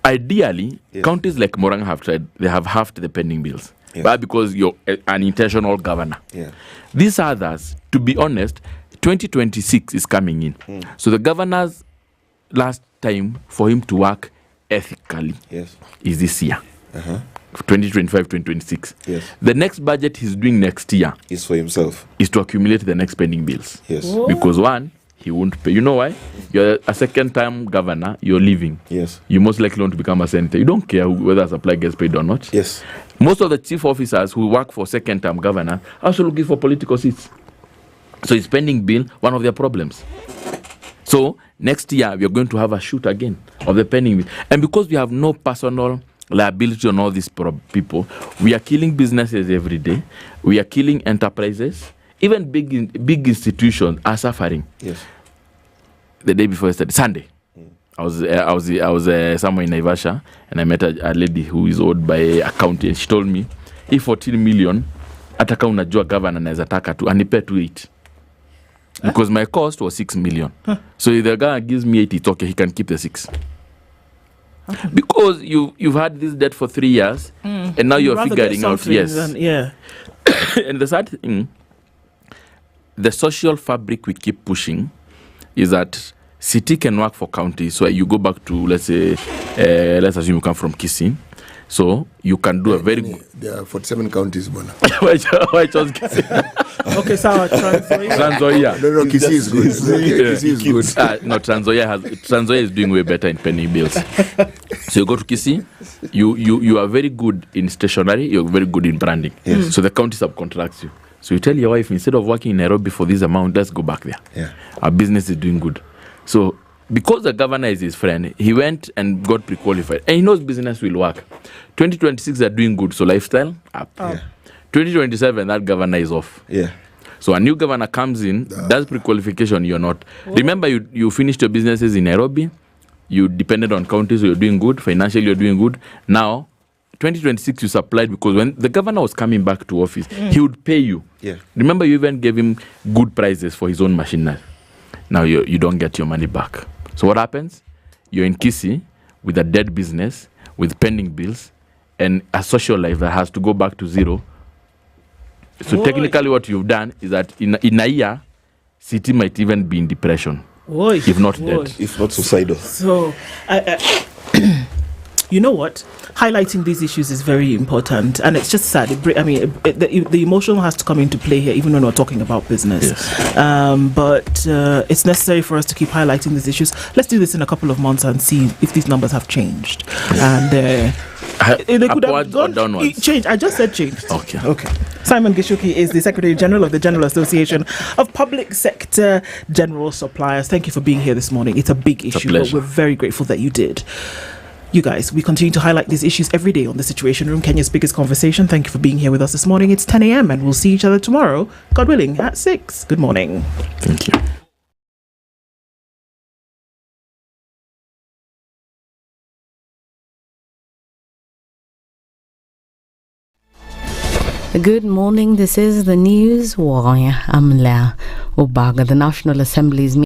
Ideally, counties like Moranga have tried. They have halved the pending bills. Yes. But because you're an intentional governor. Yeah. These others, to be honest, 2026 is coming in. So the governor's last time for him to work ethically is this year. 2025, 2026. Yes. The next budget he's doing next year is for himself. Is to accumulate the next pending bills. Yes. Oh. Because one, he won't pay. You know why? You're a second-time governor. You're leaving. Yes. You most likely want to become a senator. You don't care whether a supply gets paid or not. Yes. Most of the chief officers who work for second-term governor are also looking for political seats. So his pending bill, one of their problems. So next year we are going to have a shoot again of the pending bill, and because we have no personal liability on all these people, we are killing businesses every day. We are killing enterprises. Even big institutions are suffering. Yes. The day before yesterday, Sunday, I was somewhere in Naivasha, and I met a lady who is owed by a county, and she told me, if 14 million, ataka unajua governor anaweza taka tu anipe to 8. Because my cost was 6 million. So if the guy gives me 8, it's okay, he can keep the 6. Because you've had this debt for 3 years, and now you're figuring out, yes. And the sad thing, the social fabric we keep pushing is that city can work for county. So you go back to, let's say, let's assume you come from Kisii. So you can do a very good... There are 47 counties, Bona. Why chose Kisii? Okay, so Transoia. No, Kisii is good. Kisii is good. No, Transoia is doing way better in pending bills. So you go to Kisii, you are very good in stationery, you're very good in branding. Yes. So the county subcontracts you. So you tell your wife, instead of working in Nairobi for this amount, let's go back there. Yeah. Our business is doing good. So because the governor is his friend, he went and got pre-qualified. And he knows business will work. 2026, they're doing good. So lifestyle, up. Yeah. 2027, that governor is off. Yeah. So a new governor comes in, does pre-qualification, you're not. Remember, you finished your businesses in Nairobi. You depended on counties, so you're doing good. Financially, you're doing good. Now, 2026, you supplied, because when the governor was coming back to office, he would pay you. Yeah. Remember, you even gave him good prices for his own machinery. Now you don't get your money back. So what happens? You're in Kisii with a dead business, with pending bills, and a social life that has to go back to zero. So technically what you've done is that in a year, city might even be in depression. If not dead. If not suicidal. So, you know what? Highlighting these issues is very important, and it's just sad. The emotional has to come into play here, even when we're talking about business. Yes. But it's necessary for us to keep highlighting these issues. Let's do this in a couple of months and see if these numbers have changed. And they could have gone downwards. Change. I just said changed. Okay. Simon Gishuki is the Secretary General of the General Association of Public Sector General Suppliers. Thank you for being here this morning. It's a big issue, but we're very grateful that you did. You guys, we continue to highlight these issues every day on The Situation Room, Kenya's biggest conversation. Thank you for being here with us this morning. It's 10 a.m. and we'll see each other tomorrow, God willing, at 6. Good morning. Thank you. Good morning. This is the News Wire. I'm Leah Obaga. The National Assembly's